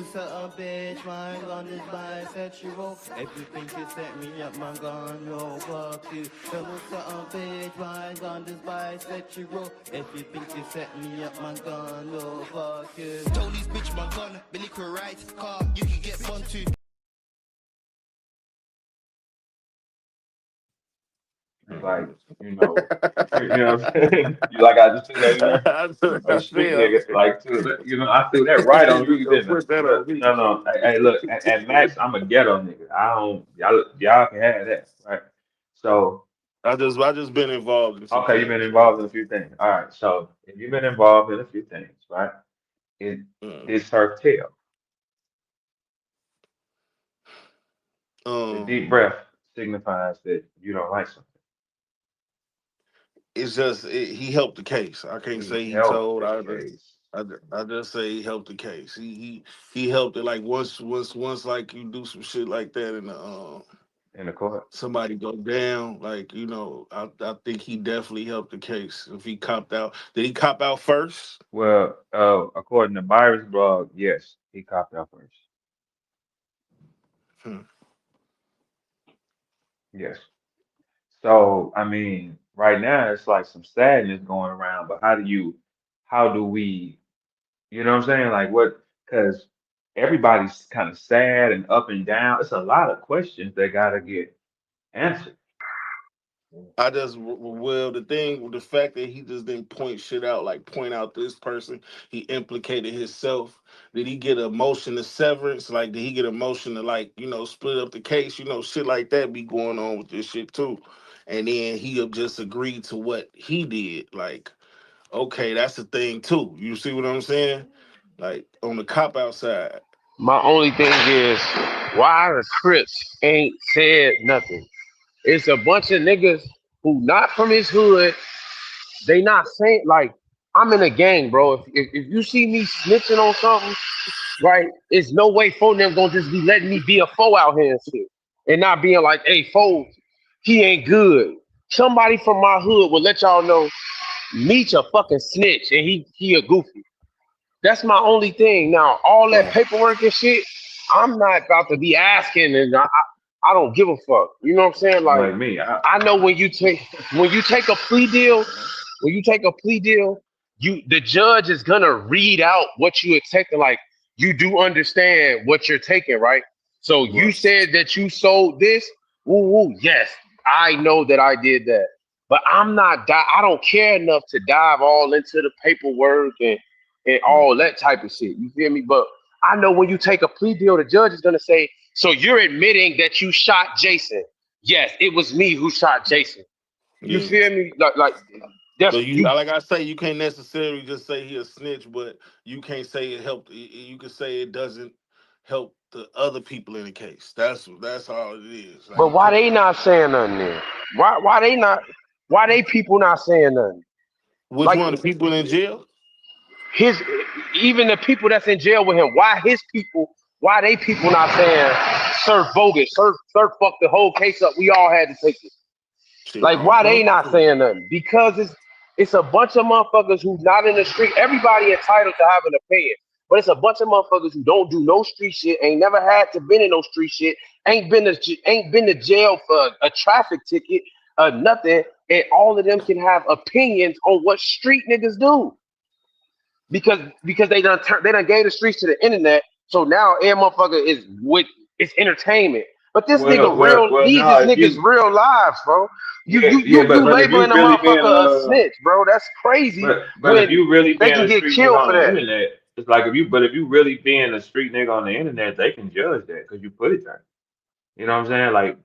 me something, bitch, my gun is bisexual. If you think you set me up, my gun will fuck you. Tell me something, bitch, my gun is bisexual. If you think you set me up, my gun will fuck you. Told these bitch my gun, Billy could ride car, you can get fun too. Like, you know what I'm saying? You like I just threw that in there? I Street feel. niggas like I threw that right on you, Don't didn't I? put that on Look, me. no. Hey, look, at Max, I'm a ghetto nigga. I don't y'all can have that, right? So I just been involved in some okay, you've been things, man. involved in a few things. All right, so if you've been involved in a few things, right? It Mm. it's her tail. The Um, deep breath signifies that you don't like something. it's just he helped the case. I can't He say he helped told. the case I just say he helped the case. He helped it. Like once like you do some shit like that and in the court. somebody go down. Like I think he definitely helped the case. If he copped out, did he cop out first? Well, according to Byron's blog, yes, he copped out first. Hmm. Yes. So, I mean, right now it's like some sadness going around, but how do we, you know what I'm saying? Like what, because everybody's kind of sad and up and down. It's a lot of questions that gotta get answered. I just well the fact that he just didn't point shit out, like point out this person, he implicated himself. Did he get a motion to severance? Like did he get a motion to like split up the case? Shit like that be going on with this shit too. And then he just agreed to what he did. Like okay, that's the thing too. You see what I'm saying? Like on the cop outside. My only thing is why the Crips ain't said nothing. It's a bunch of niggas who not from his hood. They not saying like I'm in a gang, bro. If you see me snitching on something, right? It's no way for them gonna just be letting me be a foe out here and shit, and not being like, hey, foe, he ain't good. Somebody from my hood will let y'all know Meech a fucking snitch and he a goofy. That's my only thing. Now, all that Right. paperwork and shit, I'm not about to be asking, and I don't give a fuck. You know what I'm saying? Like, Like me, I know when you take a plea deal, when you take a plea deal, the judge is gonna read out what you accepted. Like, you do understand what you're taking, right? So you Right. said that you sold this. Woo woo. Yes, I know that I did that, but I'm not. I don't care enough to dive all into the paperwork and Right. all that type of shit. You feel me? But I know when you take a plea deal, the judge is gonna say, "So you're admitting that you shot Jason?" Yes, it was me who shot Jason. You Yeah. feel me? Like that's But you, you. like I say, you can't necessarily just say he a snitch, but you can't say it helped. You can say it doesn't help the other people in the case. That's all it is. Like But you why can't. they not saying nothing then? Why they not? Why they people not saying nothing? Which Like one? The people in jail? his even the people that's in jail with him. Why his people? Why they people not saying Sir bogus? Sir fucked the whole case up. We all had to take it. Shit, I Like, don't why they know. not saying nothing? Because it's a bunch of motherfuckers who's not in the street. Everybody entitled to have an opinion, but it's a bunch of motherfuckers who don't do no street shit, ain't never had to been in no street shit, ain't been to jail for a traffic ticket, nothing, and all of them can have opinions on what street niggas do because they done gave the streets to the internet. So now every motherfucker is with it's entertainment. But this nigga these no, is if niggas you, real lives, bro. You yeah, you yeah, you you but if you labeling a really being motherfucker a snitch, bro. That's crazy but if when you really they being can a get street nigga killed on for the that. internet, it's like if you really being a street nigga on the internet, they can judge that because you put it there. You know what I'm saying? Like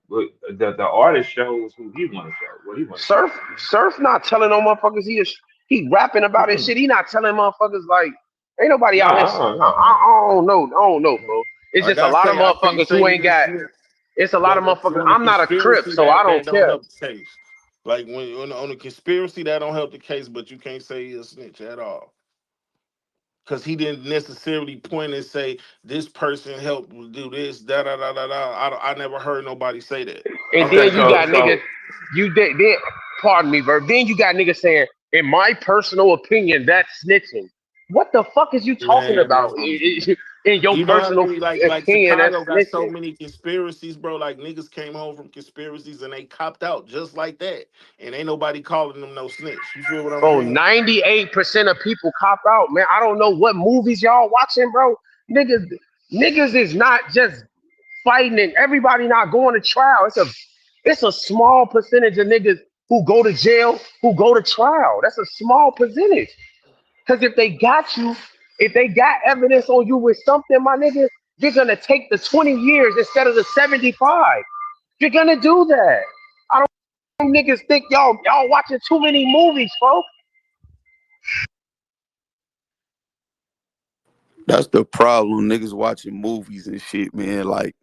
the artist shows who he want to show, what he want to show. Surf not telling no motherfuckers he rapping about his shit. He not telling motherfuckers like ain't nobody No, out here. no. I don't know, bro. It's Like just a I lot of say, I can't motherfuckers who say ain't he a got. snitch. It's a lot But of motherfuckers. on the I'm not a crip, conspiracy, so I that don't don't care. help the case. Like when on the conspiracy, that don't help the case. But you can't say he a snitch at all. Because he didn't necessarily point and say this person helped do this, da da da da da. I never heard nobody say that. And Okay, then you got niggas, so you did then pardon me, Verb. Then you got niggas saying, in my personal opinion, that's snitching. What the fuck is you talking Man, about? in your You know how personal many like opinion, that's Chicago got so snitching. many conspiracies, bro. Like niggas came home from conspiracies and they copped out just like that, and ain't nobody calling them no snitch. You feel what I'm Bro, saying? 98% of people cop out, man. I don't know what movies y'all watching, bro. Niggas, niggas is not just fighting and everybody not going to trial. It's a small percentage of niggas who go to jail, who go to trial. That's a small percentage. Because if they got you, if they got evidence on you with something, my nigga, you're gonna take the 20 years instead of the 75. You're gonna do that. I don't think niggas think y'all watching too many movies, folks. That's the problem. Niggas watching movies and shit, man. Like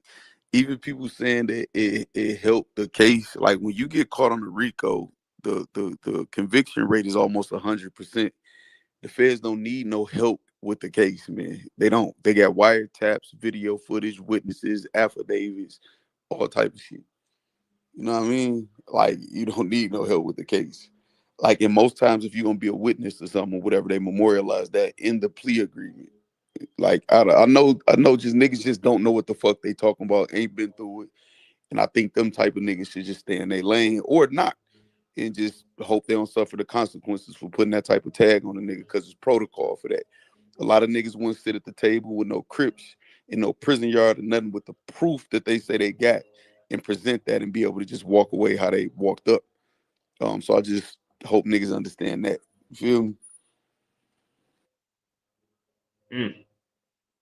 even people saying that it helped the case. Like when you get caught on the RICO, the conviction rate is almost 100%. The feds don't need no help with the case, man. They don't. They got wiretaps, video footage, witnesses, affidavits, all type of shit. You know what I mean? Like you don't need no help with the case. Like and most times, if you're gonna be a witness to something or whatever, they memorialize that in the plea agreement. Like I know, just niggas just don't know what the fuck they talking about, ain't been through it, and I think them type of niggas should just stay in their lane or not, and just hope they don't suffer the consequences for putting that type of tag on a nigga because it's protocol for that. A lot of niggas wouldn't sit at the table with no crips in no prison yard or nothing with the proof that they say they got and present that and be able to just walk away how they walked up. So I just hope niggas understand that. You feel me? Mm.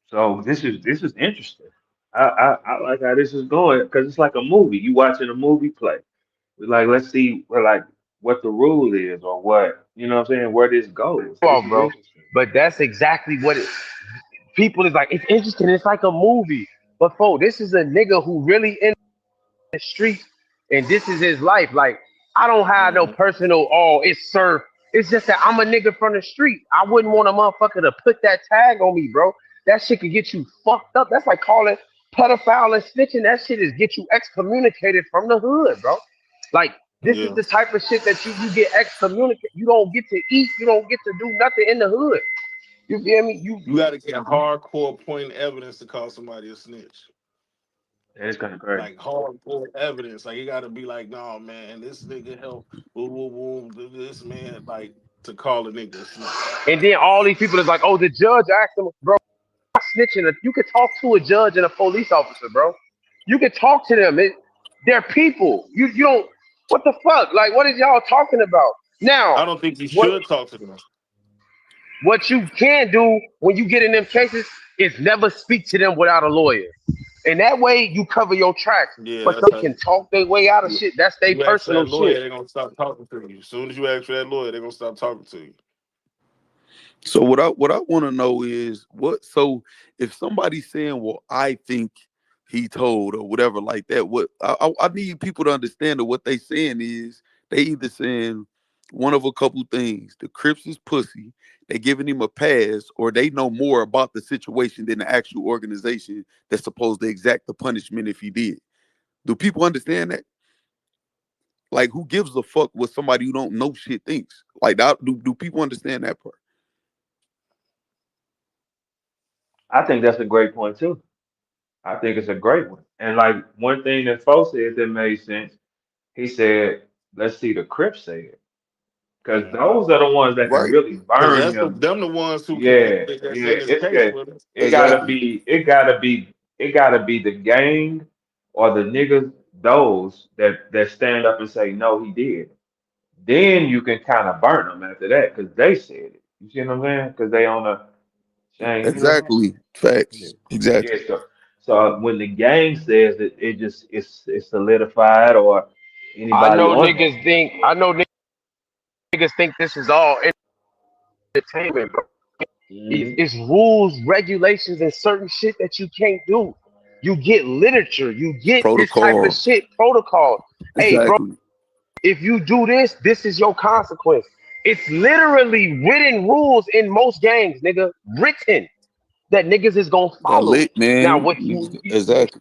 So this is interesting. I like how this is going because it's like a movie. You watching a movie play. Like let's see what the rule is or what you know what I'm saying where this goes. This Well, is bro. interesting. But that's exactly what it people is like, it's interesting, it's like a movie. But folks, this is a nigga who really in the streets and this is his life. Like, I don't have no Mhm. personal, oh, it's surf. It's just that I'm a nigga from the street. I wouldn't want a motherfucker to put that tag on me, bro. That shit could get you fucked up. That's like calling pedophile and snitching. That shit is get you excommunicated from the hood, bro. Like, this is Yeah, the type of shit that you get excommunicated. You don't get to eat. You don't get to do nothing in the hood. You feel me? you got to get hardcore point evidence to call somebody a snitch. It's kind of crazy. Like hardcore evidence. Like you got to be like, no man, this nigga help. Boom, boom, boom. Do this man like to call a nigga a snitch. And then all these people is like, oh, the judge asked him, bro, snitching. You could talk to a judge and a police officer, bro. You could talk to them. They're people. You don't. What the fuck? Like, what is y'all talking about? Now, I don't think you what should talk to them. what you can do when you get in them cases is never speak to them without a lawyer. And that way you cover your tracks. Yeah, But that's some how can talk their way out of you, shit. That's their you ask for personal that lawyer, shit. they're gonna stop talking to you. As soon as you ask for that lawyer, they're gonna stop talking to you. So what I want to know is what. So if somebody's saying, "Well, I think he told" or whatever like that, what I need people to understand that what they saying is they either saying one of a couple things: the Crips is pussy, they giving him a pass, or they know more about the situation than the actual organization that's supposed to exact the punishment if he did. Do people understand that? Like, who gives a fuck what somebody who don't know shit thinks? Like, do people understand that part? I think that's a great point too. I think it's a great one. And like one thing that folks said that made sense, he said, let's see the Crips say it. Because Mhm. those are the ones that can Right. really Cause burn that's him. them the ones who can Yeah, that's yeah. in this case with us. Exactly. It gotta be the gang or the niggas, those that stand up and say, no, he did. Then you can kind of burn them after that because they said it. You see what I'm saying? Because they on the chain, you know? Exactly. Yeah. Facts. Yeah, Exactly. so when the gang says it, it's solidified or anybody on that. I know niggas think this is all entertainment, bro. Hmm. It's rules, regulations, and certain shit that you can't do. You get literature, you get this type of Protocol. shit, protocol. Hey, bro, Exactly. if you do this, this is your consequence. It's literally written rules in most gangs, nigga. Written that niggas is gonna That follow. lit, Now, man. Niggas exactly.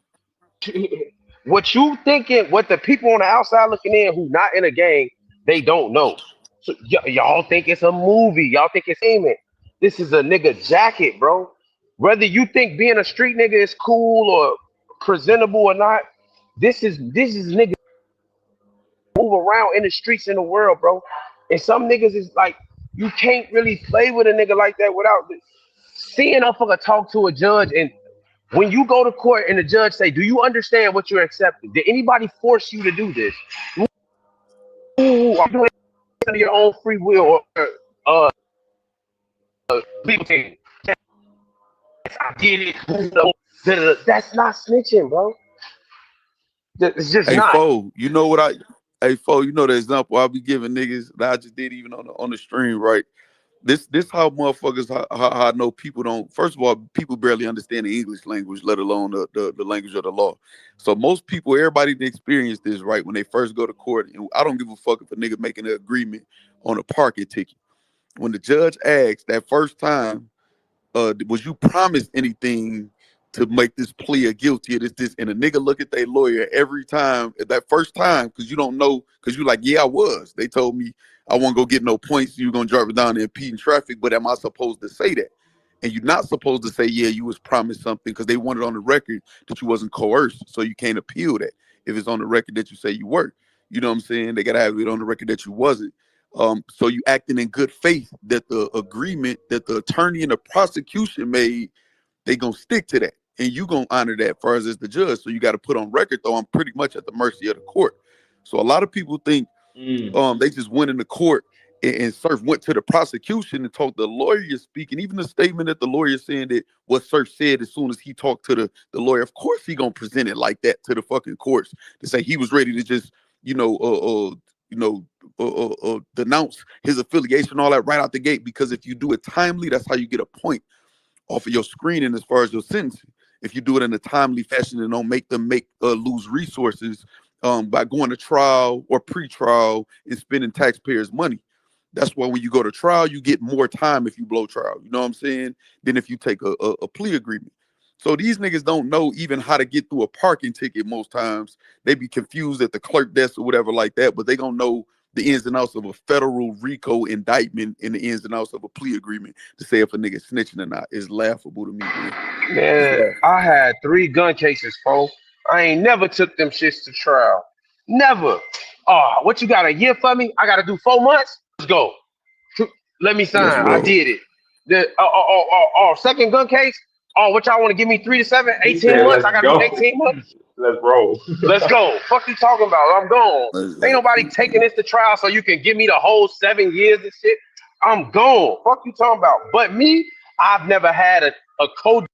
what you thinking, what the people on the outside looking in who not in a gang, they don't know. So y'all think it's a movie. Y'all think it's aiming. This is a nigga jacket, bro. Whether you think being a street nigga is cool or presentable or not, this is niggas move around in the streets in the world, bro. And some niggas is like, you can't really play with a nigga like that without seeing a motherfucker talk to a judge. And when you go to court and the judge say, "Do you understand what you're accepting? Did anybody force you to do this? Ooh, are you doing it under your own free will or legal team?" I did it. That's not snitching, bro. It's just Hey, not. Fo, you know what I? Hey, Fo, you know the example I be giving niggas that I just did even on the stream, right? This how motherfuckers how I know people don't. First of all, people barely understand the English language, let alone the language of the law. So most people, everybody that experience this, right, when they first go to court, and I don't give a fuck if a nigga making an agreement on a parking ticket. When the judge asks that first time, was you promised anything to make this plea or guilty of this, and a nigga look at their lawyer every time, that first time, because you don't know, because you like, yeah, I was. They told me I won't go get no points, you're gonna drive it down there impeding traffic, but am I supposed to say that? And you're not supposed to say, yeah, you was promised something, because they want it on the record that you wasn't coerced, so you can't appeal that if it's on the record that you say you were. You know what I'm saying? They gotta have it on the record that you wasn't. So you acting in good faith that the agreement that the attorney and the prosecution made, they gonna stick to that, and you gonna honor that far as the judge. So you got to put on record, though, I'm pretty much at the mercy of the court. So a lot of people think they just went into court and Surf went to the prosecution and told the lawyer speaking, even the statement that the lawyer saying that what Surf said as soon as he talked to the lawyer, of course he gonna present it like that to the fucking courts to say he was ready to just, you know, denounce his affiliation, all that right out the gate. Because if you do it timely, that's how you get a point off of your screening as far as your sentencing. If you do it in a timely fashion and don't make them lose resources by going to trial or pre-trial and spending taxpayers' money. That's why when you go to trial, you get more time if you blow trial. You know what I'm saying? Than if you take a plea agreement. So these niggas don't know even how to get through a parking ticket most times. They be confused at the clerk desk or whatever like that, but they don't know the ins and outs of a federal RICO indictment and the ins and outs of a plea agreement to say if a nigga snitching or not is laughable to me, man. Man, I had 3 gun cases, folks. I ain't never took them shits to trial. Never. Oh, what you got, a year for me? I got to do 4 months? Let's go. Let me Let's sign. I roll. did it. Second gun case? Oh, what y'all want to give me 3 to 7, He 18 said, months? I "Let's got to do go, 18 months? let's roll." Let's go. Fuck you talking about? I'm gone. Ain't nobody taking this to trial so you can give me the whole 7 years and shit. I'm gone. Fuck you talking about? But me, I've never had a code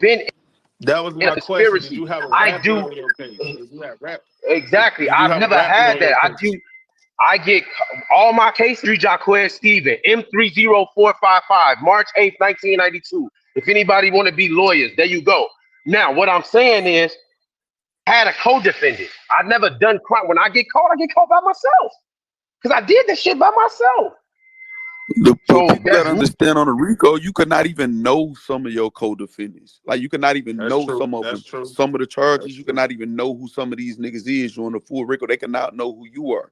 been That was in a my question. Did conspiracy. you have a I rapper do on your case? Did you have rap? exactly. Did you I've have never rappers had on that. your I case? do. I get all my cases. Jaquez Steven, M30455, March 8th, 1992. If anybody want to be lawyers, there you go. Now, what I'm saying is, I had a co-defendant. I've never done crime. When I get caught by myself because I did this shit by myself. But So people got that's to understand on the RICO, you could not even know some of your co-defendants. Like you could not even That's know true. some of That's them. true. Some of the charges, That's you could true. not even know who some of these niggas is. You're on the full RICO. They cannot know who you are.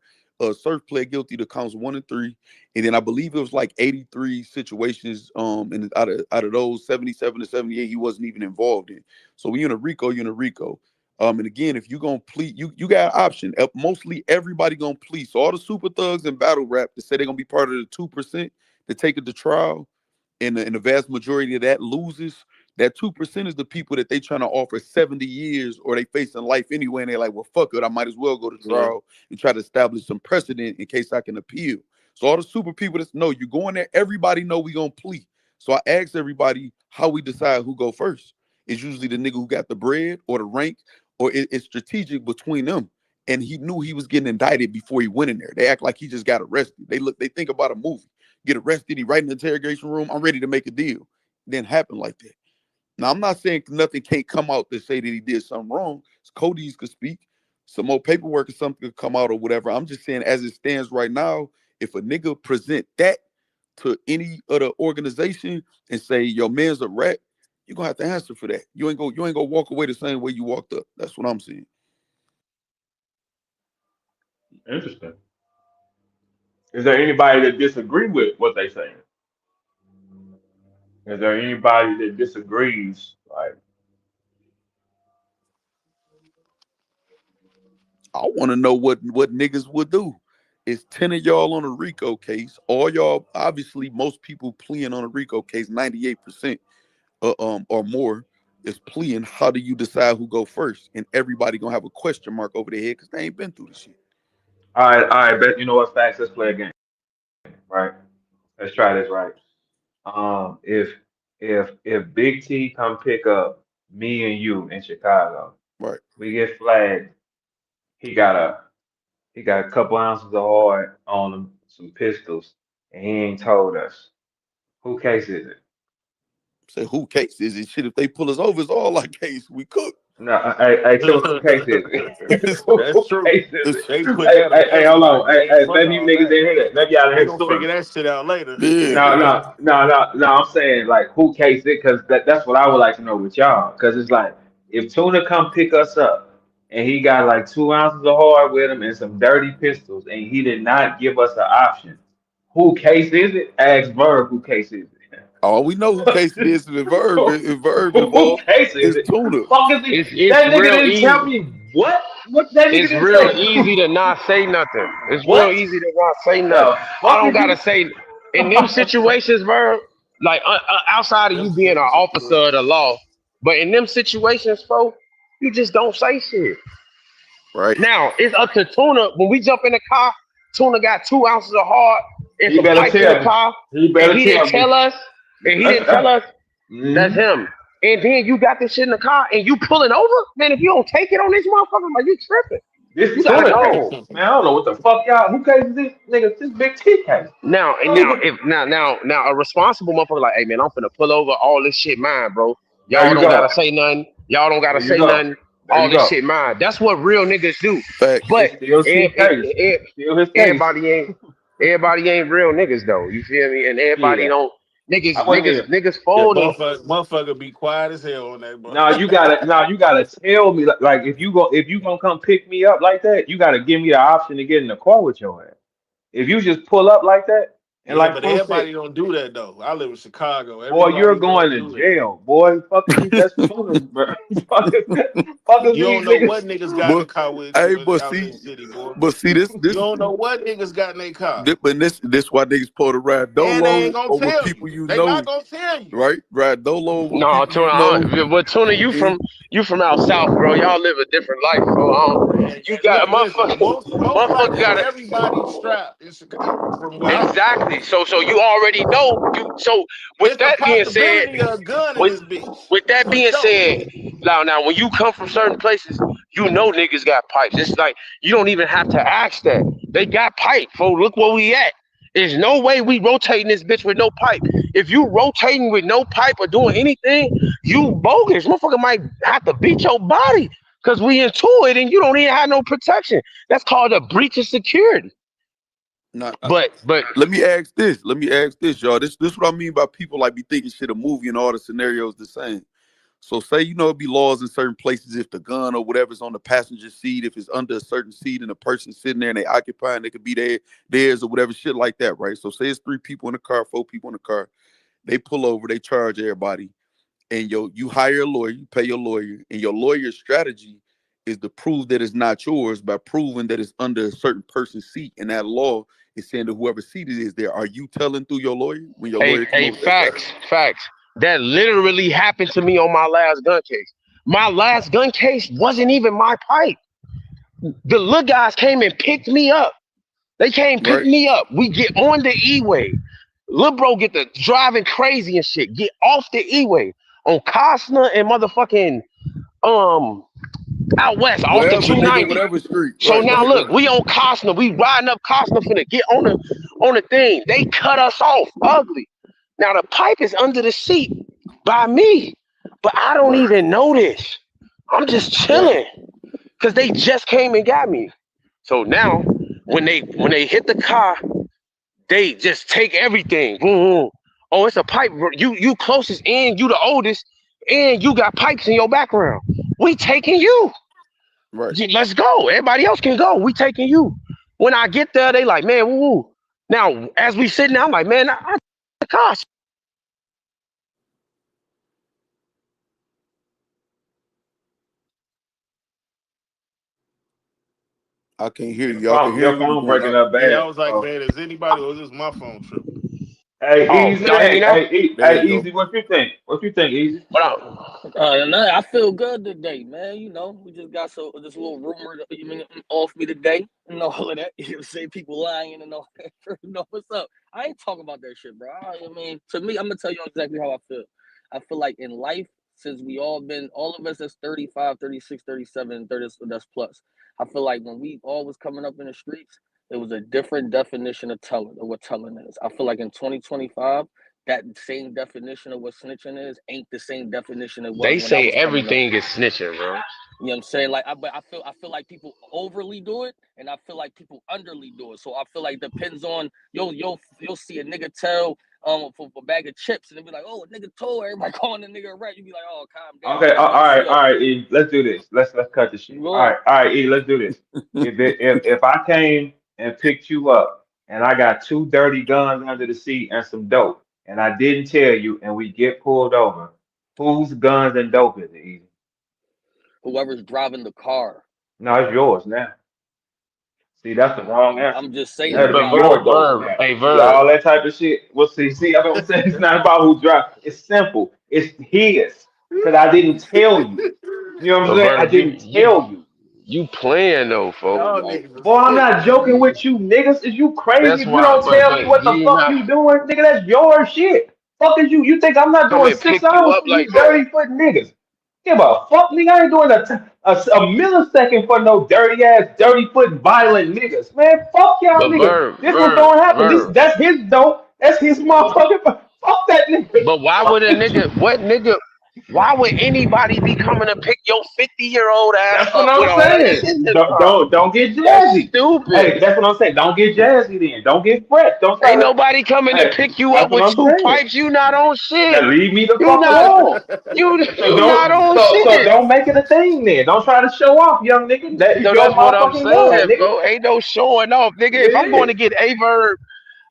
Surf pled guilty to counts 1 and 3, and then I believe it was like 83 situations. And out of those 77 to 78, he wasn't even involved in. So when you're in a RICO, you're in a RICO. And again, if you gonna plead, you got an option. Mostly everybody gonna plead. So all the super thugs and battle rap that say they're gonna be part of the 2% to take it to trial, and the vast majority of that loses. That 2% is the people that they trying to offer 70 years or they facing life anyway, and they're like, well, fuck it, I might as well go to Yeah. trial and try to establish some precedent in case I can appeal. So all the super people that know you going there, everybody know we gonna plea. So I asked everybody how we decide who go first. It's usually the nigga who got the bread or the rank, or it's strategic between them. And he knew he was getting indicted before he went in there. They act like he just got arrested. They think about a movie. Get arrested, he right in the interrogation room. I'm ready to make a deal. It didn't happen like that. Now I'm not saying nothing can't come out to say that he did something wrong. Cody's could speak, some more paperwork or something could come out or whatever. I'm just saying, as it stands right now, if a nigga present that to any other organization and say your man's a rat, you're gonna have to answer for that. You ain't gonna walk away the same way you walked up. That's what I'm saying. Interesting. Is there anybody that disagree with what they saying? Is there anybody that disagrees? Like, I want to know what niggas would do. It's 10 of y'all on a RICO case. All y'all, obviously, most people pleading on a RICO case, 98% or more is pleading. How do you decide who go first? And everybody gonna have a question mark over their head because they ain't been through the shit. all right, bet you know what facts. Let's play a game, right? Let's try this, right? Um, if if Big T come pick up me and you in Chicago, Right. we get flagged. He got a he got a couple ounces of hard on him, some pistols, and he ain't told us. Who case is it? Say who case is it? Shit, if they pull us over, it's all our case. We cook. No, I tell who case is it? it's, That's Who true. case is it? it's, They put that on Hey, hold on. everybody. They ain't fuck Maybe you all niggas didn't that. hear that. Maybe y'all didn't They hear the gonna story. figure that shit out later. yeah. No. I'm saying like who case it because that's what I would like to know with y'all. Because it's like if Tuna come pick us up and he got like 2 ounces of hard with him and some dirty pistols and he did not give us an option. Who case is it? Ask Verb who case is All we know who it. case it is if Verb, if Verb Who involved, case is is it? Tuna. Fuck is he? It's That nigga real didn't tell easy. me what? What that nigga It's didn't real say? easy to not say nothing. It's real What easy to not say nothing. the I fuck don't is gotta he? say in them situations, bro. Like outside of Them you being an officer of the situations. law, but in them situations, folks, you just don't say shit. Right. Now it's up to Tuna. When we jump in the car, Tuna got 2 ounces of hard and He some better pipe in the tell me. car, He and better he didn't tell me. tell us. And he didn't tell us. That's Mhm. him. And then you got this shit in the car, and you pulling over, man. If you don't take it on this motherfucker, like you tripping. You This gotta tuna case, go. man. I don't know what the fuck y'all. Who case is this nigga? This big T case. Now I and don't now even. if now a responsible motherfucker like, hey man, I'm finna pull over all this shit mine, bro. There Y'all you don't gotta go. say nothing. Y'all don't There gotta you say go. nothing. There All you this go. shit mine. That's what real niggas do. Facts. But It's still T case. It's still his case. everybody ain't real niggas though. You feel me? And everybody Yeah. don't I niggas wasn't niggas even. niggas Yeah, folding. motherfucker be quiet as hell on that, bro. Now you gotta tell me like if you gonna come pick me up like that, you gotta give me the option to get in the car with your ass. If you just pull up like that, and Yeah, like but Pro said, everybody don't do that though. I live in Chicago. boy, you're Everybody going don't to do that. jail, boy. Fuck is these that's tunas, bro. Fuck is You don't these know niggas. what niggas got in the But car with hey, you but out in the see, city, boy. but see this You this don't know what niggas got in their car. but this why niggas pull the ride And they dolo ain't gonna over tell people you. you They not know, gonna tell you. right? Ride dolo over No, people Tuna, you know. but Tuna, And you from out south, bro. Y'all live a different life, so you And got a listen, most motherfucker likely got a everybody strapped in Chicago from where I'm from. exactly. So you already know. So with It's a that being said, possibility of a gun in with this bitch. with that For being sure. said, now when you come from certain places, you know niggas got pipes. It's like you don't even have to ask that. They got pipe. So look where we at. There's no way we rotating this bitch with no pipe. If you rotating with no pipe or doing anything, you bogus. Motherfucker might have to beat your body because we into it and you don't even have no protection. That's called a breach of security. Nah, But let me ask this. Let me ask this, y'all. This what I mean by people like be thinking shit a movie and all the scenarios the same. So say it be laws in certain places if the gun or whatever's on the passenger seat, if it's under a certain seat and a person sitting there and they occupying, they could be theirs or whatever shit like that, right? So say it's 3 people in the car, 4 people in the car, they pull over, they charge everybody, and you hire a lawyer, you pay your lawyer, and your lawyer's strategy is to prove that it's not yours by proving that it's under a certain person's seat, and that law is saying that whoever seat it is there. Are you telling through your lawyer when your lawyer come hey, over that side? facts. That literally happened to me on my last gun case. My last gun case wasn't even my pipe. The little guys came and picked me up. They came pick Right? me up. We get on the E-way. Lil bro get the driving crazy and shit. Get off the E-way on Costner and motherfucking um out west off the Whatever, nigga, 290. whatever street. So Right, now right, look, right. we on Costner. We riding up Costner finna get on the thing. They cut us off ugly. Now the pipe is under the seat by me, but I don't Right, even know this. I'm just right. chilling because they just came and got me. So now when they hit the car, they just take everything. Boom, boom. Oh, it's a pipe. You closest and you the oldest, and you got pipes in your background. We taking you. Right. Let's go. Everybody else can go. We taking you. When I get there, they like, man, woo woo. Now, as we sitting down, I'm like, man, I the car. I can't hear you. Y'all can hear Your you. phone breaking up Yeah, I bad. was like, man, is anybody or is this my phone tripping? Hey, Oh, Easy. y'all hear me now? There you go. Easy. What you think? What you think, Easy? But Nah, I feel good today, man. You know, we just got this little rumor that, you mean, off me today. You know, all of that. You know, say people lying and all that. You know, what's up? I ain't talking about that shit, bro. I mean, to me, I'm gonna tell you exactly how I feel. I feel like in life, since all of us that's 35, 36, 37, and 30, that's plus. I feel like when we all was coming up in the streets, there was a different definition of what telling is. I feel like in 2025, that same definition of what snitching is ain't the same definition it was they when I say was coming up. everything is snitching, bro. You know what I'm saying? Like, but I feel like people overly do it, and I feel like people underly do it. So I feel like it depends on you'll see a nigga tell for a bag of chips, and they'll be like, oh, a nigga told everybody calling the nigga a rat. You be like, oh, calm down. Okay. Let me see All up. right. E, let's do this. Let's cut the shit. Go ahead. All right. E, let's do this. If I came and picked you up and I got 2 dirty guns under the seat and some dope, and I didn't tell you, and we get pulled over, whose guns and dope is it, Easy? Whoever's driving the car. No, it's yours now. See, that's the wrong answer. I'm just It saying had who to be But your driving the dope car. Verb, now. hey See, Verb, all that type of shit. Well, see, I'm what I'm saying. It's not about who drives. It's simple. It's his. Because I didn't tell you. You know what I'm but saying? I Verb, didn't tell you. you playing though, folks. Y'all Like, niggas is Boy, I'm sick, not joking man. with you, niggas. Is you crazy? that's If you why. don't tell me what the You fuck not you doing, nigga, that's your shit. Fuck is you? You think I'm not come doing and six pick you hours up for like you that. dirty foot niggas? Give a fuck, nigga. I ain't doing a millisecond for no dirty ass, dirty foot, violent niggas. Man, fuck y'all But niggas. Verb, This what's gonna happen. Verb. That's his dope. That's his motherfucking. Fuck that nigga. But why Fuck would a is nigga? you? What nigga? Why would anybody be coming to pick your 50-year-old ass That's what up with I'm all of this saying. in his car? Don't get That's jazzy. Hey, stupid. that's what I'm saying. Don't get jazzy then. Don't get fresh. Don't try Ain't to. nobody coming to Hey, pick you that's up what with I'm two saying. pipes. You not on Now shit. leave me the You fuck not. alone. So You not on so shit. don't make it a thing then. Don't try to show off, young nigga. That is So your that's what I'm motherfucking gun, saying, nigga. bro. Ain't no showing off, nigga. If I'm It going to is. get a Verb,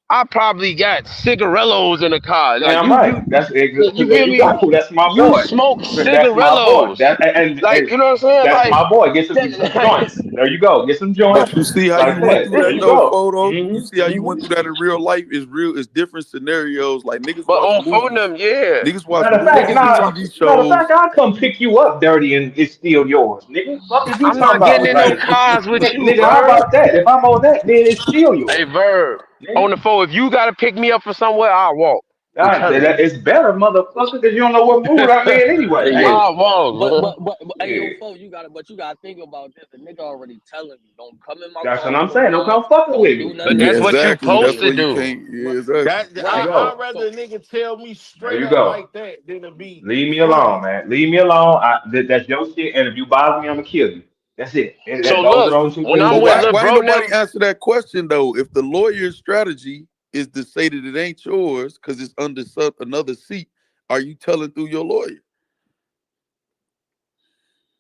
I probably got cigarellos in the car. Like Damn you, right. That's you there feel you me? go. That's my You boy. smoke That's my boy. cigarellos. That and Like, you know what I'm saying? that's Like, my boy. Get some joints. There you go. Get some joints. But you see how you Like went that. through There that you though, go. photo. You see how you Mm-hmm. went through that in real life. Is real. It's different scenarios. Like niggas but watch on phone movies. them, yeah. Niggas watch Matter of fact, movies Niggas and be. TV matter of fact, shows. I'll come pick you up dirty and it's still yours, nigga. Fuck is you I'm talking not getting about? in no Like, cars with you, nigga, how Verb. about that? If I'm on that, then it's still Hey, yours, Verb. On nigga. the phone, if you gotta pick me up from somewhere, I'll walk. All I'm right, telling you. it's better, motherfucker, because you don't know what mood I'm in anyway. Hey Like, yo, I'll walk, man. hey yo, yeah, folks, you gotta think about this. The nigga already telling you, don't come in my that's what car with I'm no saying. Don't guns, come fucking don't with do me. none But of Yeah, that's this. what you exactly. supposed That's to where you do. can't. Yeah, But exactly. There you right, go. I'd rather so a nigga tell me There straight you up go. like that than to be Leave me alone, funny. man. Leave me alone. That's your shit. And if you bother me, I'm gonna kill you. That's it. So Those are look, those two when things I'm But you with got. Lil why ain't Bro nobody them, answer that question though? If the lawyer's strategy is to say that it ain't yours because it's under another seat, are you telling through your lawyer?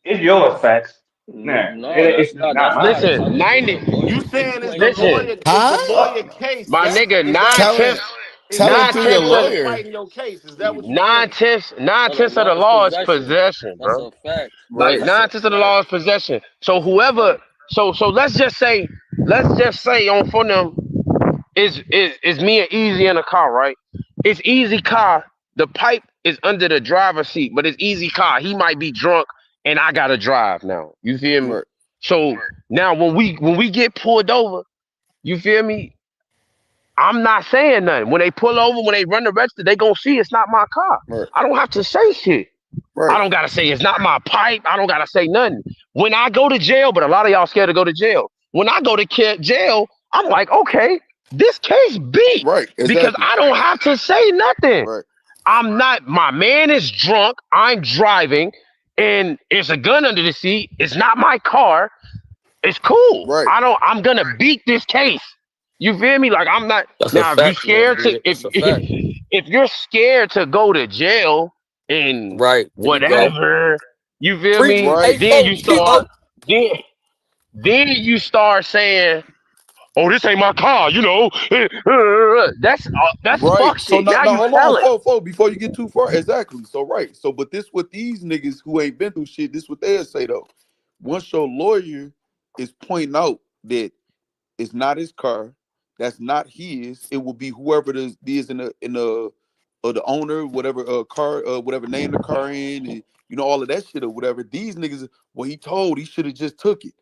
It's yours, facts. Nah, no, it's not that's not mine. listen, telling through 90, your lawyer. You Cause saying you is ain't the listen, lawyer is the lawyer Fuck. case my that nigga, is that Telling telling nine through your tenths of the, lawyer. fighting your case? Is that what you saying? nine hold on, tenths of no, the it's law is possession. possession, That's bro. a fact. Like Right. That's a 9 tenths of the fact. law is possession. So That's a whoever, fact. so let's just say on for them is me and Easy in a car, right? It's Easy car. The pipe is under the driver's seat, but it's Easy car. He might be drunk, and I gotta drive now. You feel me? Right. So now when we get pulled over, you feel me? I'm not saying nothing. When they pull over, when they run the register, they gonna see it's not my car. Right. I don't have to say shit. I Right. don't gotta say it's not my pipe. I don't gotta say nothing. When I go to jail, but a lot of y'all scared to go to jail. When I go to jail, I'm like, okay, this case beat Right. because Exactly. I don't have to say nothing. Right. I'm not. My man is drunk. I'm driving, and there's a gun under the seat. It's not my car. It's cool. Right. I don't. I'm gonna beat this case. You feel me? Like I'm not. That's a Now, if you fact. You want to scared beat to, it? That's a fact. if you're scared to go to jail and Right. There you go. whatever, you feel Preach. me? Right. Hey, Then folk, you keep start. up. Then you start saying, "Oh, this ain't my car." You know, that's Right. fuck So shit. now, Now now you hold on, telling. before you get too far. Exactly. So right. So but this what these niggas who ain't been through shit, this what they'll say though. Once your lawyer is pointing out that it's not his car. That's not his. It will be whoever it is in the or the owner, whatever car, whatever name the car in, and all of that shit or whatever. These niggas, what he should have just took it.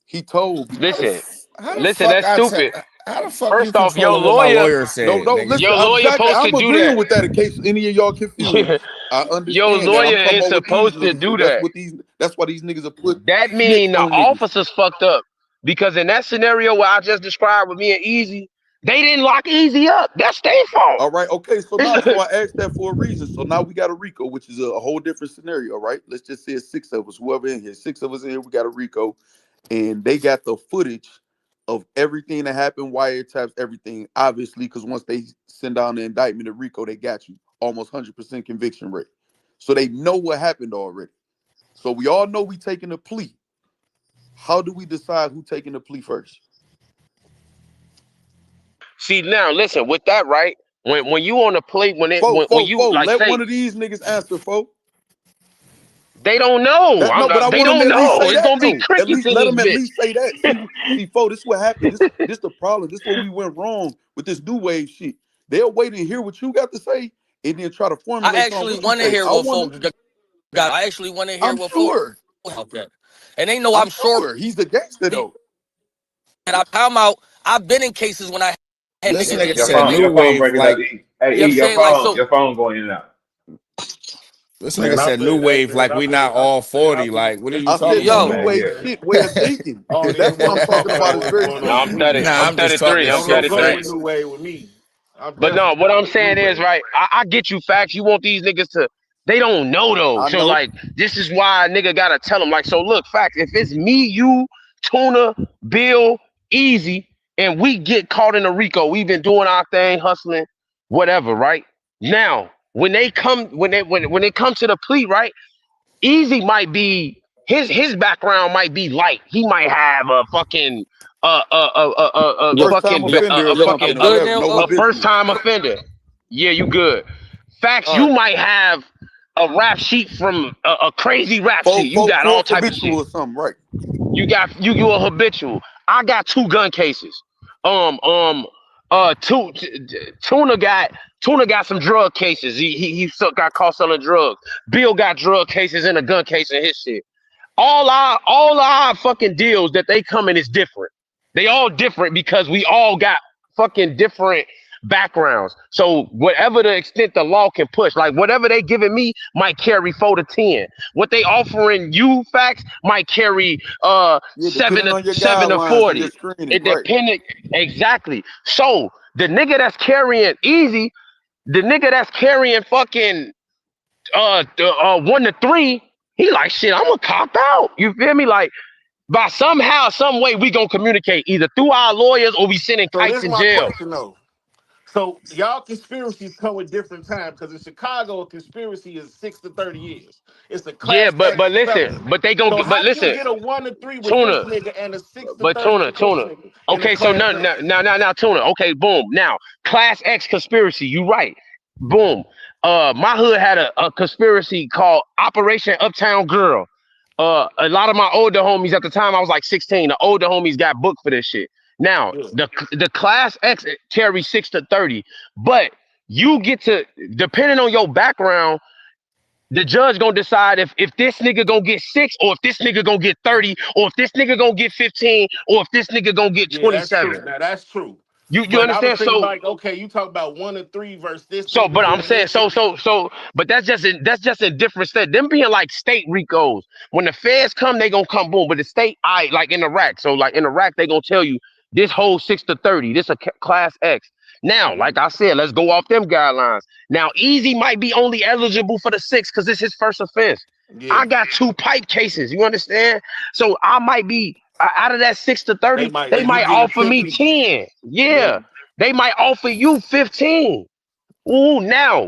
He told Listen, How the listen, fuck that's stupid. how the fuck you First off, your controlling what my lawyer, lawyer no, said, no. nigga? Listen, your lawyer exactly. supposed I'm to do agreeing that. with that. In case any of y'all confused, I Your understand that. I'm lawyer talking is about with these supposed to niggas. do That's that. what these. That's why these niggas are put That snitch mean the on niggas. officers fucked up because in that scenario where I just described with me and Easy, they didn't lock Easy up. That's their fault. All right, okay. So I asked that for a reason. So now we got a RICO, which is a whole different scenario, right? Let's just say it's 6 of us, whoever in here, 6 of us in here, we got a RICO, and they got the footage of everything that happened, wiretaps, everything. Obviously, because once they send down the indictment to RICO, they got you almost 100% conviction rate. So they know what happened already. So we all know we taking a plea. How do we decide who taking the plea first? See now, listen with that, right? When you on the plate, when you like Let say one of these niggas answer, folks. they don't know, But I they want them don't to at least know. say It's that gonna be though. At crickets least in let this them at bitch. least say that. See, folks, this is what happened. This the problem. This is where we went wrong with this new wave shit. They'll wait and hear what you got to say, and then try to I formulate something actually what you want to say. hear what folks got. I actually want to hear I'm what folks sure. about that. And they know I'm I'm sure sure he's a gangster though. that I'm out. I've been in cases when I had This niggas nigga in Your said phone, new your jail. phone wave breaking up. like E. Hey, You know what E, I'm saying? Like, so your phone going in and out. this Man, nigga I said new think wave like we not all 40. Like, what are you I Yeah, said talking the my new yo, bad. about? wave Yeah. shit way of thinking. I don't That's even what want I'm to talk talking about. about Is what's very going No, on simple. with me. Nah, I'm I'm just talking 33. I'm Don't go shit. fuck 33. with Facts. New Way with me. I'm But no, definitely what talking I'm with New saying is, Way. right, I get you facts. You want these niggas to, they don't know though. I So know. like, this is why a nigga gotta tell them, like, so look, facts, if it's me, you, Tuna, Bill, Easy, and we get caught in a RICO, we've been doing our thing, hustling, whatever, right? Now, when they come, when it comes to the plea, right? Easy might be his background might be light. He might have a fucking First time offender or you something or good whatever. now? No a first habitual. time offender. Yeah, you good. Facts, All you right. might have a rap sheet from a crazy rap sheet. You got all Fourth type of habitual shit. or something, right? You a habitual. I got 2 gun cases. Um um two Tuna got some drug cases. Got caught selling drugs. Bill got drug cases and a gun case in his shit. All our fucking deals that they come in is different. They all different because we all got fucking different backgrounds. So whatever the extent the law can push, like whatever they giving me might carry 4 to 10. What they offering you facts might carry Yeah, 7 depending to on your 7 to guidelines and your 40. screening, It right? depended exactly. So the nigga that's carrying Easy, the nigga that's carrying fucking 1 to 3, he like shit. I'm gonna cop out. You feel me? Like by somehow, some way, we gonna communicate either through our lawyers or we sending So this kites is in my jail. question though. So y'all conspiracies come with different times because in Chicago a conspiracy is 6 to 30 years. It's a Yeah, class but X listen, felony. but they gonna So get. But how do you listen, get a 1 to 3 with this Tuna. nigga and a 6 to But 30 with this Tuna. nigga in a Okay, so class now, X? now, Tuna. Okay, boom. Now, Class X conspiracy. You right. Boom. My hood had a conspiracy called Operation Uptown Girl. A lot of my older homies at the time, I was like 16. The older homies got booked for this shit. Now, Yeah. the Class X carries 6 to 30, but you get to, depending on your background, the judge gonna decide if this nigga gonna get 6 or if this nigga gonna get 30 or if this nigga gonna get 15 or if this nigga gonna get Yeah, that's true. 27. Now that's true. You But I was understand? thinking like, okay, you talk about 1 to 3 versus this nigga But I'm doing saying this. but that's just in different state. Them being like state RICOs. When the feds come, they gonna come boom. But the state, I like in Iraq. So like in Iraq, they gonna tell you this whole 6 to 30. This a class X. Now, like I said, let's go off them guidelines. Now, Easy might be only eligible for the 6 because it's his first offense. Yeah. I got 2 pipe cases. You understand? So I might be out of that 6 to They 30. might They you might get a offer me 50. 10. Yeah. Yeah, they might offer you 15. Ooh, now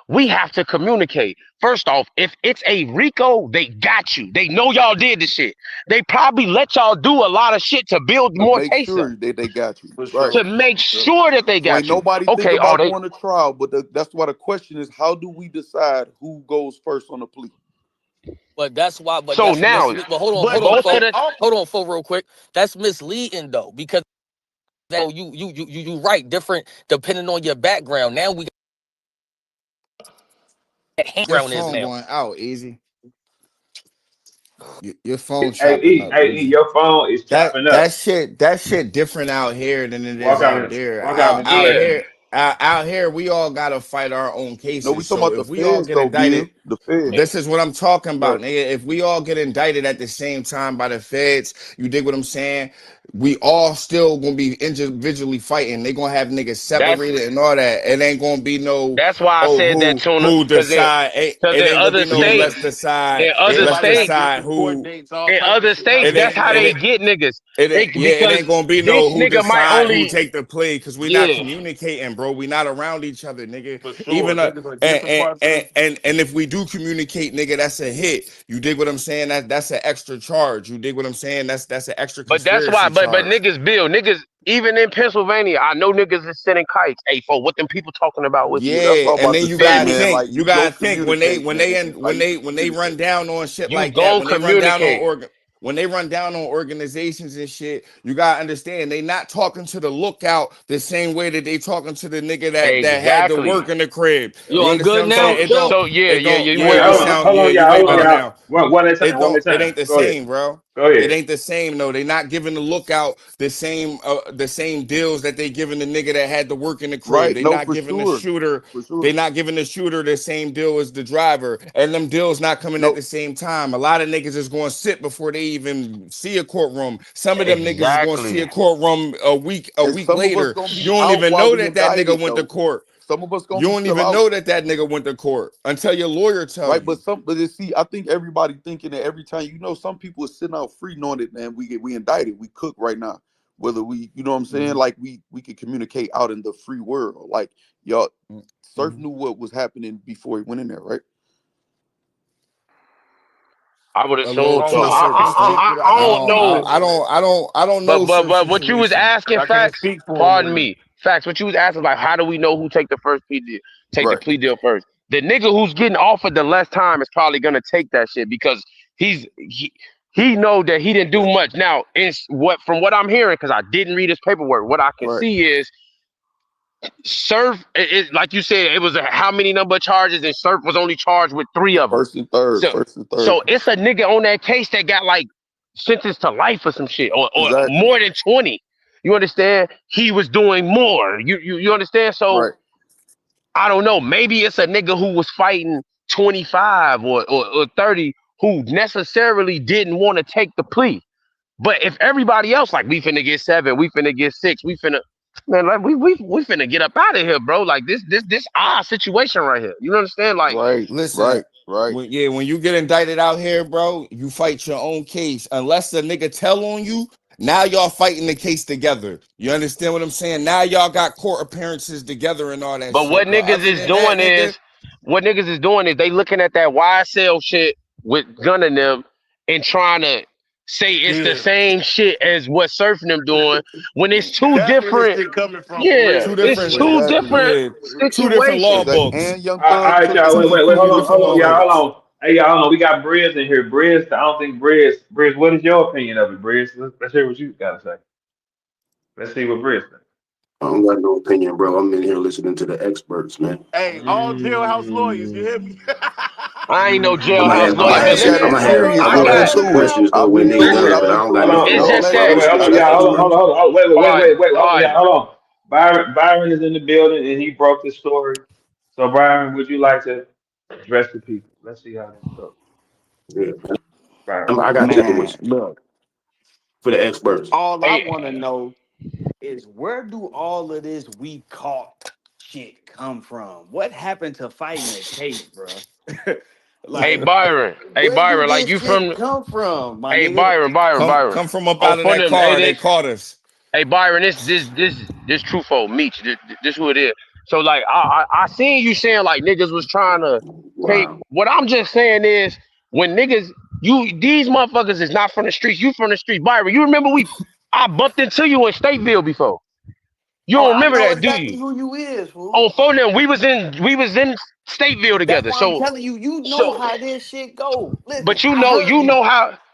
we have to communicate. First off, if it's a RICO, they got you. They know y'all did the shit. They probably let y'all do a lot of shit to build To more make cases sure that they got you, For right? sure. to make For sure. sure that they So ain't got you. nobody think Okay, about they going to trial, but that's why the question is, how do we decide who goes first on the plea? But that's why. But So that's now, misleading. But hold on, But both of but the hold on, for real quick. That's misleading though, because now you right different depending on your background. Now we got Your background is phone now. going out, easy. Your phone Hey, chopping up, hey, E, easy. your phone is chopping up. That shit different out here than it is out there. Walk out and do Out that. Yeah, here, out here, we all gotta fight our own No, we cases. talking So about the if we all feds get though, indicted, Bill. The feds. this is what I'm talking Right. about, nigga. If we all get indicted at the same time by the feds, you dig what I'm saying? We all still gonna be individually fighting. They gonna have niggas that's separated and all that. It ain't gonna be no, that's why I oh, said that, Tuna, who because decide. It in ain't gonna be other no yeah, states, let's decide. in other Let's everybody got states, decide different court who. dates, all in type of other shit. How states, It shit that's ain't. how be. It they ain't. get niggas. It They yeah, it because ain't gonna be this no who nigga might decide who only take the play because we not yeah. communicating, bro. We not around each other, nigga. For sure. Even Niggas are different parts of the and if we do communicate, nigga, that's a hit. You dig what I'm saying? That's an extra charge. You dig what I'm saying? That's an extra But that's why. conspiracy But charge. niggas, Bill, niggas, even in Pennsylvania, I know niggas is sending kites. Hey, for what them people talking about with you? Yeah, that's Yeah, what I'm and about then to you say, gotta And man. think. Like You you gotta don't think when they communicate, when man. they Like you when they run communicate. down on shit you like that. gon' When they run down on communicate when they run down on organizations and shit, you gotta understand they not talking to the lookout the same way that they talking to the nigga that had to exactly. work in the crib. You You on understand good what I'm now, saying? So, Bill? So yeah, It yeah, don't yeah. You wait, went yeah, it good. sound hold yeah, on, you y'all, way hold on, better Uh, y'all. now. One at a time, It one don't at a it time. ain't the Go ahead. same, bro. Go It ahead. ain't the same though. They not giving the lookout the same deals that they giving the nigga that had to work in the crib. Right. They No, not for giving the sure. shooter. For They sure. not giving the shooter the same deal as the driver, and them deals not coming at No. the same time. A lot of niggas is going to sit before they even see a courtroom. Some of them niggas is going to see exactly. a courtroom a And week some of us later. gonna You be don't out even while know we that that nigga indicted went to though. court. Some of us gonna You be don't still even out. know that that nigga went to court until your lawyer tell Right, you. but see, I think everybody thinking that every time, some people are sitting out free knowing it, man. We indicted, we cook right now. Whether we, you know what I'm saying, Mhm. like we could communicate out in the free world. Like y'all, Surf Mhm. knew what was happening before he went in there, right? I would A assume little I don't so. to a know. I certain can't extent. speak for I I can't don't speak for know. the I don't But know certain what you was situations. asking, I can't facts. speak for him Pardon really. me, facts. What you was asking, like, how do we know who take the first plea deal, take the Right. plea deal first? The nigga who's getting offered the less time is probably gonna take that shit because he know that he didn't do much. Now, it's what from what I'm hearing, because I didn't read his paperwork. What I can Right. see is Surf. Like you said, it was how many number of charges, and Surf was only charged with three of them. First and third. So, First and third. so it's a nigga on that case that got like sentenced to life or some shit, or Exactly. more than 20. You understand? He was doing more. You understand? So Right. I don't know. Maybe it's a nigga who was fighting 25 or 30 who necessarily didn't want to take the plea. But if everybody else like we finna get 7, we finna get 6, we finna man like we finna get up out of here, bro. Like this odd situation right here. You understand? Like Right. Listen, Right. Right. when you get indicted out here, bro, you fight your own case. Unless the nigga tell on you, now y'all fighting the case together. You understand what I'm saying? Now y'all got court appearances together and all that but shit. But other than that, nigga, what niggas is doing is they looking at that YSL shit with gunning them and trying to say it's the Yeah. same shit as what surfing them doing when it's two That's where this different. shit coming from for Yeah, two real. it's different, two Exactly. different yeah, two different law situations. Exactly. books. And Young All Thug right, took y'all. Two Wait, completely different hold on, law y'all. Hold books. on. Hey, y'all, hold on. We got Briz in here. Briz, I don't think Briz, what is your opinion of it, Briz? Let's hear what you got to say. Let's see what Briz thinks. I don't got no opinion, bro. I'm in here listening to the experts, man. Hey, all jailhouse lawyers, you hear me? Mm, I ain't no mm. jailhouse I'm lawyer, gonna I but ain't ask mad I'm listen, at gonna you, have Briz. I I'm I've gonna been got ask some too. questions though I've when been they too. done, I've but I been don't too. got Hold no on, it's No, opinion. I'm just at wait, that. wait, you. hold I on, got y'all. you, Hold on, Briz. hold on, hold on. All right, Wait, all hold on, right. y'all. Hold on. Byron is in the building and he broke the story. So, Byron, would you like to address the people? Let's see how this goes. Yeah, Byron. I got 10 Man, questions look, for the experts. all I want to Hey, know is where do all of this we caught shit come from? What happened to fighting the case, bro? hey, Like, Byron. Hey, where do Byron. Like this you shit from? come from, my Hey, nigga? Byron. Come from up Oh, out of for that them. Hey, car. They this. caught us. Hey, Byron. This truthful Meech. This who it is. So like, I seen you saying like niggas was trying to take. Wow. What I'm just saying is when niggas, these motherfuckers is not from the streets. You from the streets, Byron. You remember I bumped into you in Stateville before. You Oh, don't I remember know that, do exactly you? who you is, fool. On phone them, we was in Stateville That's together. why I'm So telling you, you know so how this shit go. Listen, but I heard you.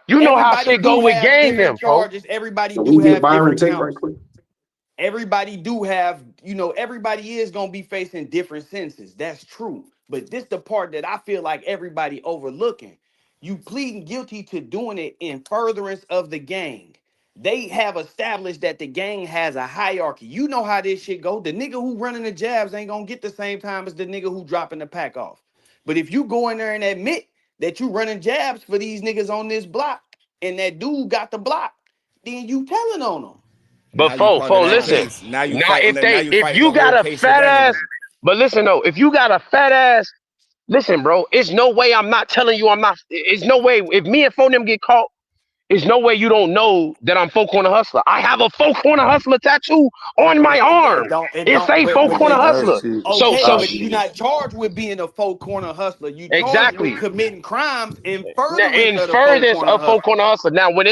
you know how Everybody shit do go with have gang different them, folks. charges. Everybody Can do we get have Byron different take right counts. quick? Everybody do have, everybody is gonna be facing different sentences. That's true. But this the part that I feel like everybody overlooking. You pleading guilty to doing it in furtherance of the gang. They have established that the gang has a hierarchy. You know how this shit go. The nigga who running the jabs ain't gonna get the same time as the nigga who dropping the pack off. But if you go in there and admit that you running jabs for these niggas on this block, and that dude got the block, then you telling on them. Now But you part of that listen. case. Now you Now fighting now you if fighting the you whole got a case fat together ass, then. but listen though, if you got a fat ass, listen, bro, it's no way I'm not telling you I'm not. It's no way if me and phone them get caught. There's no way you don't know that I'm Four Corner Hustler. I have a Four Corner Hustler tattoo on my It arm. don't, it It don't, say Four but Corner they That Hustler. shit is So okay, so but you're obvious. not charged with being a four corner hustler. You charged with exactly. committing crimes in Now, furtherance in of the four furthest corner of Four hustler. Corner Hustler. Now, when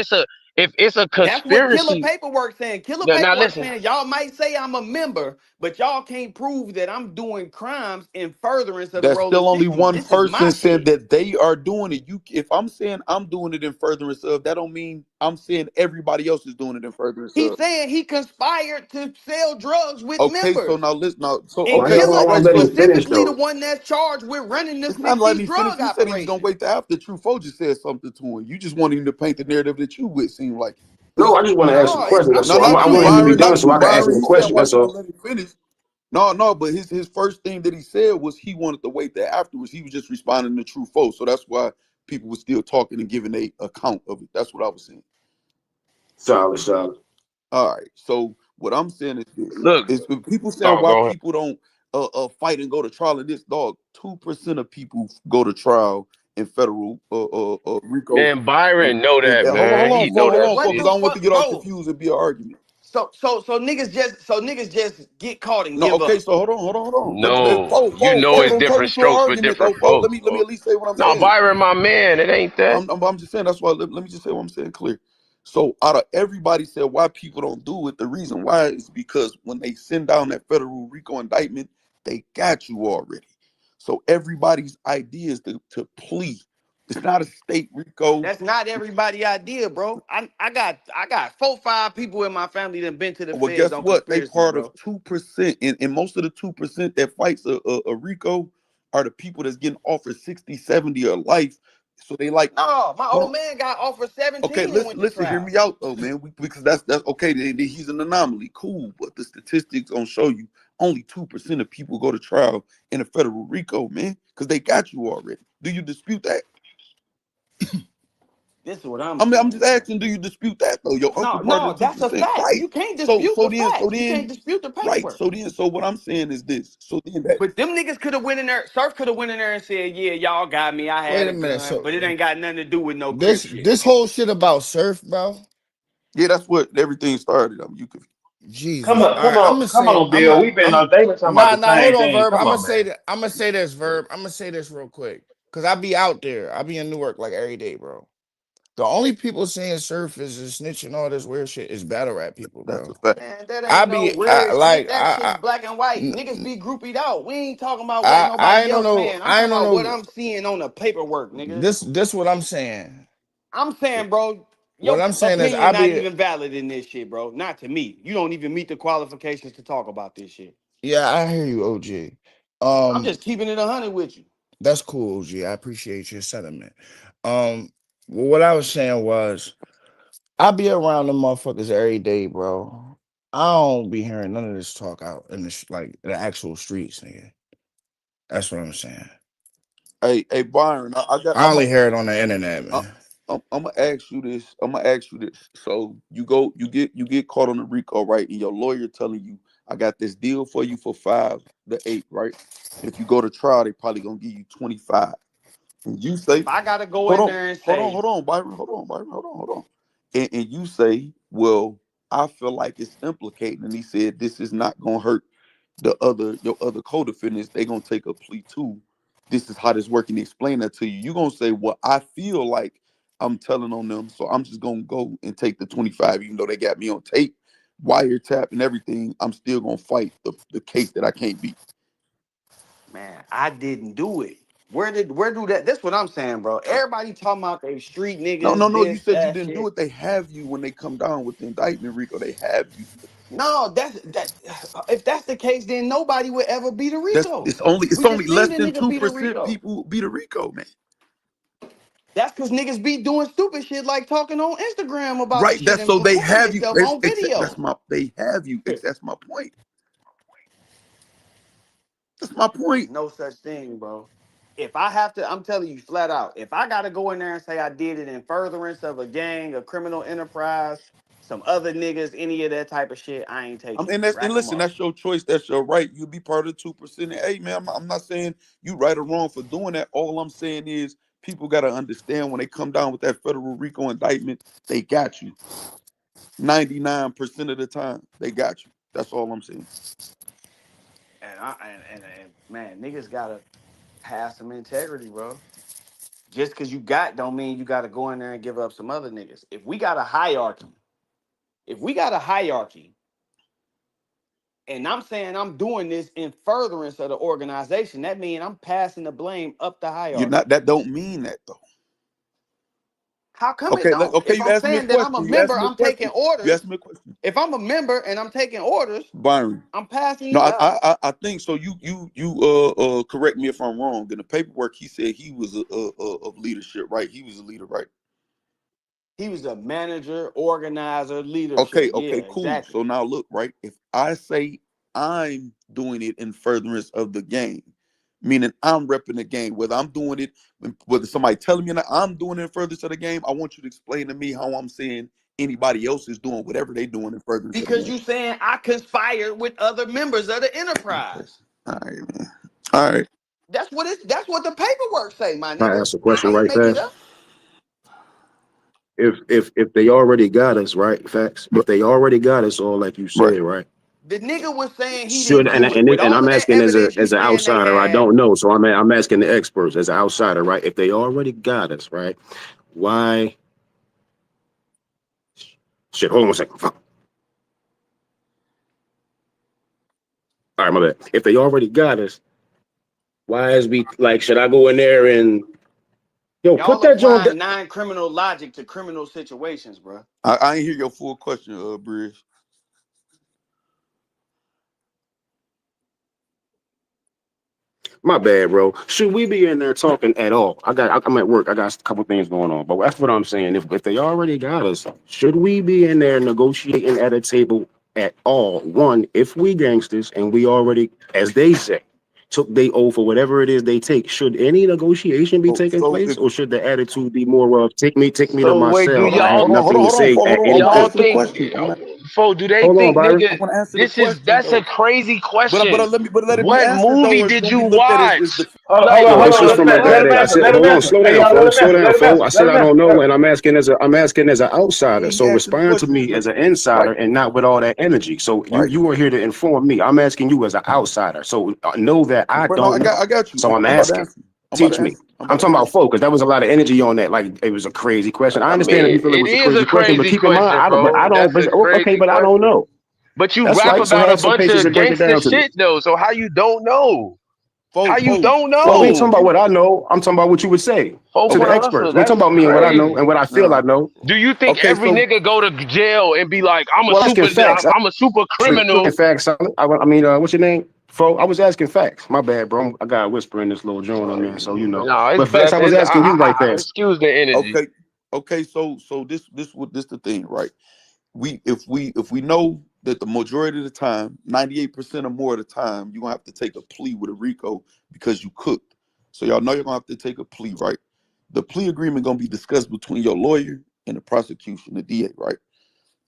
if it's a That's what killer conspiracy, paperwork saying. Killer now paperwork listen. saying y'all might say I'm a member, but y'all can't prove that I'm doing crimes in furtherance of the That's rolling still only 60s. one This is my person saying shit. that they are doing it. If I'm saying I'm doing it in furtherance of, that don't mean I'm saying everybody else is doing it in furtherance He's of. saying he conspired to sell drugs with Okay, so members. now listen. Now, so And Why okay, y'all Killer all won't right. is let him So finish specifically the though? one that's charged with running the it's not letting 60s me finish. drug You said he was gonna operation. wait till after Truffaut just said something to him. You just want him to paint the narrative that you would seem like. No, I just want to ask some No, questions. I'm That's No, all. saying not I you, want him to be Byron. done Not so you, I can ask him Byron. a He said, question. "Why That's you gonna all. let him finish?" No, no. But his first thing that he said was he wanted to wait there afterwards. He was just responding to Truffaut, so that's why people were still talking and giving a account of it. That's what I was saying. Solid, solid. All right. So what I'm saying is this: Look, is if people saying oh, why go ahead. people don't fight and go to trial, and this dog, 2% of people go to trial in federal RICO. Man, Byron know that, And hold on, man. He know hold that on, what folks, the because shit. I don't want to fuck, get all bro? confused and be an argument. So niggas just get caught and No, give okay, up. so hold on. No, you know Folks, it's don't turn different into an strokes for argument though, different folks. folks, Let me folks. at least say what I'm Now, saying. Byron, my man, it ain't that. I'm just saying that's why let me just say what I'm saying clear. So out of everybody said why people don't do it, the reason why is because when they send down that federal RICO indictment, they got you already. So everybody's idea is to plea. It's not a state RICO. That's not everybody idea, bro. I got 4-5 people in my family that been to the Well, feds guess on what? They conspiracies, part of bro. 2%, and most of the 2% that fights a RICO are the people that's getting offered 60, 70 or life. So they like, No, my hold old on. man got offered Okay, 17 and listen, went to hear trial. me out though, man. Because that's okay. He's an anomaly, cool. But the statistics gonna show you only 2% of people go to trial in a federal RICO, man, because they got you already. Do you dispute that? This is what I'm I mean, I'm saying, just bro. asking, do you dispute that though? Your uncle No, part no, of the that's a 2%, fact. right? You can't So dispute so the then so facts. You can't then dispute the right. paperwork. So what I'm saying is this. So then that But them niggas could have went in there. Surf could have went in there and said, "Yeah, y'all got me. I had Wait a a minute. gun, So but it ain't got nothing to do with no Crip this shit." this whole shit about surf, bro. yeah, that's what everything started. I mean, you could Jesus. All right, I'm gonna Come say on, Bill. We've been on. They been talking about the nah, hold same on, thing. Verb. Come I'm gonna on, say man. that. I'm gonna say this, Verb. I'm gonna say this real quick, cause I be out there. I be in Newark like every day, bro. The only people saying surf is a snitch and all this weird shit is battle rap people, that's a bro. fact. Man, that I ain't no be I, weird shit. like That shit black and white. Niggas be groupied out. We ain't talking about what I nobody don't else know. saying. I'm I talking don't about what know. I'm seeing on the paperwork, nigga. This what I'm saying. I'm saying, bro, What your I'm saying is opinion I not be even valid in this shit, bro. Not to me. You don't even meet the qualifications to talk about this shit. yeah, I hear you, OG. I'm just keeping it 100 with you. That's cool, OG. I appreciate your sentiment. Um, what I was saying was I be around the motherfuckers every day, bro. I don't be hearing none of this talk out in the like the actual streets, nigga. That's what I'm saying. Hey, Byron, I got. I only hear it on the internet, I, man. I'm gonna ask you this. I'm gonna ask you this. So you get caught on the RICO, right? And your lawyer telling you, I got this deal for you for 5 to 8, right? And if you go to trial, they probably gonna give you 25. And you say, If I gotta go in there and say, hold on, Byron, hold on. And you say, well, I feel like it's implicating. And he said, this is not gonna hurt your other co-defendants. They gonna take a plea too. This is how this working. Explain that to you. You're gonna say, well, I feel like I'm telling on them, so I'm just gonna go and take the 25, even though they got me on tape. wiretap and everything, I'm still gonna fight the case that I can't beat. Man, I didn't do it. Where do that? That's what I'm saying, bro. Everybody talking about they street No, niggas, no, no. You this, said you that didn't do shit. it. They have you when they come down with the indictment, Rico. They have you. No, that. If that's the case, then nobody would ever beat a Rico. It's We just only less seen a than nigga beat a 2% Rico. people beat a Rico, man. That's because niggas be doing stupid shit like talking on Instagram about the Right. shit That's and so they recording have you. themselves on That's video. they have you. That's my point. That's my There's point. no such thing, bro. If I have to, I'm telling you flat out, if I gotta go in there and say I did it in furtherance of a gang, a criminal enterprise, some other niggas, any of that type of shit, I ain't taking it. And Rack them listen, up. that's your choice. That's your right. You'll be part of the 2%. Hey, man, I'm not saying you right or wrong for doing that. All I'm saying is people got to understand when they come down with that federal RICO indictment, they got you. 99% of the time, they got you. That's all I'm saying. And man, niggas gotta have some integrity, bro. Just because you got don't mean you gotta go in there and give up some other niggas. If we got a hierarchy, and I'm saying I'm doing this in furtherance of the organization, that means I'm passing the blame up the You're hierarchy. not. That don't mean that though. How come it Okay, don't? okay. If You I'm asked me a saying that I'm a question. You asked member, me a I'm taking question. You orders. asked me a question. If I'm a member and I'm taking orders, Byron. I'm passing No, it up. I think so. Correct me if I'm wrong. In the paperwork, he said he was of leadership, right? He was a leader, right? He was a manager, organizer, leadership. Okay, Yeah, cool. exactly. So now look, right? If I say I'm doing it in furtherance of the game, meaning I'm repping the game, whether I'm doing it, whether somebody telling me that I'm doing it in furtherance of the game, I want you to explain to me how I'm saying anybody else is doing whatever they doing in furtherance of the Because game. you saying I conspired with other members of the Okay. enterprise. All right, man. All right. That's what the paperwork say, my Can I nigga. ask a I question ain't right make it fast? up. If they already got us, right? Facts. If they already got us all like you Right. said, right? The nigga was saying he Should didn't do it. With and all I'm of that asking evidence you as an saying they outsider, I had, don't know. So I'm asking the experts as an outsider, right? If they already got us, right? Why shit, hold on a second. Fuck. All right, my bad. If they already got us, why is we like should I go in there and put y'all that joint applying non-criminal logic to criminal situations, bro. I ain't hear your full question, Bridge. My bad, bro. Should we be in there talking at all? I'm at work. I got a couple things going on. But that's what I'm saying. If they already got us, should we be in there negotiating at a table at all? One, if we gangsters and we already, as they say, took they oath or whatever it is they take, should any negotiation be taking So place, if or should the attitude be more of take me to So my wait, do cell? hold on, I have y'all nothing to say hold at on, I any want to y'all point. answer the think question. do they Hold on, think Byron. I nigga want to answer the this is question that's a though. crazy But question. let it be What answered though, movie or it's did gonna you be looked at as watch? the Like No, it's just what from a like bad. I said, hold on, slow down, folks, slow down, folks. I said I don't know, and I'm asking as an yeah, outsider. he So asked you the respond to question. me as an Right, insider and not with all that energy. So right. you are here to inform me. I'm asking you as an outsider. So know that I But no, don't know. I got you. So I'm I'm about to asking. answer you. I'm about Teach to me. answer. I'm I'm about to talking about answer. folk, because that was a lot of energy on that. Like it was a crazy question. I I understand if mean, you feel it it was a is a crazy question, but crazy keep in mind, question, bro. I don't. That's But a okay, crazy but I don't question. know. But you That's rap right. So about a have some bunch patience of and break it gangster down to me. shit though. So how you don't know? How you don't Well, we ain't know? talking about what I know. I'm talking about what you would say Folk to the wanna okay, hustle. experts. We talking That's about me and what I know and crazy. what I feel I no, know. Do you think okay. every So nigga go to jail and be like, Well, asking facts. I'm a super Asking criminal? facts. I mean, what's your name? Fo, I was asking facts. My bad, bro. I got a whisper in this little joint on there, so you know. No, it's But facts, I blessed. was asking you right there. Excuse the energy. okay. So this the thing, right? If we know that the majority of the time, 98% or more of the time, you're gonna have to take a plea with a RICO because you cooked. So y'all know you're gonna have to take a plea, right? The plea agreement gonna be discussed between your lawyer and the prosecution, the DA, right?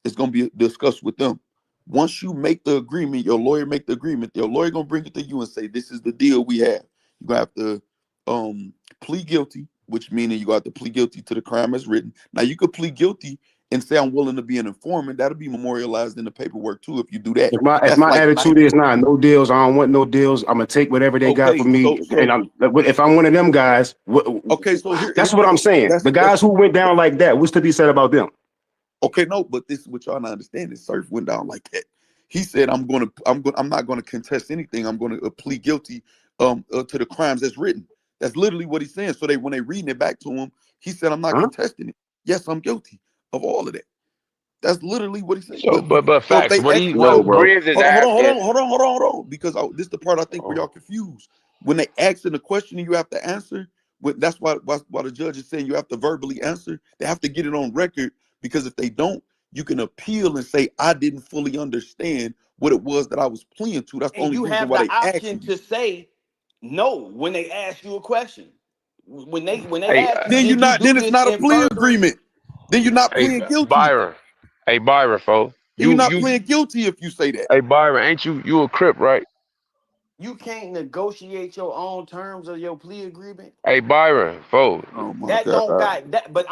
It's gonna be discussed with them. Once you make the agreement, your lawyer make the agreement, your lawyer gonna bring it to you and say, this is the deal we have. You're gonna have to plead guilty, which meaning you got to plead guilty to the crime as written. Now you could plead guilty and say I'm willing to be an informant. That'll be memorialized in the paperwork too if you do that. If That's my like attitude is nah, no deals, I don't want no deals. I'm gonna take whatever they got for okay, me, and if I'm one of them guys, okay, so that's what I'm saying. The that's guys who went down like that, what's to be said about them? Okay, no, but this is what y'all not understanding. Surf went down like that. He said, I'm not gonna contest anything. I'm gonna plead guilty to the crimes that's written. That's literally what he's saying. So when they reading it back to him, he said, I'm not Huh? contesting it. Yes, I'm guilty of all of that. That's literally what he said. So, but So if facts. they What ask he the what No, question, bro. Grizz is hold on, hold on, hold asking. on, hold on, hold on, hold on, because this is the part I think where Oh, y'all confused. When they asking the question and you have to answer, that's why the judge is saying you have to verbally answer. They have to get it on record, because if they don't, you can appeal and say I didn't fully understand what it was that I was pleading to. That's the And only you reason have why the they option asking you. to say no when they ask you a question. When they hey, ask you, Then you're did you not. do Then it's this not a in plea furtherance? agreement. Then you're not hey, pleading guilty. Byron. Hey, Byron, folks. Then you're You not you. pleading guilty if you say that. Hey, Byron, ain't you a Crip, right? You can't negotiate your own terms of your plea agreement. Hey, Byron, folks. Oh my That God. don't got that, but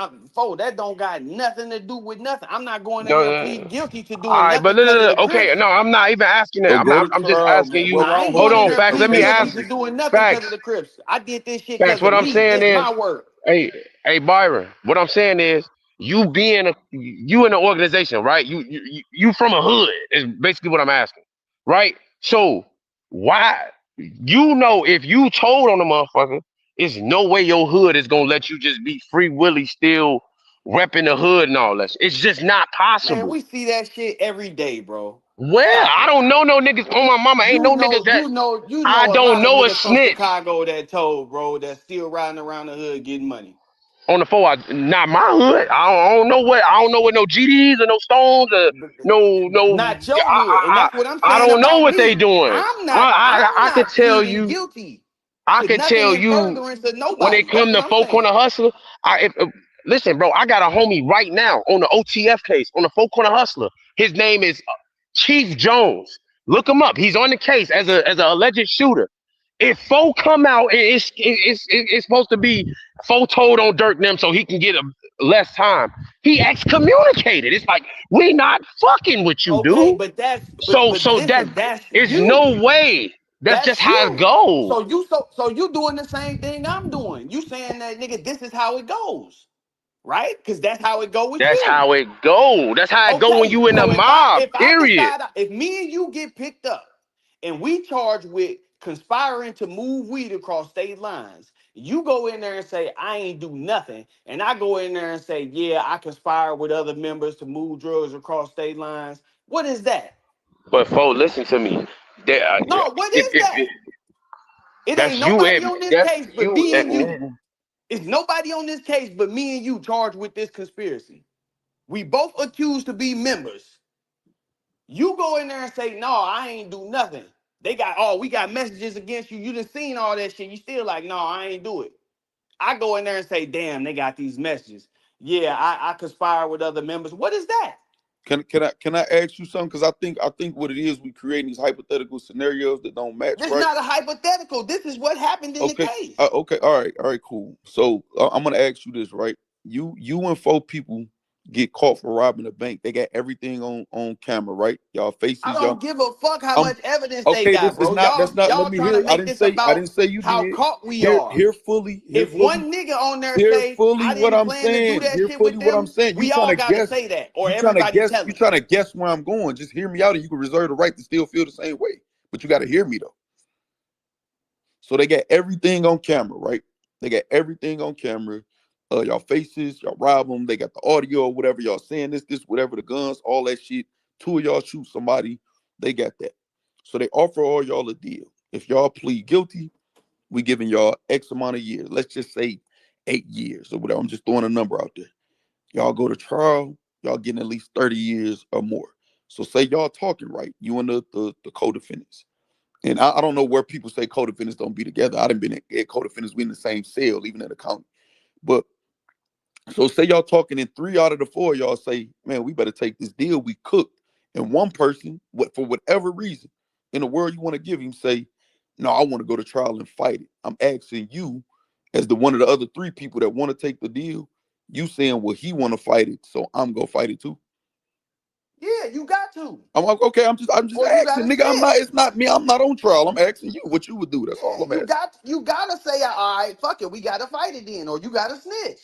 that don't got nothing to do with nothing. I'm not going in No, there and plead guilty to all doing right, but nothing no, no, because of no. the Okay, Crips. no, I'm not even asking that. So go to I'm just trial, asking man. you. Well, I ain't Hold going in on, there facts. Let pleading me guilty ask. to doing nothing because of Facts. the Crips. I did this shit Facts. because What of I'm me. saying This is, my work. hey, Byron. What I'm saying is, you in an organization, right? You from a hood is basically what I'm asking, right? So why, if you told on the motherfucker, it's no way your hood is gonna let you just be free willy still repping the hood and all that. It's just not Man, possible. we see that shit every day, bro. Well, Stop I it. don't know no niggas on my mama. Ain't no niggas that You I know a don't lot of know a niggas from snitch Chicago that told, bro, that's still riding around the hood getting money. on the phone. Not my hood. I don't know what no GDs or no Stones or no. Not your hood. And that's what I'm I saying don't know about what they me. doing. I I'm could not tell pleading you. guilty I to could nothing tell in you furtherance of when it nobody. That's come what to I'm Four saying. Corner Hustler. Listen, bro. I got a homie right now on the OTF case on the Four Corner Hustler. His name is Chief Jones. Look him up. He's on the case as a alleged shooter. If Foe come out, it's supposed to be Foe told on Dirk them so he can get less time. He excommunicated. It's like we not fucking with you, Okay, dude. but that's but So that listen, that's is you. no way. That's just That's how it you. goes. So you doing the same thing I'm doing. You saying that nigga, this is how it goes. Right? Because that's how it go with That's you. how it go. That's how it go when Okay, you in a so if I mob. if I Period. decide if me and you get picked up and we charged with conspiring to move weed across state lines, you go in there and say I ain't do nothing, and I go in there and say yeah I conspired with other members to move drugs across state lines. What is that? But folks, listen to me. No, what If, is if, that? if It that's ain't you, nobody on this that's case but you me and you. admitting. It's nobody on this case but me and you charged with this conspiracy. We both accused to be members. You go in there and say, no, I ain't do nothing. We got messages against you. You done seen all that shit. You still like, no, I ain't do it. I go in there and say, damn, they got these messages. Yeah, I conspire with other members. What is that? Can I ask you something? Because I think what it is, we creating these hypothetical scenarios that don't match, This is right? not a hypothetical. This is what happened in the Okay, case. okay, all right, cool. So I'm gonna ask you this, right? You and 4 people get caught for robbing a bank. They got everything on camera, right? Y'all I faces, y'all. don't give a fuck how I'm much evidence they okay. got, This is bro. not. That's not. Let Y'all me trying hear to it. I make didn't this say. I about didn't say you how did. caught we Hear are. hear fully. Hear If fully. one nigga on there Hear say fully I what didn't I'm plan to do saying. that Hear shit with fully what I'm them, saying. You we trying all to gotta guess. say that, or You trying to everybody guess. tell You it. trying to guess where I'm going. Just hear me out, and you can reserve the right to still feel the same way. But you got to hear me though. So they got everything on camera, right? They got everything on camera. Y'all faces, y'all rob them. They got the audio or whatever. Y'all saying this, whatever, the guns, all that shit. 2 of y'all shoot somebody. They got that. So they offer all y'all a deal. If y'all plead guilty, we giving y'all X amount of years. Let's just say 8 years or whatever. I'm just throwing a number out there. Y'all go to trial, y'all getting at least 30 years or more. So say y'all talking right, you and the co-defendants. And I don't know where people say co-defendants don't be together. I done been at co-defendants, we in the same cell, even at the county. But so say y'all talking, and 3 out of the 4 y'all say, man, we better take this deal. We cooked. And one person, for whatever reason in the world you want to give him, say, no, I want to go to trial and fight it. I'm asking you, as the one of the other 3 people that want to take the deal, you saying, well, he want to fight it, so I'm gonna fight it too. Yeah, you got to. I'm like, okay, I'm just Or you asking, gotta nigga. I'm not. snitch. It's not me. I'm not on trial. I'm asking you what you would do. That's all Yeah, I'm asking. you gotta say, all right, fuck it, we gotta fight it then, or you gotta snitch.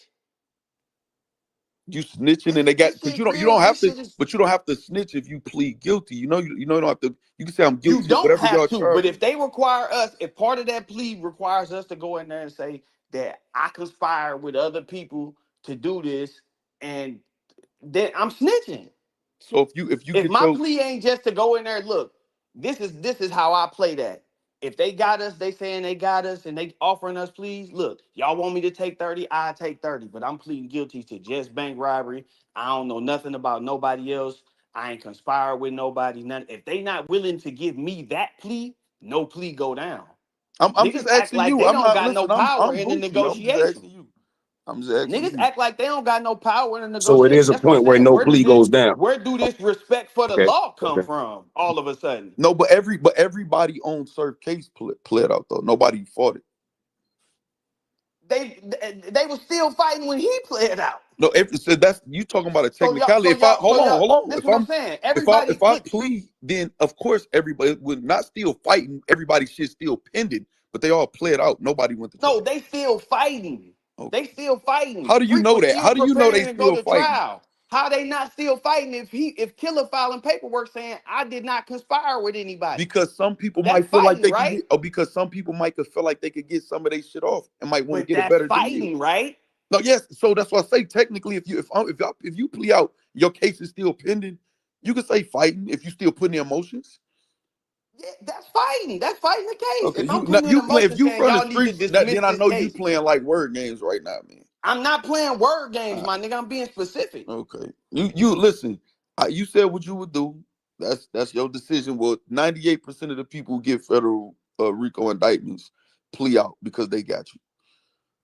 You snitching and they got This because shit you real. don't have This to, shit is. but you don't have to snitch if you plead guilty. You know you don't have to. You can say I'm You guilty of don't whatever have y'all to, but charging. if they require us, if part of that plea requires us to go in there and say that I conspired with other people to do this, and then I'm snitching. So if you If get my your plea ain't just to go in there, look, this is how I play that. If they got us, they saying they got us, and they offering us pleas. Look, y'all want me to take 30, I take 30, but I'm pleading guilty to just bank robbery. I don't know nothing about nobody else. I ain't conspired with nobody. None. If they not willing to give me that plea, no plea go down. I'm just Niggas act asking like you. they I'm don't not got no listen. power I'm in the Gucci. I'm just negotiation. asking you. I'm just asking Niggas you. act like they don't got no power in the So it is negotiation. a That's what I'm point where saying. no plea goes down. Where do this respect for the Okay. law come Okay. from all of a sudden? No, but everybody on Surf case pled out though. Nobody fought it. They were still fighting when he played out. No, if so that's you talking about a So y'all, technicality. so If I y'all, so y'all. hold on. This is what I'm saying. Everybody, If I look, plead, then of course everybody would not still fighting. Everybody shit still pending, but they all pled out. Nobody went to no, trial. they still fighting. They Okay. still fighting. How do you Freak know was that? still How do you know they preparing to go still to fighting? trial. How they not still fighting if Killer filing paperwork saying I did not conspire with anybody? Because some people That's might feel like fighting, they could right? get, or because some people might could feel like they could get some of their shit off and might want to But get a that's better deal. fighting, right? No, yes. So that's why I say technically, if you plea out, your case is still pending. You can say fighting if you still putting in emotions. Yeah, that's fighting. That's fighting the case. Okay, If I'm you now putting in you a play motion if you saying from the y'all need to streets, dismiss then I this know you case, playing like word games right now, man. I'm not playing word games, Uh, my nigga. I'm being specific. okay, you listen. You said what you would do. That's your decision. Well, 98% of the people who get federal RICO indictments plea out because they got you.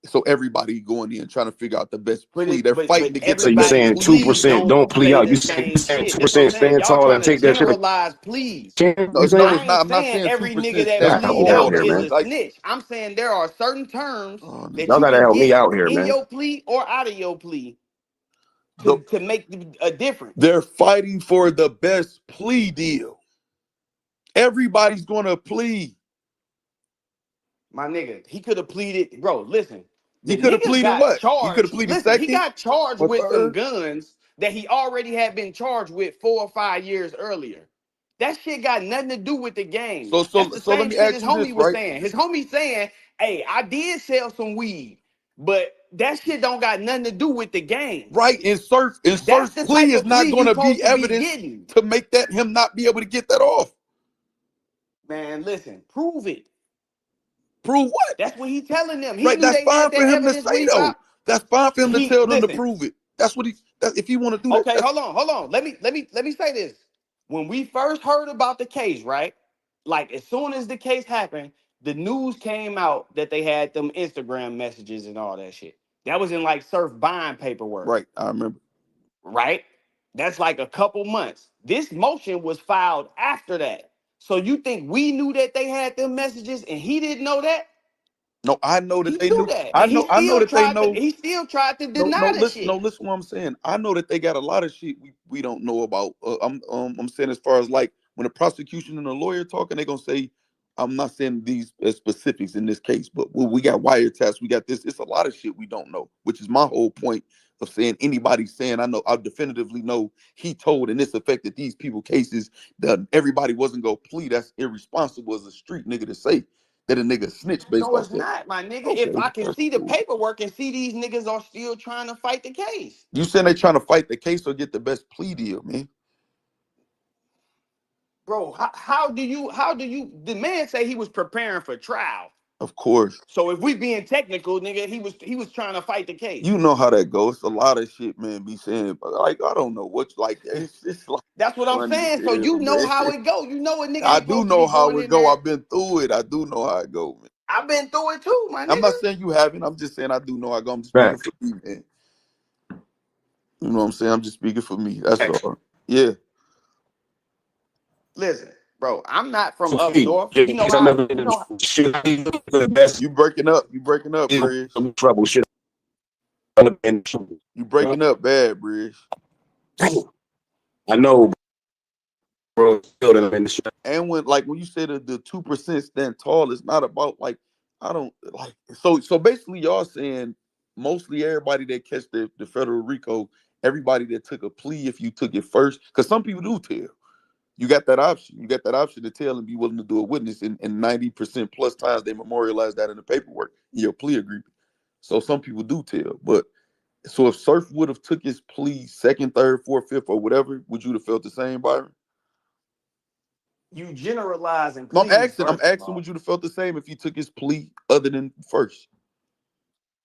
So everybody going in trying to figure out the best plea. They're But fighting to get So the you're best everybody's saying plea. 2% don't don't plea say out. the You same saying shit. two That's what I'm percent saying. stand Y'all tall trying and to take that shit. generalize pleas. No, You it's no, saying? it's I not. ain't I'm not saying saying every 2% nigga that stand Y'all help plead me tall out out and here, is take man. a indictment. snitch. I'm saying there are certain terms Oh, that Y'all you gotta can help me get out here, in man. your plea or out of your plea the, to make a difference. they're fighting for the best plea deal. Everybody's going to plead. My nigga, he could have pleaded, bro. Listen, He the could have nigga pleaded got what? He could have charged. pleaded Listen, he second got charged or with some third. guns that he already had been charged with 4 or 5 years earlier. That shit got nothing to do with the game. That's the So let same me shit ask his you this, homie was right? saying. His homie saying, "Hey, I did sell some weed, but that shit don't got nothing to do with the game." Right, and That's Surf's the plea type is of plea not you going to supposed be to be evidence getting. to make that him not be able to get that off. Man, listen, prove it. Prove what? That's what he telling them. He Right, knew that's they had fine for that him to evidence when say he filed. though. That's fine for him to He tell them to listen. prove it. That's what he. If he want to do that, Okay, that's hold on. Let me say this. When we first heard about the case, right? Like as soon as the case happened, the news came out that they had them Instagram messages and all that shit. That was in like Surf buying paperwork, right. I remember. right? That's like a couple months. This motion was filed after that. So you think we knew that they had them messages and he didn't know that? No, I know He that they knew knew. that. I And know. I know that they know. he still tried to No, deny the no, shit. listen. What I'm saying. I know that they got a lot of shit we don't know about. I'm saying as far as like when the prosecution and the lawyer talking, they gonna say, I'm not saying these specifics in this case, but we got wiretaps, we got this. It's a lot of shit we don't know, which is my whole point of saying anybody saying I know I definitively know he told and this affected these people cases that everybody wasn't gonna plead. That's irresponsible as a street nigga to say that a nigga snitched based No, off it's that. not, my nigga. Okay, If I can that's see the cool. paperwork and see these niggas are still trying to fight the case. You saying they trying to fight the case or get the best plea deal, man? Bro, how do you the man say he was preparing for trial? Of course. So if we being technical, nigga, he was trying to fight the case. You know how that goes. It's a lot of shit, man, be saying, but like I don't know what's like it's like That's what I'm funny as saying. So hell, you know man. how it go. You know a nigga I ain't do supposed to be know how going it in go. there. I've been through it. I do know how it go, man. I've been through it too, my I'm nigga. not saying you haven't. I'm just saying I do know how it go. I'm just speaking Facts. for me, man. You know what I'm saying? I'm just speaking for me. That's Facts. all. Yeah. Listen, bro, I'm not from So up hey, north. just You in know case I how never you did know. shit, the best You breaking up. You breaking up, is Bridge. some trouble shit. And You breaking up bad, Bridge. I know, bro. Still in the shit. And when you say the 2% stand tall, it's not about like I don't like so basically y'all saying mostly everybody that catch the federal RICO everybody that took a plea, if you took it first, because some people do tell. You got that option. You got that option to tell and be willing to do a witness, and 90% plus times they memorialize that in the paperwork in your plea agreement. So some people do tell. But so if Surf would have took his plea second, third, fourth, fifth, or whatever, would you have felt the same, Byron? You generalizing No, pleas. I'm asking, would you have felt the same if he took his plea other than first?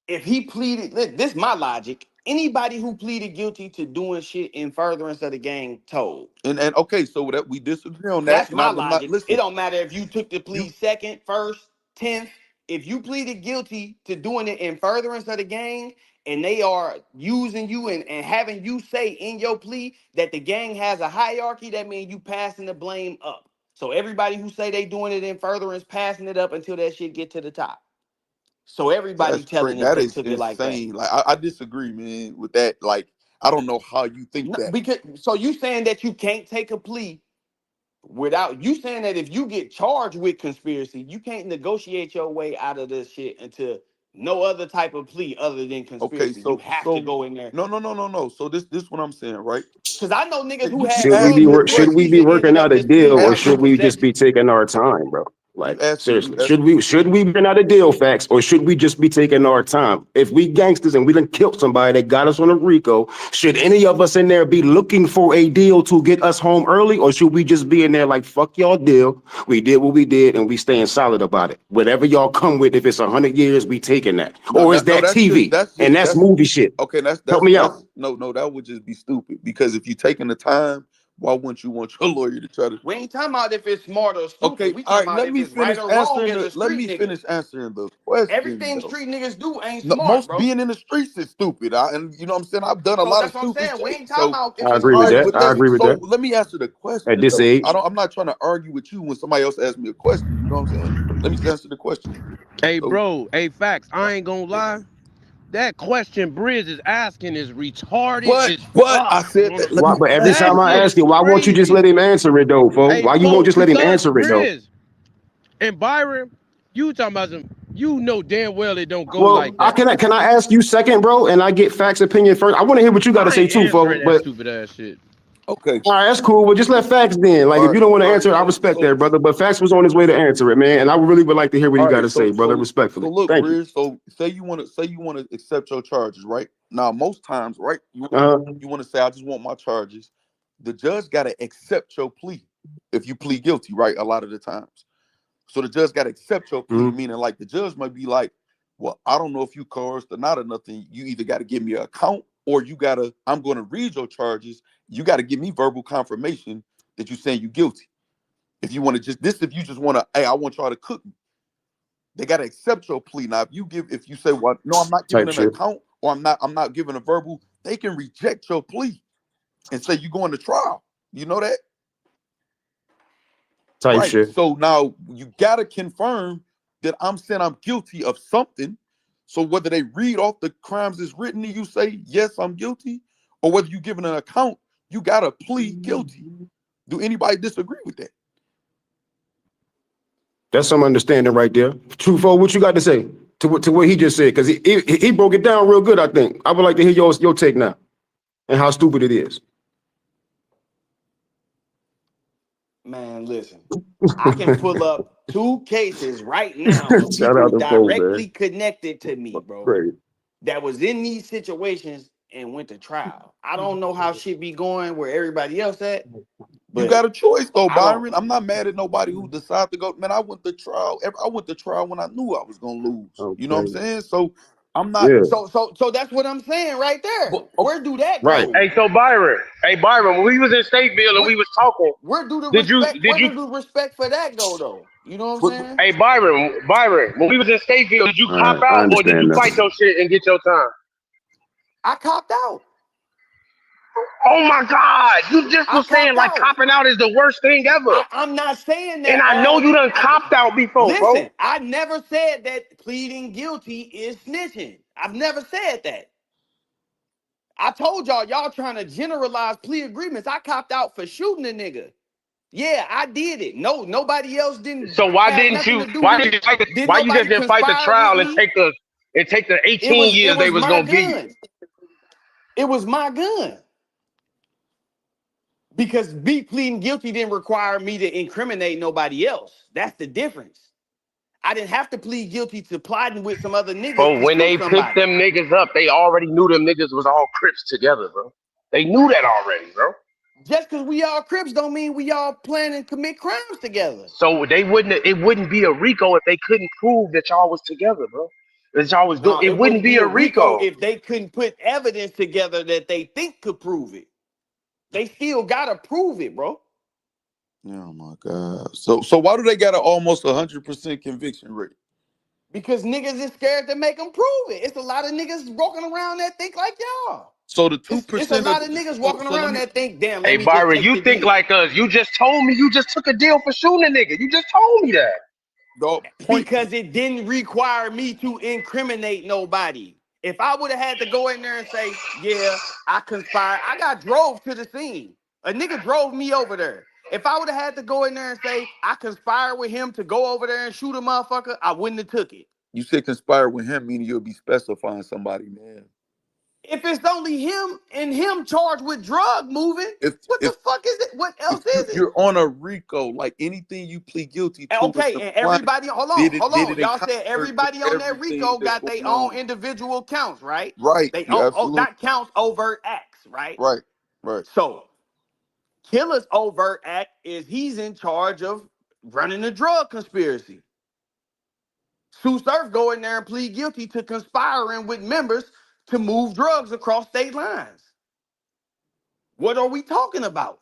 If he pleaded, this is my logic. Anybody who pleaded guilty to doing shit in furtherance of the gang told. And okay, so that we disagree on that. That's And my I'm not logic. It listen. don't matter if you took the plea You second, first, 10th. If you pleaded guilty to doing it in furtherance of the gang, and they are using you and having you say in your plea that the gang has a hierarchy, that means you passing the blame up. So everybody who say they doing it in furtherance, passing it up until that shit get to the top. So everybody that's crazy. telling if That they is took it like that. insane. Like I disagree, man, with that. Like I don't know how you think No, that. because so you saying that you can't take a plea without you saying that if you get charged with conspiracy, you can't negotiate your way out of this shit into no other type of plea other than Okay, conspiracy. You have to go in there. no. So this what I'm saying, right? Because I know niggas who You keep had asking me drugs a with Should we question. be Pusha ended working up out a just deal, pleading or out to should we just possession. be taking our time, bro? You Like asking seriously, you should we working out a deal, facts, or should we just be taking our time? If we gangsters and we done killed somebody that got us on a RICO, should any of us in there be looking for a deal to get us home early, or should we just be in there like fuck y'all deal? We did what we did, and we staying solid about it. Whatever y'all come with, if it's 100 years, we taking that, or is that TV and that's movie shit? okay. Help me out. No. That would just be stupid because if you're taking the time, why wouldn't you want your lawyer to try to? We ain't talking about if it's smart or stupid. Okay, We all talking right. about if it's right or wrong as a Let street me nigga. finish answering the question Everything though. street niggas do ain't No, smart, most bro. being in the streets is stupid. And you know what I'm saying? I've done a So lot of that's what I'm stupid saying. We shit. ain't talking So about if I it's agree all with smart or right, that. but I stupid. agree with so that. let me answer the At question this though. age, I'm not trying to argue with you when somebody else asks me a question. You know what I'm saying? Let me answer the question. Hey, So bro. Hey, facts. I ain't gonna lie. That question Briz is asking is retarded as but I fuck. said that. Let why? me But every That time answer I shit ask is you, why won't you just let crazy. him answer it though, folks? Hey, Why you won't so just let him because answer it though? Briz and Byron, you talking about some, you know damn well it don't go Well, like that. can I ask you second, bro? And I get facts opinion first. I want to hear what you got to I say ain't too, folks. answering that But stupid ass shit. Okay. all right, that's cool. Well, just let facts then. Like if you don't want to All right. answer it, I respect that, brother. But facts was on his way to answer it, man. And I really would like to hear what All you got right. to say, brother. So Respectfully, look, thank you. Bridge. So say you want to accept your charges, right? Now, most times, right? Uh, You want to say, I just want my charges. The judge got to accept your plea if you plead guilty, right? A lot of the times. So the judge got to accept your plea, mhm. meaning like the judge might be like, well, I don't know if you coerced or not or nothing. You either got to give me an account or I'm going to read your charges. You got to give me verbal confirmation that you're saying you guilty. If you want to if you just want to, hey, I want y'all to cook me. They got to accept your plea. Now, if you say, well, no, I'm not giving Type an shit. account or I'm not giving a verbal, they can reject your plea and say you're going to trial. You know that? Type Right. shit. So now you gotta confirm that I'm saying I'm guilty of something. So whether they read off the crimes that's written and you say, yes, I'm guilty, or whether you giving an account, you gotta plead guilty. Do anybody disagree with that? That's some understanding right there. Trufo, what you got to say to what he just said? Because he broke it down real good. I think I would like to hear your take now and how stupid it is. Man, listen. I can pull up 2 cases right now of Shout people out to Fo, man. directly connected to me, bro, Great. that was in these situations and went to trial. I don't know how shit be going where everybody else at, You but got a choice though, I don't. Byron. I'm not mad at nobody who decided to go. Man, I went to trial. I went to trial when I knew I was gonna lose. You know what I'm Okay. saying? So I'm not. Yeah. So that's what I'm saying right there. But, Where do that Right. go? Hey, so Byron. Hey, Byron. When we was in Stateville and Where, we was talking, where do the did you respect? did Where you? do the respect for that go though? You know what I'm but saying? Hey, Byron. When we was in Stateville, did you All cop right. I out or did understand you now. fight your shit and get your time? I copped out. Oh my God! You just I was saying copped like out. copping out is the worst thing ever, I'm not saying and that I know all. you done copped out before, bro. Listen, I never said that pleading guilty is snitching. I've never said that. I told y'all trying to generalize plea agreements. I copped out for shooting a nigga. Yeah, I did it. No, nobody else didn't So why have didn't nothing you? to do Why with did it. you fight? Did Why you just nobody didn't fight the conspire with trial and me? take the It 18 was years they was my gonna give you? guns. It was my gun. Because me pleading guilty didn't require me to incriminate nobody else. That's the difference. I didn't have to plead guilty to plotting with some other niggas Bro, to when shoot they picked somebody. them niggas up, they already knew them niggas was all Crips together, bro. They knew that already, bro. Just because we all Crips don't mean we all plan and commit crimes together. So they wouldn't. It wouldn't be a RICO if they couldn't prove that y'all was together, bro. That y'all was doing. No, It it wouldn't wouldn't be be a a RICO RICO. if they couldn't put evidence together that they think could prove it. They still gotta prove it, bro. Oh my God. So why do they got an almost 100% conviction rate? Because niggas is scared to make them prove it. It's a lot of niggas walking around that think like y'all. So the It's a 2% lot of niggas walking so let around me that think, damn, Hey let me just Byron, take you the think deal. like us? You just told me you just took a deal for shooting a nigga. You just told me that. the point. Because it didn't require me to incriminate nobody. If I would have had to go in there and say, yeah, I conspired, I got drove to the scene. A nigga drove me over there. If I would have had to go in there and say, I conspired with him to go over there and shoot a motherfucker, I wouldn't have took it. You said conspire with him, meaning you'll be specifying somebody, man. If it's only him and him charged with drug moving, If what the if fuck is it? What if else is it? you're on a RICO, like anything you plead guilty And to, okay, the and client everybody, hold did on. it in Y'all said concert with everybody on that everything RICO that's got their going own on. individual counts, right? Right. They You absolutely not counts overt acts, right? right. Right. So Killer's overt act is he's in charge of running a drug conspiracy. Sue Surf go in there and plead guilty to conspiring with members to move drugs across state lines. What are we talking about?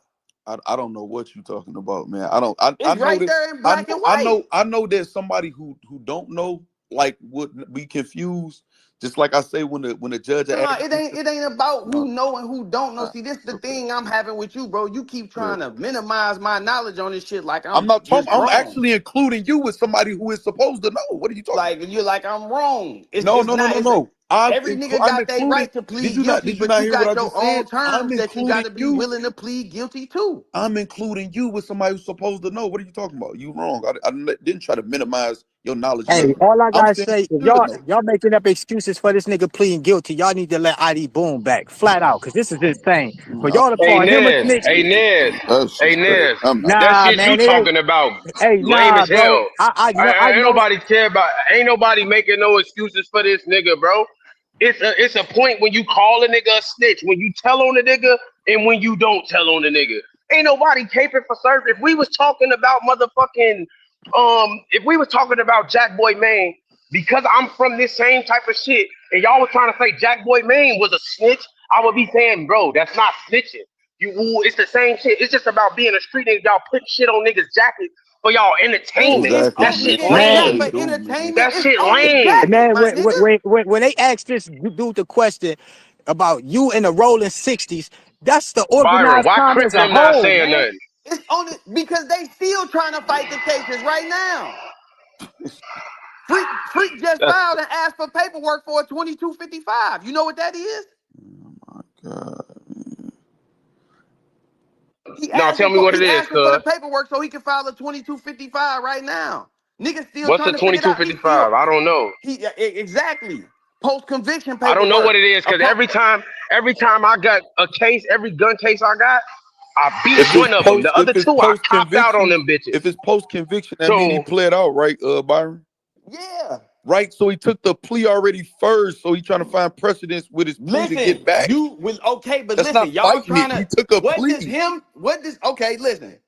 I don't know what you're talking about, man. I It's know right that there in black and white. I know there's somebody who don't know, like, would be confused. Just like I say when the judge No, asks you, it ain't about no, who know and who don't know. nah, See, this the okay, thing I'm having with you, bro. You keep yeah. trying to minimize my knowledge on this shit like I'm I'm not talking. just I'm wrong. actually including you with somebody who is supposed to know. What are you talking Like about? you're like I'm wrong. No, It's no, no, not. no, It's no. every nigga I'm got their including. right to plead guilty, Did you but not you hear what got I your just own said? terms that you got to be willing to plead guilty to. I'm including you with somebody who's supposed to know. What are you talking about? You wrong. I didn't try to minimize your knowledge. Hey, Nothing. all I I'm gotta saying say, if you should know. y'all making up excuses for this nigga pleading guilty, y'all need to let ID Boom back flat out, cause this is insane. For y'all to Hey call him a Nez, snitch, hey Nez, That's hey just crazy. Nez. I'm not. That nah, shit you man, it ain't. talking about Hey, lame nah, as bro. hell. I Ain't know. nobody care about. Ain't nobody making no excuses for this nigga, bro. It's a point when you call a nigga a snitch, when you tell on the nigga, and when you don't tell on the nigga. Ain't nobody caping for service. If we was talking about motherfucking, if we was talking about Jack Boy Maine, because I'm from this same type of shit, and y'all was trying to say Jack Boy Maine was a snitch, I would be saying, bro, that's not snitching. It's the same shit. It's just about being a street nigga. Y'all put shit on niggas' jackets for y'all entertainment. Exactly, That man. shit It's That's how not they for lame. do, man. entertainment. That It's shit on the lame. jacket, Man, my nigga. when they ask this dude the question about you in the rolling 60s, that's the Byron, organized why crime Crip as a them not whole, saying man. nothing? It's on it because they still trying to fight the cases right now. Freak just That's filed and asked for paperwork for a 2255. You know what that is? Oh my God. no. Tell me what it He is, asking for the cuz. paperwork so he can file a 2255 right now. Niggas still What's trying the to figure it out. 2255? I don't know. Exactly. Post conviction I don't know what paperwork. it is, A cause po- every time I got a case, every gun case I got, I beat one of them. The other If it's two, I post copped out on conviction, them bitches. if it's post conviction, that mean he So, pled out, right, Byron? yeah. Right. So he took the plea already first. So he trying to find precedence with his plea to get Listen, back. you was okay, but That's listen, not y'all fighting trying it. He to took a plea. okay, listen.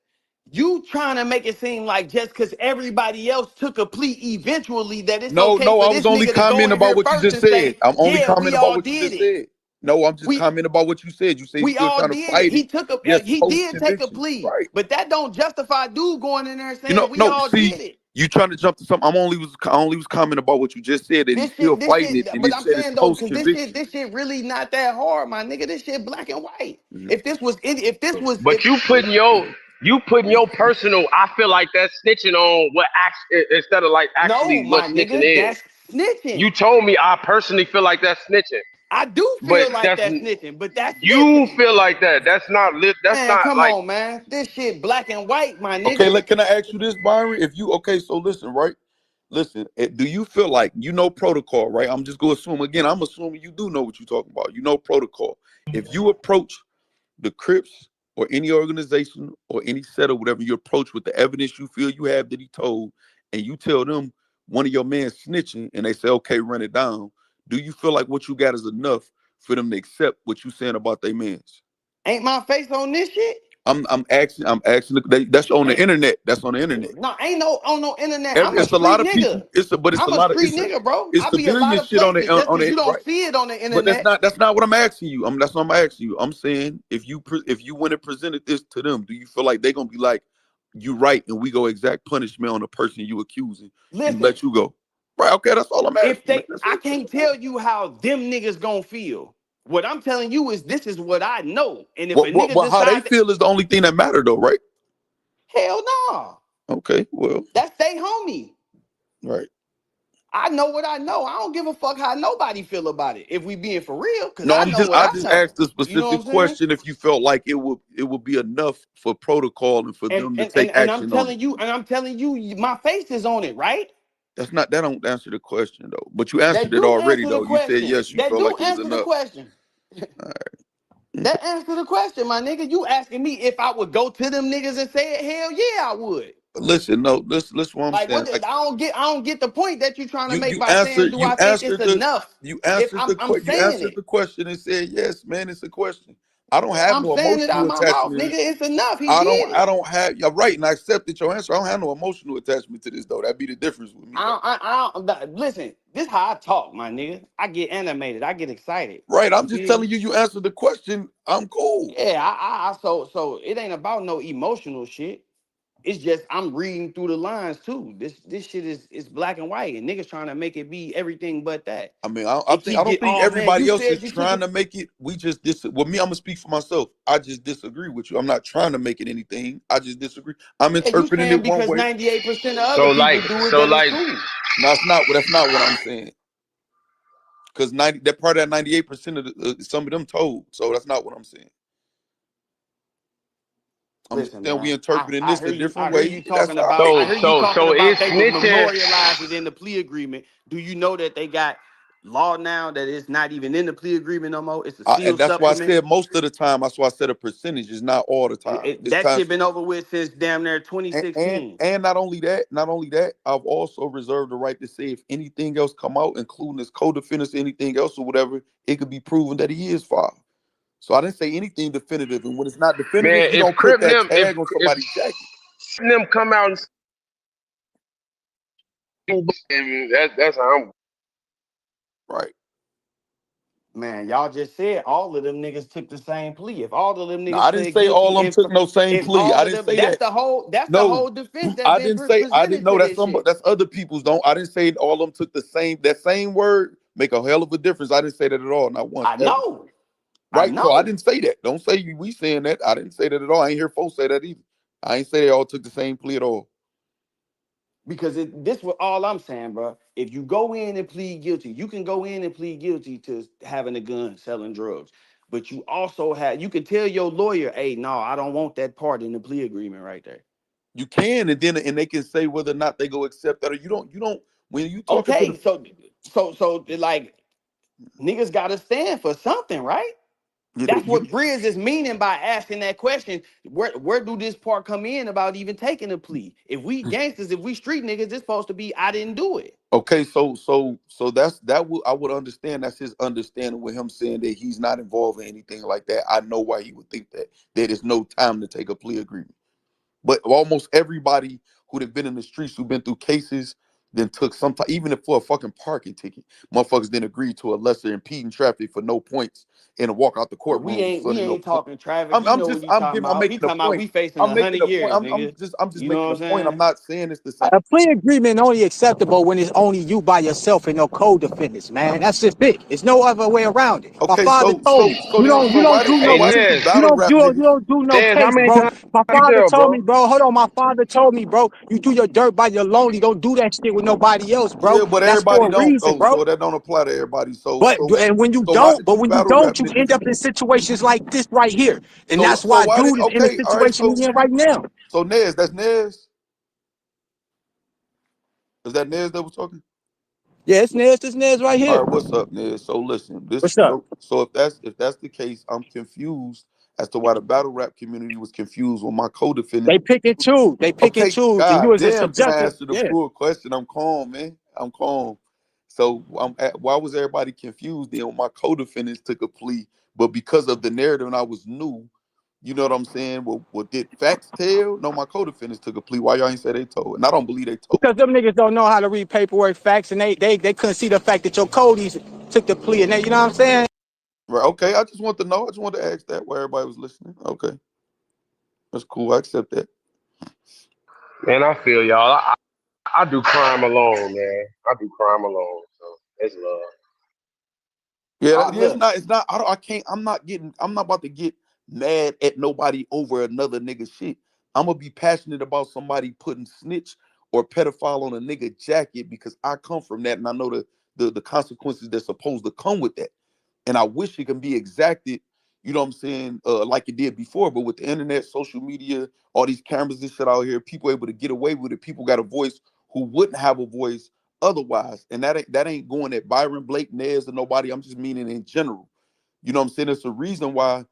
You trying to make it seem like just because everybody else took a plea eventually that it's No, okay no, for I was this only nigga to go commenting in about here what you first just and said. say, I'm only yeah, we commenting about all what you did just it. said. No, I'm just We commenting about what you said. You say he's we still all trying to did it. fight it. Yes, He post did take a conviction. plea, Right. but that don't justify dude going in there and You know, saying we no, all see, did it. you trying to jump to something. I only was commenting about what you just said, that he's still This fighting shit, it, and but it I'm said it's saying though, post because conviction. this shit really not that hard, my nigga. This shit black and white. If but you putting your personal. I feel like that's snitching on what instead of like no, actually what my snitching nigga, is. that's snitching. You told me I personally feel like that's snitching, I do but feel like that's that's snitching, but that's you snitching. feel like that. That's not lit. That's Man, not come like on, man. This shit black and white, my Okay, nigga. can I ask you this, Byron? If you okay, so listen, right? listen, do you feel like you know protocol, right? I'm just gonna assume again. I'm assuming you do know what you're talking about. You know protocol. If you approach the Crips or any organization or any set or whatever, you approach with the evidence you feel you have that he told, and you tell them one of your men snitching, and they say, okay, run it down. Do you feel like what you got is enough for them to accept what you saying about their mans? Ain't my face on this shit? I'm asking. That's on the Ain't, internet. That's on the internet. no, ain't no on no internet. I'm a It's a street lot of people. nigga. But it's a I'm a lot of street nigga, bro. it's I be a lot civilian of shit on places. the Just on because it, you don't right? see it on the But internet. that's not what I'm asking you. That's not what I'm asking you. I'm saying if you went and presented this to them, do you feel like they're gonna be like, you right, and we go exact punishment on the person you accusing and Listen, let you go? Right? Okay, that's all I'm if asking, man. they, That's I it. can't tell you how them niggas gonna feel. What I'm telling you is this is what I know. And if a nigga What how they decide, feel is the only thing that matter, though, right? hell no, Okay, well, that's they homie. right. I know what I know. I don't give a fuck how nobody feel about it. If we being for real, cause No, I know what I I just know. asked a You know what specific I'm saying? question if you felt like it would be enough for protocol and for And them to and take and, and I'm action on it. telling you, my face is on it, right? That don't answer the question though. But you That answered it do already answer the though. You said question. yes, you That felt do like it was answer the enough. question. All right. That answer the question, my nigga. You asking me if I would go to them niggas and say it? Hell yeah, I would. Listen, no, listen what I'm Like saying. what? Like I don't get the point that you're trying to you make you by saying, answered do I think it's enough? you If answered I'm you saying answered it, the question and said yes, man, it's a question. I don't have I'm no saying it out emotional my mouth, attachment. nigga. It's enough. He did I it. don't have you're right, and I accepted your answer. I don't have no emotional attachment to this though. That'd be the difference with me though. Listen, this how I talk, my nigga. I get animated. I get excited. Right. I'm You just feel telling me? you you answered the question. I'm cool. Yeah, so it ain't about no emotional shit. It's just I'm reading through the lines too. This shit is black and white, and niggas trying to make it be everything but that. I mean, I It think keep I don't get, think oh man, you everybody else is said you took trying it. to make it. We just well, me, I'm gonna speak for myself. I just disagree with you. I'm not trying to make it anything. I just disagree. I'm Yeah, you interpreting saying it one because way. 98% of So other like, people do it, so that it's like, cool. No, that's not what I'm saying. Because 90 that part of that 98% of some of them told. So that's not what I'm saying. I'm just Listen, saying we man, interpreting I this hear a you. I different hear way. you That's talking all. about. I so hear you so talking so about it's they would snitching. memorialize it in the plea agreement. Do you know that they got law now that it's not even in the plea agreement no more? It's a And sealed that's why I supplement. said most of the time. That's why I said a percentage is not all the time. It's That times. shit been over with since damn near 2016. And not only that, I've also reserved the right to say if anything else come out, including his co-defendants, anything else or whatever, it could be proven that he is filed. So I didn't say anything definitive, and when it's not definitive, Man, you don't put that tag on if somebody's jacket, them come out and that's how I'm. right? Man, y'all just said all of them niggas took the same plea. If all of them Now niggas I didn't pled say all guilty, of them took no same if plea. I all of didn't them, say that. that's the No, whole defense that's I been didn't say. I didn't presented know to that this some shit. that's other people's don't. I didn't say all of them took the same. That same word make a hell of a difference. I didn't say that at all, not once I ever. know, I Right? So I know, didn't say that. Don't say we saying that. I didn't say that at all. I ain't hear folks say that either. I ain't say they all took the same plea at all. because this was all I'm saying, bro. If you go in and plead guilty, you can go in and plead guilty to having a gun, selling drugs. But you also you can tell your lawyer, hey, no, I don't want that part in the plea agreement right there. You can, and they can say whether or not they go accept that or you don't. When you talking to Okay, the so like niggas gotta stand for something, right? you, That's you what Grizz is meaning by asking that question. Where do this part come in about even taking a plea? If we gangsters, if we street niggas, it's supposed to be I didn't do it. okay? So that would I would understand. That's his understanding with him saying that he's not involved in anything like that. I know why he would think that. There is no time to take a plea agreement. But almost everybody who'd have been in the streets, who've been through cases, then took some time, even if for a fucking parking ticket, motherfuckers then agreed to a lesser impeding traffic for no points and walk out the But courtroom for we no ain't point. talking traffic. You know what he talking I'm about. He making a talking about point. we facing I'm making 100 a point. years, nigga. I'm just You know making what a I'm point. I'm saying? not saying it's the same. A plea agreement only acceptable when it's only you by yourself and no co-defendants, man. That's just it. There's no other way around it. My Okay, father told me, you don't so why did Hey, you Nez, battle rap you niggas? don't do no Nez, how case, many bro. times My you father tell, told me, bro? bro. Hold on, my father told me, bro. You do your dirt by your lonely. Don't do that shit with nobody else, bro. Yeah, but That's for everybody a don't reason, though, bro. so that don't apply to everybody. But and when you Why don't, did you battle rap you niggas? end up in situations like this right here, and that's So why why did dude is in the all right, situation he's in right now. so Nez, that's Nez. Is that Nez that was talking? Yeah, it's Nez. This Nez right All here. right, what's up, Nez? So listen, this What's up? so if that's the case, I'm confused as to why the battle rap community was confused when my co-defendant. They pick and choose. They pick and Okay, choose. And you god was a damn, can I subjective. answer the Yeah. full question? I'm calm, man. I'm calm. So why was everybody confused then when my co-defendants took a plea, but because of the narrative and I was new, you know what I'm saying? Well did facts tell? No, my co-defendants took a plea. Why y'all ain't say they told? And I don't believe they told. Because them niggas don't know how to read paperwork facts, and they couldn't see the fact that your codies took the plea, and they, you know what I'm saying? Right, okay. I just want to know. I just want to ask that where everybody was listening. Okay. That's cool. I accept that. Man, I feel y'all. I do crime alone, man. I do crime alone. So it's love. Yeah, yeah, Look, it's not, I can't, I'm not about to get mad at nobody over another nigga shit. I'm gonna be passionate about somebody putting snitch or pedophile on a nigga jacket because I come from that and I know the consequences that's supposed to come with that. And I wish it can be exacted, you know what I'm saying, like it did before. But with the internet, social media, all these cameras and shit out here, people able to get away with it. People got a voice who wouldn't have a voice otherwise. And that ain't going at Byron, Blake, Nez, or nobody. I'm just meaning in general. You know what I'm saying? It's a reason why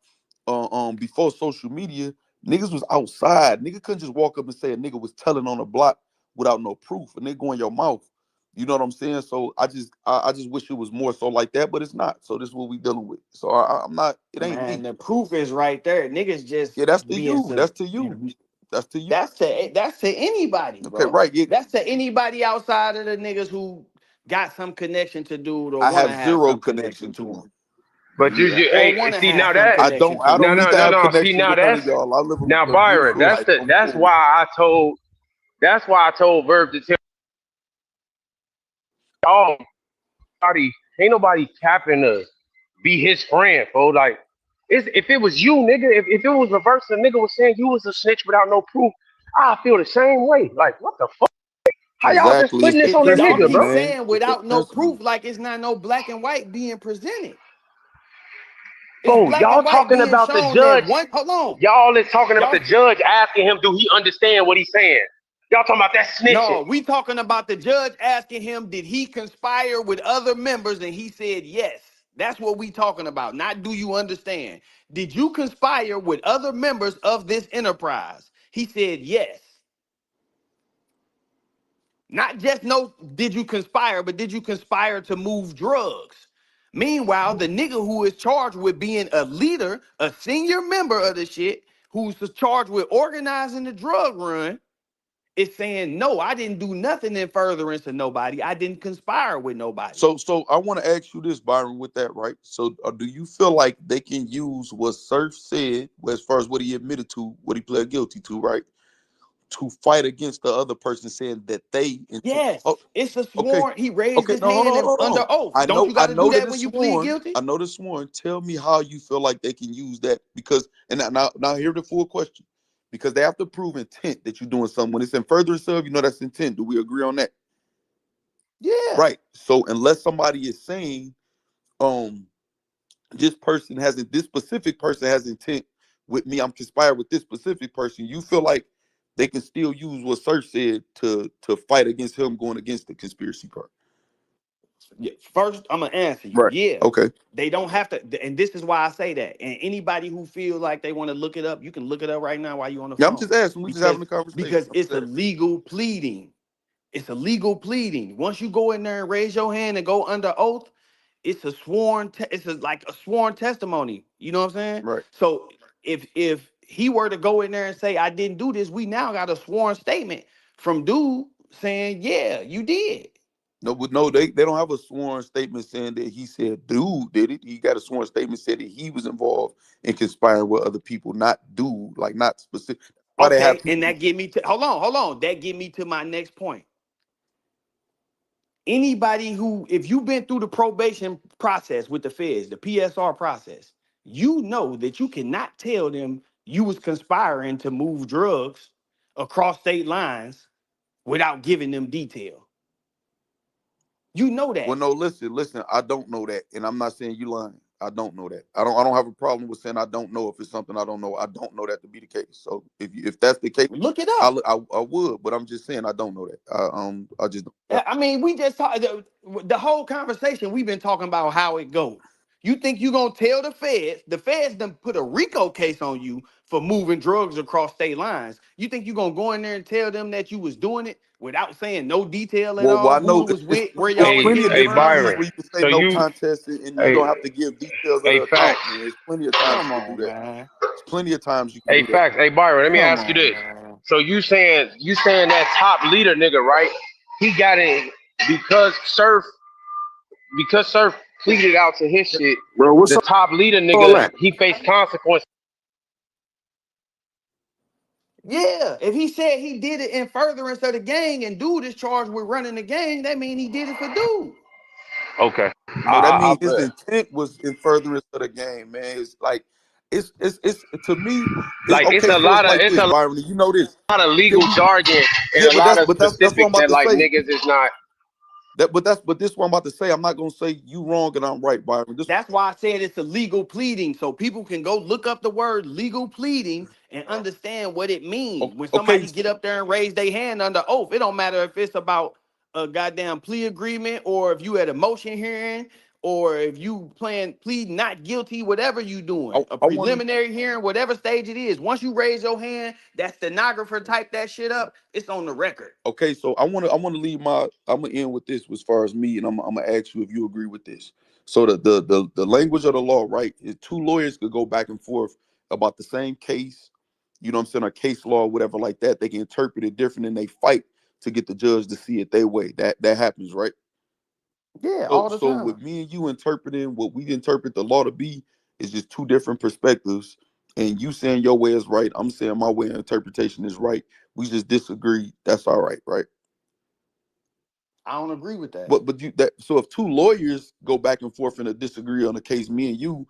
before social media, niggas was outside. Nigga couldn't just walk up and say a nigga was telling on a block without no proof. And they go in your mouth. You know what I'm saying? So I just wish it was more so like that, but it's not. So this is what we dealing with. So I'm not. It ain't man, me. the proof is right there. Niggas just Yeah, that's to being you. sub. That's to you. That's to you. That's to anybody, Okay, bro. right. Yeah, That's to anybody outside of the niggas who got some connection to dude or I want to have have zero some connection connection to to him. him. But you Yeah, just or ain't want to see have now some that I connection don't. I to no don't him. need no to no have no. See connections now with none of that's y'all. I live now a Byron. beautiful life. I'm That's cool. why I told. That's why I told Verb to tell y'all. Ain't nobody tapping to be his friend, bro. Like, if it was you, nigga, if it was reverse, the nigga was saying you was a snitch without no proof, I feel the same way. Like, what the fuck? How y'all just Exactly. putting this It's on the Y'all nigga, principle, keep bro? man. saying It's the without no principle. proof, like it's not no black and white being presented. It's Bro, black y'all and white talking being about the shown that judge. one. Hold on, Y'all is talking about y'all. the judge asking him, do he understand what he's saying? Y'all talking about that snitching. No, we talking about the judge asking him, did he conspire with other members? And he said yes. That's what we talking about. Not do you understand? Did you conspire with other members of this enterprise? He said yes. Not just no, did you conspire, but did you conspire to move drugs? Meanwhile, the nigga who is charged with being a leader, a senior member of the shit, who's charged with organizing the drug run, is saying, no, I didn't do nothing in furtherance of nobody. I didn't conspire with nobody. So I want to ask you this, Byron, with that, right? So do you feel like they can use what Surf said, as far as what he admitted to, what he pled guilty to, right? To fight against the other person saying that they intent. Yes, Oh, it's a okay. sworn. He raised Okay, his no, hold on, hand hold under on. oath. I Don't know, you got I to do know that that it's when you plead sworn. guilty? I know it's sworn. Tell me how you feel like they can use that because, and now hear the full question, because they have to prove intent that you're doing something. When it's in furtherance of, you know that's intent. Do we agree on that? Yeah. Right. So unless somebody is saying, um, this specific person has intent with me, I'm conspired with this specific person. You feel like they can still use what Search said to fight against him going against the conspiracy part. Yeah, first, I'm gonna answer you. Right. Yeah, Okay. they don't have to, and this is why I say that. And anybody who feels like they want to look it up, you can look it up right now while you're on the Yeah, I'm just phone, asking. We just having because a conversation. because I'm just it's a asking. legal pleading. It's a legal pleading. Once you go in there and raise your hand and go under oath, it's a sworn. It's like a sworn testimony. You know what I'm saying? Right. So if he were to go in there and say I didn't do this, we now got a sworn statement from dude saying yeah, you did. No, but no, they don't have a sworn statement saying that he said dude did it. He got a sworn statement said that he was involved in conspiring with other people, not dude, like not specific. Why they have Okay, and people? that get me to hold on. That get me to my next point. Anybody who, if you've been through the probation process with the feds, the PSR process, you know that you cannot tell them you was conspiring to move drugs across state lines without giving them detail. You know Well, that. no, listen. I don't know that, and I'm not saying you lying. I don't know that. I don't have a problem with saying I don't know if it's something I don't know. I don't know that to be the case. So if that's the case, Look it up. I would, but I'm just saying I don't know that. I just don't. I mean, we just talk the whole conversation. We've been talking about how it goes. You think you gonna tell the feds? The feds done put a RICO case on you for moving drugs across state lines. You think you gonna go in there and tell them that you was doing it without saying no detail at Well, all? I Who know it was it's with? Where y'all it's was Hey, plenty of getting it hey, different from? keys Byron. where you can say So no you, contest and you hey, don't have to give details of hey, the account, facts. man. There's plenty of times Come you can do on, that. man. There's plenty of times you can Hey, do that. facts. Hey, Byron. Let me Come ask you on, this. man. So you saying that top leader nigga, right? He got it because Surf pleaded out to his shit. Bro, what's The top leader all nigga, that? he faced consequences. Yeah, if he said he did it in furtherance of the gang and dude is charged with running the gang, that mean he did it for dude. Okay, No, that I means his bet. intent was in furtherance of the game, man. It's like it's to me, it's Like okay. So it's like it's this, a Byron. You know this. lot of Can legal we? jargon and Yeah, a lot of that's what I'm specifics about that to like say. niggas is not. But this is what I'm about to say. I'm not gonna say you wrong and I'm right, Byron. This That's why I said it's a legal pleading, so people can go look up the word legal pleading and understand what it means. When okay. somebody get up there and raise their hand under oath, it don't matter if it's about a goddamn plea agreement or if you at a motion hearing or if you plead not guilty, whatever you doing, a I want to. preliminary hearing, whatever stage it is. Once you raise your hand, that stenographer type that shit up, it's on the record. Okay, so I want to leave my. I'm gonna end with this as far as me, and I'm gonna ask you if you agree with this. So the language of the law, right? Is two lawyers could go back and forth about the same case. You know what I'm saying? A case law, whatever like that. They can interpret it different, and they fight to get the judge to see it their way. That happens, right? Yeah, So all the so time. with me and you interpreting what we interpret the law to be is just two different perspectives. And you saying your way is right, I'm saying my way of interpretation is right. We just disagree. That's all right, right? I don't agree with that. But you that so if two lawyers go back and forth and disagree on a case, me and you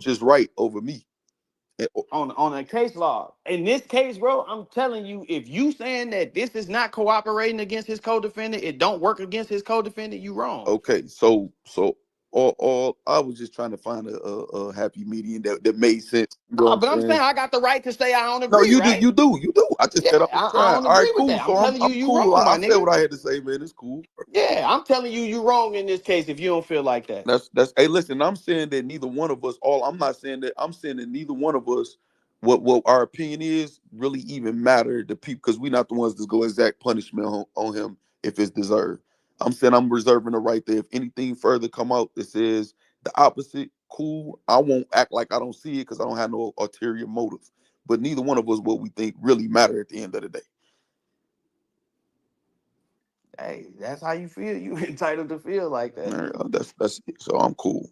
just right over me. On a case law. In this case, bro, I'm telling you, if you saying that this is not cooperating against his co-defendant, it don't work against his co-defendant, you wrong. Okay, so all I was just trying to find a happy median that made sense. You know what No, I'm but I'm saying saying? I got the right to say I don't No, agree, you do, right? you do. I just Yeah, said I was I trying. don't All right, agree with cool. that. I'm So I'm telling you, I'm you cool. wrong, I my said nigga. what I had to say, man. It's cool. Yeah, I'm telling you, you wrong in this case if you don't feel like that. That's hey, listen, I'm saying that neither one of us, all I'm not saying that I'm saying that neither one of us what our opinion is really even matter to people because we're not the ones that go exact punishment on him if it's deserved. I'm saying I'm reserving the right there. If anything further come out that says the opposite, cool. I won't act like I don't see it because I don't have no ulterior motive. But neither one of us what we think really matter at the end of the day. Hey, that's how you feel. You entitled to feel like All that. right, that's it. So I'm cool.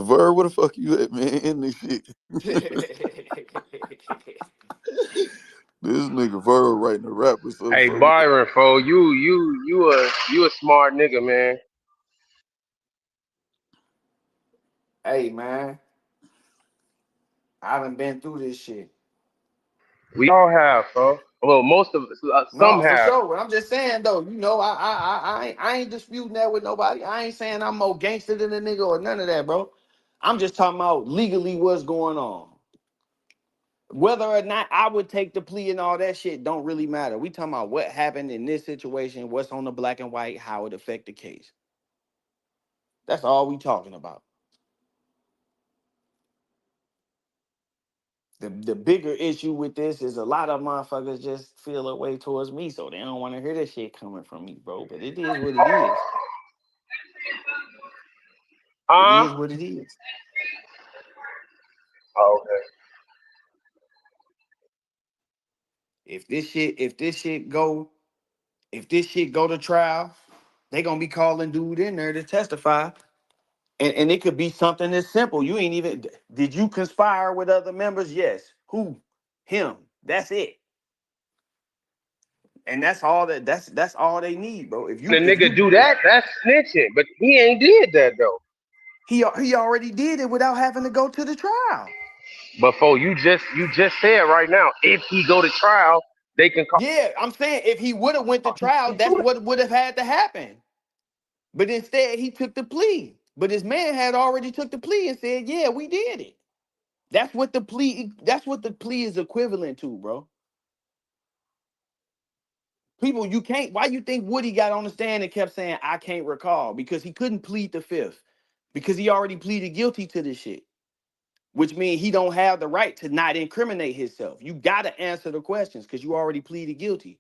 Verb, where the fuck you at, man? In this shit. This nigga Verb writing a rap or something. Hey, Byron, fo, you a smart nigga, man. Hey, man, I haven't been through this shit. We all have, fo. Well, most of us, some No, for have. sure. But I'm just saying though, you know, I ain't disputing that with nobody. I ain't saying I'm more gangster than a nigga or none of that, bro. I'm just talking about legally what's going on. Whether or not I would take the plea and all that shit don't really matter. We talking about what happened in this situation, what's on the black and white, how it affect the case. That's all we talking about. The bigger issue with this is a lot of motherfuckers just feel a way towards me, so they don't want to hear this shit coming from me, bro. But it is what it is. It Huh? is what it is. Oh, okay. If this shit go to trial, they gonna be calling dude in there to testify. And it could be something as simple. You ain't even did you conspire with other members? Yes. Who? Him. That's it. And that's all that's all they need, bro. If The nigga you do that, that's snitching. But he ain't did that though. he already did it without having to go to the trial. But for you just said right now, if he go to trial, they can call. Yeah, I'm saying if he would have went to trial, that's what would have had to happen. But instead, he took the plea. But his man had already took the plea and said, "Yeah, we did it." That's what the plea. That's what the plea is equivalent to, bro. People, you can't. Why you think Woody got on the stand and kept saying, "I can't recall," because he couldn't plead the fifth, because he already pleaded guilty to this shit. Which means he don't have the right to not incriminate himself. You gotta answer the questions because you already pleaded guilty.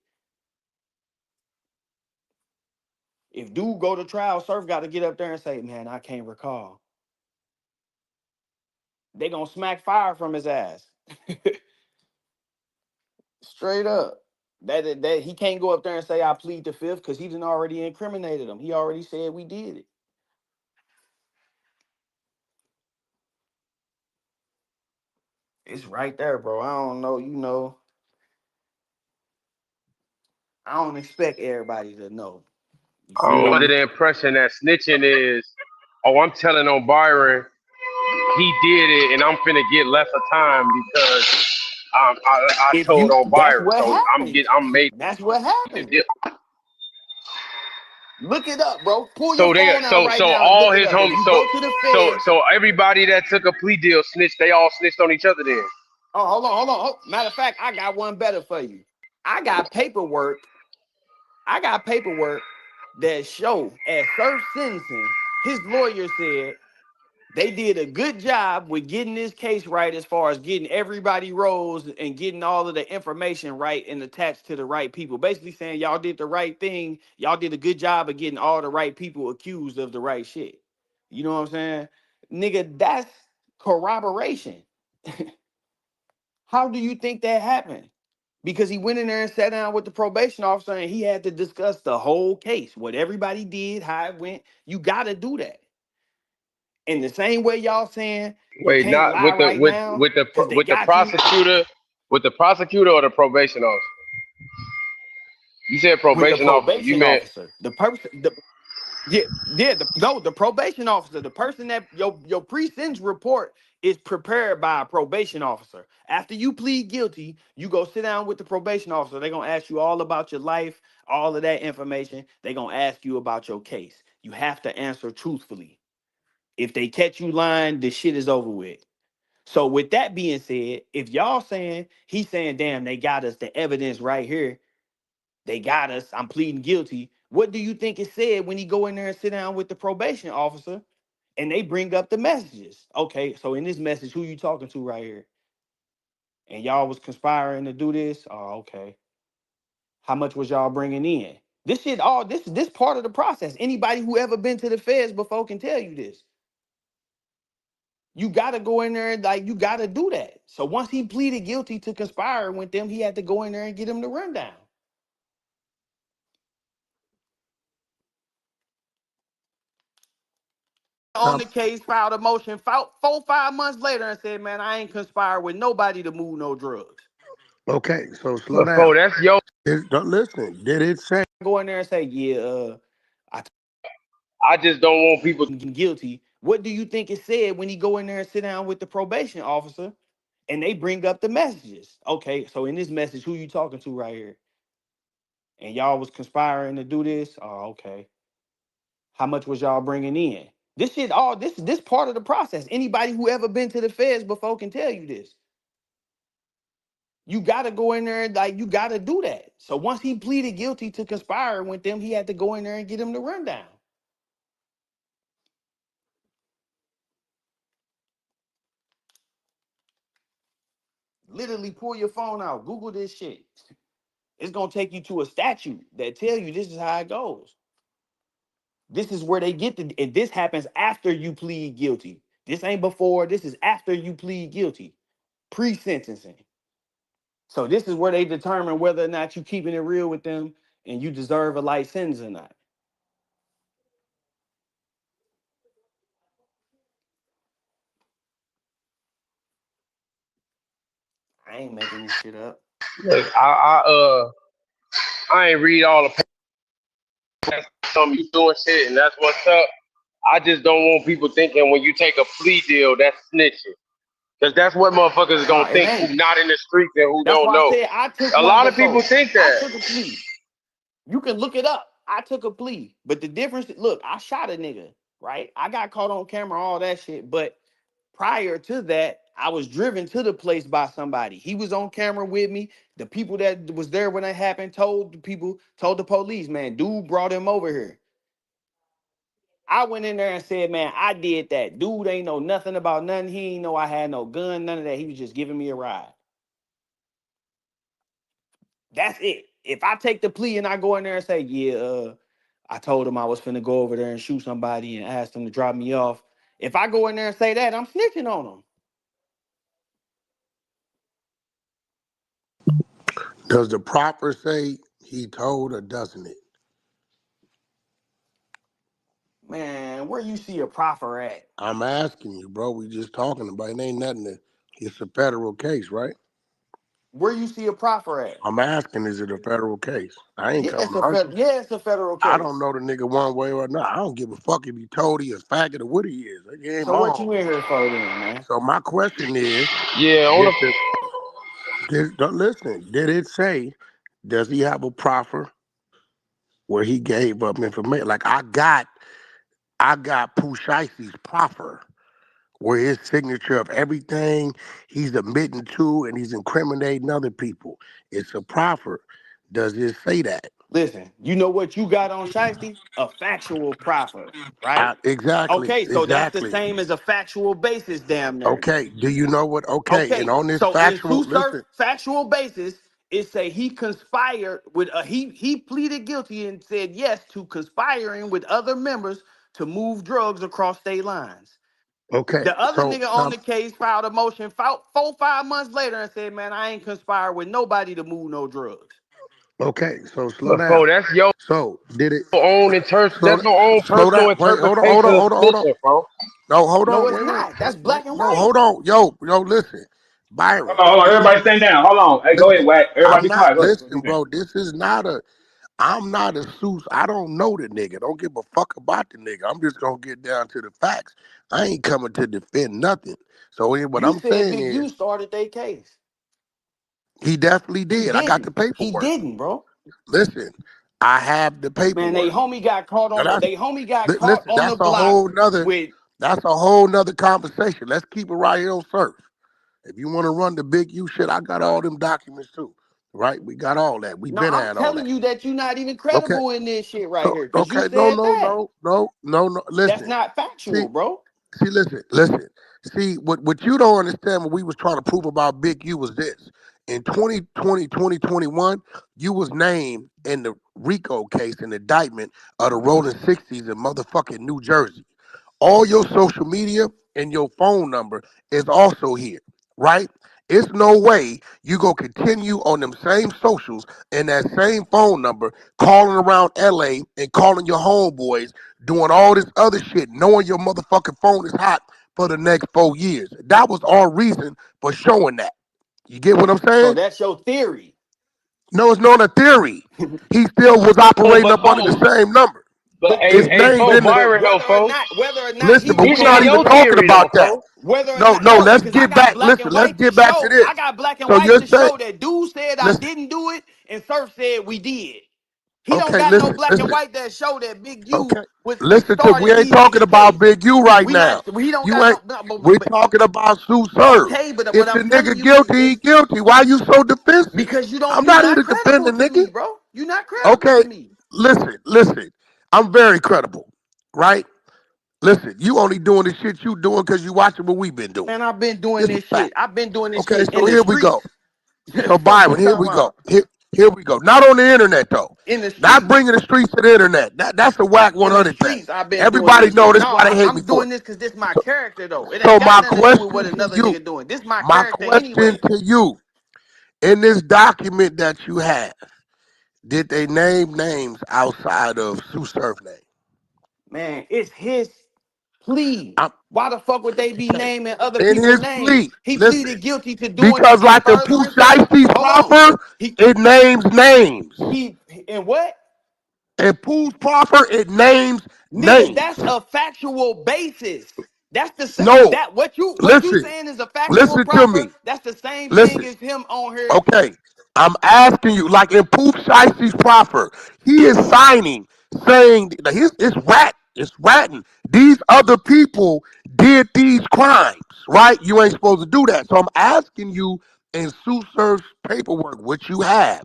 If dude go to trial, Surf got to get up there and say, "Man, I can't recall." They gonna smack fire from his ass. Straight up. That he can't go up there and say I plead the fifth because he didn't already incriminated him. He already said we did it. It's right there, bro. I don't know, I don't expect everybody to know. You I'm feel under me? the impression that snitching is, oh, I'm telling on Byron, he did it, and I'm finna get less of time because I If told you on That's Byron, what so happens. I'm made That's what the happens. deal. Look it up, bro. Pull your So they phone out right so now and all look it his up. If homies, you go to the feds, so everybody that took a plea deal snitched. They all snitched on each other then. oh, hold on. Matter of fact, I got one better for you. I got paperwork. I got paperwork that show at Surf sentencing, his lawyer said they did a good job with getting this case right as far as getting everybody roles and getting all of the information right and attached to the right people. Basically saying y'all did the right thing. Y'all did a good job of getting all the right people accused of the right shit. You know what I'm saying? Nigga, that's corroboration. How do you think that happened? Because he went in there and sat down with the probation officer and he had to discuss the whole case, what everybody did, how it went. You got to do that. In the same way y'all saying you Wait, can't not lie with the right now because they with the got you prosecutor or the probation officer. You said with the probation officer. You probation meant officer. The probation officer, the person that your pre-sentence report is prepared by a probation officer. After you plead guilty, you go sit down with the probation officer. They're gonna ask you all about your life, all of that information. They're gonna ask you about your case. You have to answer truthfully. If they catch you lying, the shit is over with. So with that being said, if y'all saying he's saying, damn, they got us the evidence right here. They got us. I'm pleading guilty. What do you think it said when he go in there and sit down with the probation officer and they bring up the messages? Okay, so in this message, who you talking to right here? And y'all was conspiring to do this? Oh, okay. How much was y'all bringing in? This shit, all this part of the process. Anybody who ever been to the feds before can tell you this. You gotta go in there and you gotta do that. So once he pleaded guilty to conspiring with them, he had to go in there and get him the rundown. On the case, filed a motion, 4-5 months later, and said, "Man, I ain't conspired with nobody to move no drugs." before that's your. Go in there and say, "Yeah, I I just don't want people. took guilty." What do you think it said when he go in there and sit down with the probation officer, and they bring up the messages? Okay, so in this message, who you talking to right here? And y'all was conspiring to do this? Oh, okay. How much was y'all bringing in? This shit, all this part of the process. Anybody who ever been to the feds before can tell you this. You gotta go in there and you gotta do that. So once he pleaded guilty to conspiring with them, he had to go in there and get him the rundown. Literally pull your phone out, Google this shit. It's gonna take you to a statute that tell you this is how it goes. This is where they get the, and this happens after you plead guilty. This ain't before, this is after you plead guilty, pre-sentencing. So this is where they determine whether or not you keeping it real with them and you deserve a light sentence or not. I ain't making this shit up. Look, I ain't read all the papers. You doing shit, and that's what's up. I just don't want people thinking when you take a plea deal, that's snitching. Because that's what motherfuckers is No, going to it think who ain't. not in the streets and who That's don't why I know. said I took A one lot of people before. think I that. took a plea. You can look it up. I took a plea. But the difference, look, I shot a nigga, right? I got caught on camera, all that shit. But prior to that, I was driven to the place by somebody. He was on camera with me. The people that was there when it happened told the police, man, dude brought him over here. I went in there and said, man, I did that. Dude ain't know nothing about nothing. He ain't know I had no gun, none of that. He was just giving me a ride. That's it. If I take the plea and I go in there and say, yeah, I told him I was finna go over there and shoot somebody and ask them to drop me off. If I go in there and say that, I'm snitching on them. Does the proper say he told or doesn't it? Man, where you see a proffer at? I'm asking you, bro. We just talking about it. Ain't nothing to, it's a federal case, right? Where you see a proffer at? I'm asking, is it a federal case? I ain't Yeah, coming to argue. it's a federal I don't case. know the nigga one way or another. I don't give a fuck if he told he a faggot or what he is. He ain't So my what you homie. in here for then, man? So my question is, Yeah, on did the the don't listen, did it say, does he have a proffer where he gave up information? Like I got Pooh Shicey's proffer where his signature of everything he's admitting to and he's incriminating other people. It's a proffer. Does it say that? Listen, you know what you got on Shiesty? A factual proffer, right? Exactly, Okay, so that's the exactly. same as a factual basis, damn near. Okay, do you know what? Okay, and Okay, on this so in factual, Sue Surf listen, factual basis, it say he conspired with he pleaded guilty and said yes to conspiring with other members to move drugs across state lines. okay, The other so nigga on the case filed a motion 4-5 months later and said, "Man, I ain't conspired with nobody to move no drugs." okay, so slow before down. that's your So did it that's your own slow down? personal Wait, interpretation of hold on. snitching, bro. No, hold No, on, it's wait, not. That's black and no, white. hold on. Yo, listen. Hold Byron, on, hold on. this is Everybody stand down. Hold on. Hey, go ahead, listen, Wack. Everybody I'm be not quiet. Go ahead. What you listen, saying? bro. This is not a I'm not a Seuss. I don't know the nigga. Don't give a fuck about the nigga. I'm just gonna get down to the facts. I ain't coming to defend nothing. So what You I'm said saying Big is U started their case. he definitely He did. I got the didn't. He paperwork. didn't, bro. Listen, I have the Man, they paperwork. homie got caught Now on the they homie got caught listen, on the block with that's a whole nother conversation. Let's keep it right here on surf. If you want to run the big U shit, I got all them documents too. Right? We got all that. We no, been I'm had all telling that. you that you're not even Okay. credible in this shit right So here. Cause you okay, no, said no, that. no, no, no, no. That's Listen. not See, factual, bro. listen. See, what you don't understand, what we was trying to prove about Big U was this. In 2020, 2021, you was named in the RICO case, an indictment of the Rolling 60s in motherfucking New Jersey. All your social media and your phone number is also here, right? It's no way you gonna continue on them same socials and that same phone number calling around LA and calling your homeboys, doing all this other shit, knowing your motherfucking phone is hot for the next 4 years. That was our reason for showing that. You get what I'm So saying? that's your theory. No, it's not a theory. He still was Oh, operating but up under the folks, same number. but But It's but hey, but named folks, in but the but Byron though, whether or folks. not listen, he but This we're do not it, ain't even your bro. talking theory though, about that. folks. Whether or No, not no, no, let's because I get got back. black Listen, and let's white to get back to show. this. I got black and So white you're to saying, show that dude said I listen, didn't do it, and Surf said we did. He don't okay, got no listen, black and listen, white that show that Big U okay. was Listen to we started ain't these talking niggas about case. Big U right We not. now. He don't You got ain't no. we're talking about Sue Serve. Okay, but If what the I'm telling nigga you is guilty, he this: guilty. Why you so defensive? because I'm you not here not to defend the credible to nigga. me, bro. You not credible Okay, to me. listen. I'm very credible, right? Listen, you only doing the shit you doing because you watching what we've been doing. Man, I've been doing It's a this shit. fact. I've been doing this Okay, shit in so the here we go. streets. So Fuck you Byron, here talking we go. about? Here we go. Not on the internet though. In the Not streets. bringing the streets to the internet. That's a whack In the 100 thing. streets, I've been doing Everybody this know shit. this. No, Why they hate me I'm for doing it. this because this my So, character though. It so ain't got my nothing to do with question what to another you, nigga doing. This my my character question anyway. to you, in this document that you have, did they name names outside of Sue Surf name? Man, it's his plea. I'm Why the fuck would they be okay. naming other In people's his names? plea, He listen, pleaded guilty to doing it because in like the Pooh furtherance of. Shicey's Hold on. proffer, He it names names. he And what? And Pooh's proffer, it names Nigga, names. that's a factual basis. That's No, that what you listen, saying is a factual listen to proffer. me. That's the same thing Listen. as him on here. Okay, I'm asking you, like in Pooh Shicey's proffer, he is signing, saying that it's ratting. These other people did these crimes, right? You ain't supposed to do that. So I'm asking you in Sue Surf's paperwork, which you have,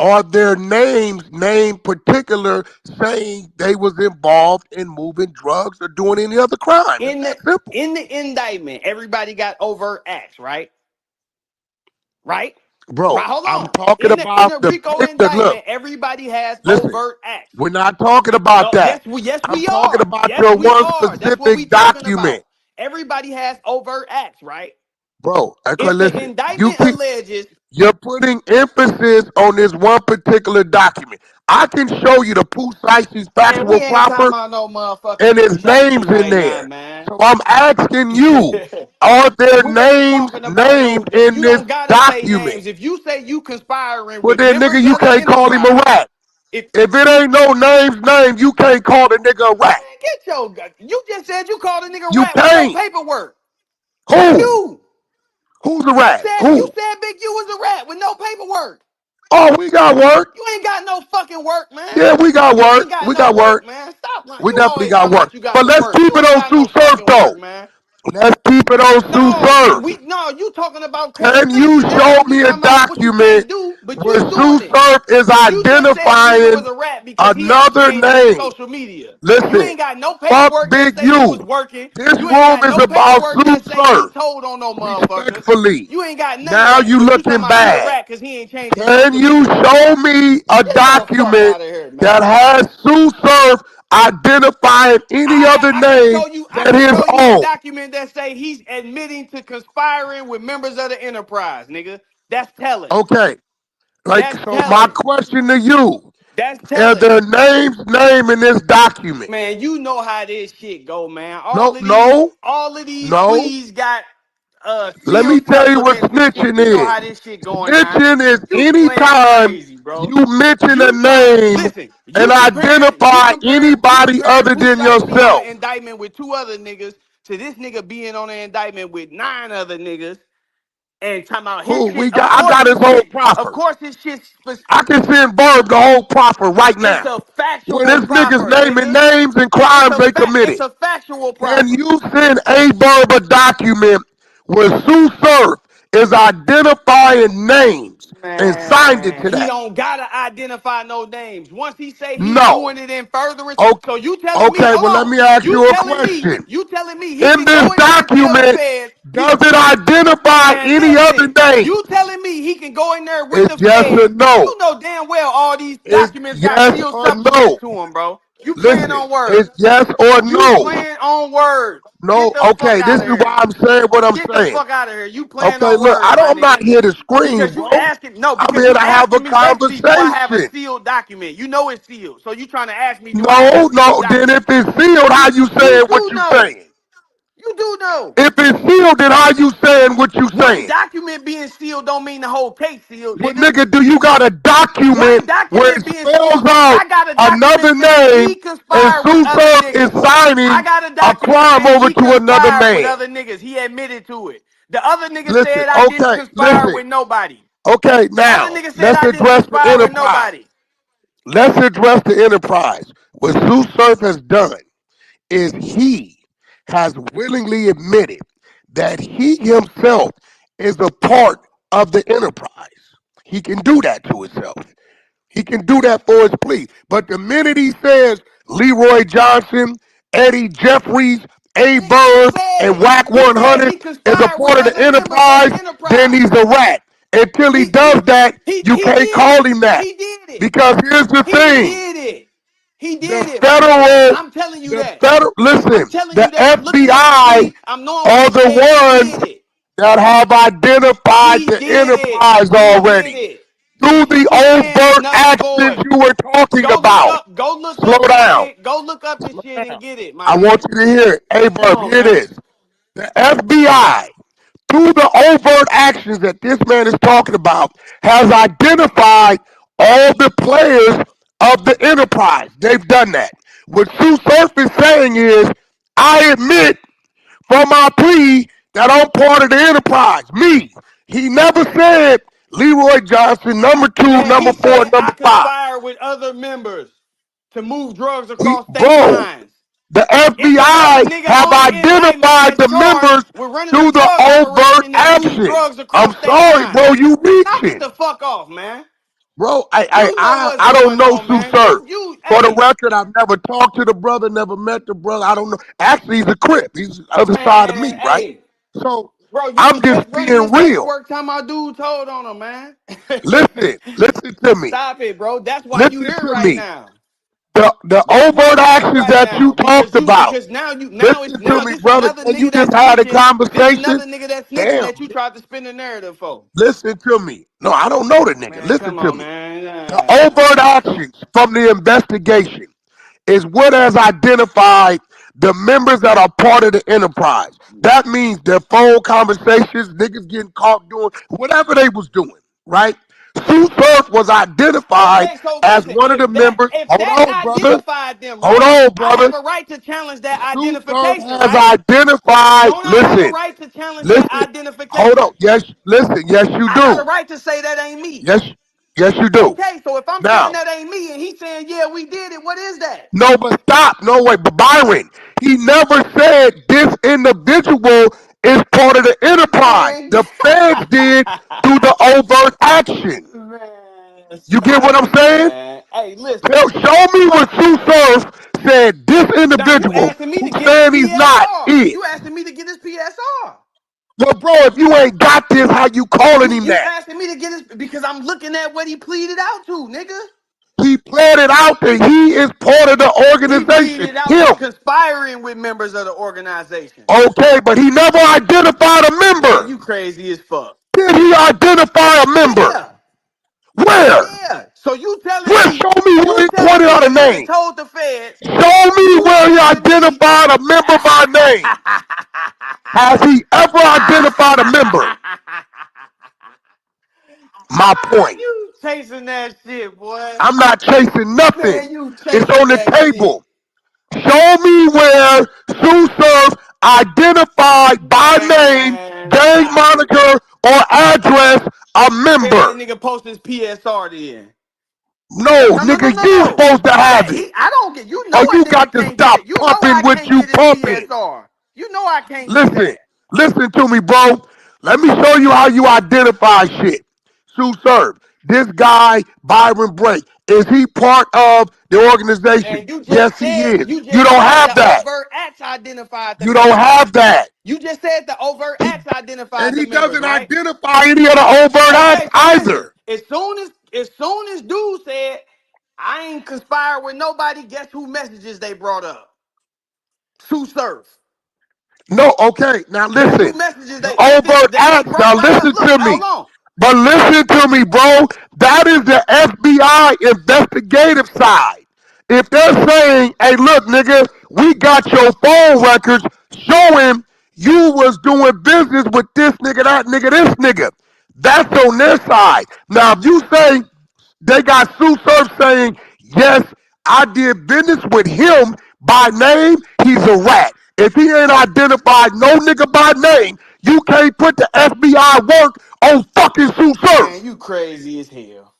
are there names named particular saying they was involved in moving drugs or doing any other crime? It's In the that simple. in the indictment, everybody got overt acts, right? Right? Bro, Right. Hold I'm on. talking In about the the RICO paper. Look, indictment, everybody has listen. overt acts. We're not talking about No, that. yes I'm we talking are. about Yes, your we one are. That's what we specific talking document, about. Everybody has overt acts, right? bro. Okay, If the listen. indictment alleges, You're putting emphasis on this one particular document. I can show you the Pooh Slicey's man, we factual ain't talking proffer, about no motherfucking and Pooh his name's Shiesty in right now, there. man. So I'm asking you, are there We ain't names talking about no. named in You this don't gotta say document? names. If you say you conspiring Well, with then, nigga, members you of the can't call him a enterprise, rat. if If it ain't no names named, you can't call the nigga a rat. man, get your. You just said you called a nigga You rat with no can't. paperwork. Who? You. Who's a You rat? said Who? Big U was a rat with no paperwork. Oh, we got work. You ain't got no fucking work, man. Yeah, we got You work. ain't got We no got work, work. man. Stop lying. We You definitely always got talking work. about you got But some let's work. keep You it ain't on got Sue no Surf fucking though. work, man. Let's keep it on Sue No, Surf. you talking about Can you credibility. That's show what we me a talking about. What you document can't do, but where you Sue doing it. Surf is You just said a nigga was identifying a rat because he had another changed his name? social media. You Listen, ain't got no fuck paperwork that Big say he was U. working. This You ain't room got is no about paperwork Sue that say he Surf. told on no motherfuckers. Respectfully. You ain't got none of Now that. you But you looking talking about he a bad. rat because he ain't changed his Can social you media. show me a Get the fuck document out of here, that man. has Sue Surf identifying any other name I than can his show you a own? document that say he's admitting to conspiring with members of the enterprise, nigga. That's telling. Okay. Like, That's so my telling. question to you, That's are telling. there names named in this document? Man, you know how this shit go, man. No, no, All of these no. pleas got Let me sealed tell you what supplementary. snitching You know is. how this shit going down. Snitching is You any playing time crazy, bro. you mention a You trying to name listen. and identify You anybody comparing other Pooh than Shiesty on the yourself. indictment with two other niggas to this nigga being on the indictment with 9 other niggas and talking about his Who shit. we got? I got his whole proffer. His shit. I can send Verb the whole proffer right It's now. a Where factual this niggas proffer, naming nigga. names and It's crimes a they It's committed. a factual Can proffer. you send a Verb a document where Sue Surf is identifying names and signed it Man, to he that? don't gotta identify no names. Once he say he No. doing it in furtherance, Okay, so you telling me, okay, hold well, let on, me ask you a question. you telling me he In can this go in there and tell the document, feds, does it identify man, any other listen, name? you telling me he can go in there with It's the yes or feds. no. You know damn well all these It's documents got yes sealed or supplements no. to them, bro. You playing Listen, on words. it's yes or You no. playing on words. Get No, the fuck okay, out this of is why here. I'm saying what I'm Get the saying. fuck out of here. You playing Okay, on look, words, my I'm not nigga. here to scream, Because you bro. asking no, I'm because here you to have a asking me basically, do I have a conversation. sealed document? You know it's sealed. So you trying to ask me, do I have a No, sealed no, then if document? it's sealed, how you You saying what do you know. saying? You do know. If it's sealed, then how you saying what you One saying? document being sealed don't mean the whole case sealed, Well, nigga. nigga, do you got a One document where document it being spells sealed. out I got a document another saying he name and conspired with Sue other Surf is niggas. I signing got a a document crime saying over he to another conspired with man? other niggas. He admitted to it. The other nigga Listen, said I didn't okay, conspire listen. with nobody. Okay, The other now nigga said let's I didn't address the conspire with enterprise. nobody. Let's address the enterprise. What Sue Surf has done is he has willingly admitted that he himself is a part of the enterprise. He can do that to himself. He can do that for his plea. But the minute he says Leroy Johnson, Eddie Jeffries, A. Nigga, Verb, and WACK he said 100 he is a conspired with part of the other members of enterprise, the then enterprise. he's a rat. Until he does that, you He can't did call it. him that. He did it. Because here's the He thing. did it. He The did it, my nigga. federal, I'm telling you the that. federal, I'm listen, telling the you that. I'm looking at the FBI plea. I'm knowing what are he said. the He ones did it. that have identified He the did it. enterprise He did already it. through You the keep saying overt null and actions void. you were talking about. Go look Slow up the down. shit. Go look up the Slow shit and down. get it, my I want nigga. you to hear it. Hey, Come Verb, on, here it man. is. The FBI, through the overt actions that this man is talking about, has identified all the players of the enterprise. They've done that. What Sue Surf is saying is, I admit from my plea that I'm part of the enterprise. Me. He never said Leroy Johnson, number two, Man, number he four, said I number five. conspire with other members to move drugs He, across state bro, lines. the It's another FBI nigga have on the indictment identified that's the charged members with running a through the drug overt operation that moves action. drugs I'm across state sorry, bro, lines. you Knock it reaching. the fuck off, man. Bro, You know what's I don't going know on, Sue man. Surf. For the Hey, record, I've never talked to the brother, never met the brother. I don't know. Actually, he's a Crip. He's the other side of man, me, right? hey, So bro, you I'm was just just running being his real. paperwork time my dude told on him, man. Listen to me. Stop it, bro. That's why you Listen here to right me. now. The That's why overt you here actions right that you now talked about. because now it's Listen to now me, this brother. another Can you nigga just that's have a snitching. This conversation? another nigga that's snitching Damn. that you tried to spin the narrative for. Listen to me. No, I don't know the nigga. Man, Listen come to on, me. man. The overt actions from the investigation is what has identified the members that are part of the enterprise. That means their phone conversations, niggas getting caught doing whatever they was doing, right? Sue Surf was identified Okay, so as listen, one of the members. if Hold that on, brother. identified them, Hold right? on, I brother. have a right to challenge that Sue Surf identification, has right? identified. Don't I have a Listen, right to challenge that listen. Hold on. identification? Yes, listen. Yes, you I got a do. right to say that ain't me. Yes, yes, you do. Okay, so if I'm saying Now, that ain't me and he's saying, yeah, we did it, what is that? no, but stop. No way. But Byron, he never said this individual is part of the enterprise. Man, The feds did through the overt action. man, You get stop what I'm it, saying? man. Hey, listen. Show me what Sue Surf said this Now you individual asking me to who's get his saying he's not PSR. is. You asking me to get his PSR. Well, bro, if you ain't got this, how you calling him You that? asking me to get his because I'm looking at what he pleaded out to, nigga. He played it out that he is part of the He organization. pleaded out to Him. conspiring with members of the organization. Okay, but he never identified a Man, member. you crazy as fuck. Did he identify a member? Yeah. Where? Yeah. So you telling Where? me, Show me where he pointed out a the nigga name. told the feds, Show me you where he telling me identified a member by name. Has he ever identified a member? My point. you chasing that shit, boy. I'm not chasing nothing. Man, you It's chasing on the that shit. table. Show me where Sue Surf identified by name, Man, gang stop it. moniker, or address a Tell that member. nigga post his PSR then. No, No, no, no, nigga, no, you no. supposed to have Yeah, it. I don't get. You know Or a you nigga got to can't get stop it. You know pumping I what can't you get his pumping. PSR. You know I can't do Listen, that. listen to me, bro. Let me show you how you identify shit. Sue Surf, this guy, Byron Break, is he part of the organization? And Yes, he is. you You just don't said have the that. overt acts identified the You don't members. have that. You just said the overt He, acts and identified the he members, doesn't right? identify any of the overt acts Okay, so listen. either. As soon as dude said, I ain't conspired with nobody, guess who messages they brought up? Sue Surf. No, okay. Now Guess who listen. messages The they overt they acts. Now brought right up. listen Look, to hold me. on. But listen to me, bro. That is the FBI investigative side. If they're saying, hey, look, nigga, we got your phone records showing you was doing business with this nigga, that nigga, this nigga. That's on their side. Now, if you say they got Sue Surf saying, yes, I did business with him by name, he's a rat. If he ain't identified no nigga by name, you can't put the FBI work on fucking Sue Man, Surf. you crazy as hell.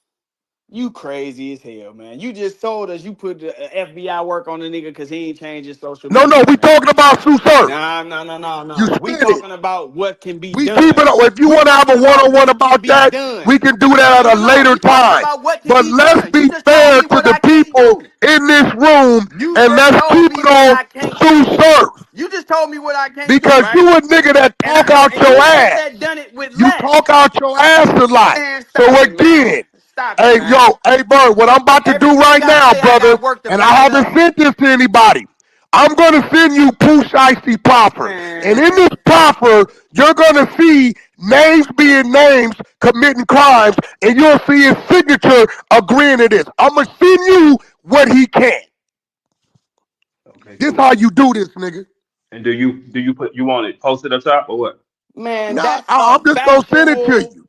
You crazy as hell, man. You just told us you put the FBI work on the nigga because he ain't changed his social No, no, media, we man. talking about Sue Surf. Nah, no, no, no, You no. We spin it. talking about what can be We keep it done. up. If you We want to have a talking about one-on-one what can about be that, we done. can do that No, at a no, no. later We talking time. about what can But be let's done. You be just told fair me to what the I can't people do. in this room You and just let's told keep me it what on I can't Sue do. Surf. You just told me what I can't do, Because right? you a nigga that talk out And your you said ass. that done it with You less. talk out your ass a lot. Man, stop So it, man. again, Stop it, hey, man. yo, hey, Bird, what I'm about to do Everything right I now, say, I brother, got work to and I back it haven't up. sent this to anybody. I'm going to send you Pooh Shiesty Proffer. And in this Man. proffer, you're going to see names being names committing crimes, and you'll see his signature agreeing to this. I'm going to send you what he can. Okay, This cool. how you do this, nigga. And do you want it posted up top or what? Man, Nah, that's a I'm just going to send it to factual you.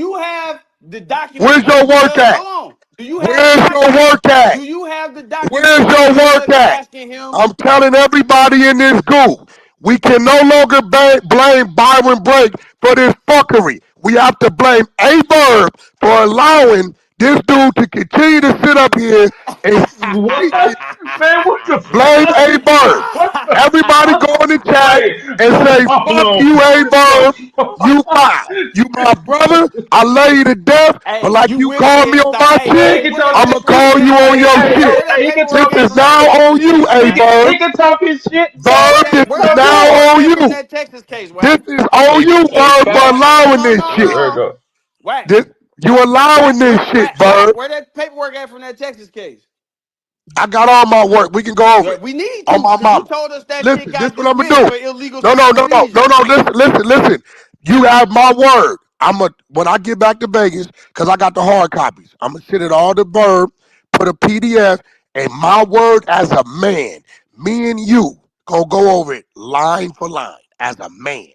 you have the Where's documents of your the work judge? at? Hold on. Do you have the Where's your documents? work at? Do you have the Where's documents of the your work judge at? asking him? I'm telling everybody in this group, we can no longer blame Byron Blake for this fuckery. We have to blame a Verb for allowing this dude to continue to sit up here and What? say shit. Man, what the Blame fuck? A Bird. What the Everybody go fuck? in the chat Wait, and say, hold fuck on. you, A What Bird. You the my, you my brother. I love you to death. But Hey, like you you will call get me on stop. my Hey, Man, he shit, hey, can where that talk. I'ma paperwork call at you from on that? your Hey, shit. Where hey, that he can This paperwork talk at is his from that now shit. Texas on you, case, A man? Bird. He can talk his shit. Bird, Where this that He can where is that talk his now shit. paperwork on at from you. that Texas case, This Wack? is on you, Hey, Bird, for Cap. allowing this shit. There you No. go. Wack, This, you allowing Wack, this where shit, Wack, Bird. Wack, where that paperwork at from that Texas case? I got all my work. We can go over Yeah, it. we need On to, my because you mama. told us that shit Listen, this got what I'm gonna dismissed do. for illegal No, no, traffic no, no, no, seizure. no. Listen. You have my word. When I get back to Vegas, because I got the hard copies. I'm gonna send it all to Verb, put a PDF, and my word as a man, me and you gonna go over it line for line as a man.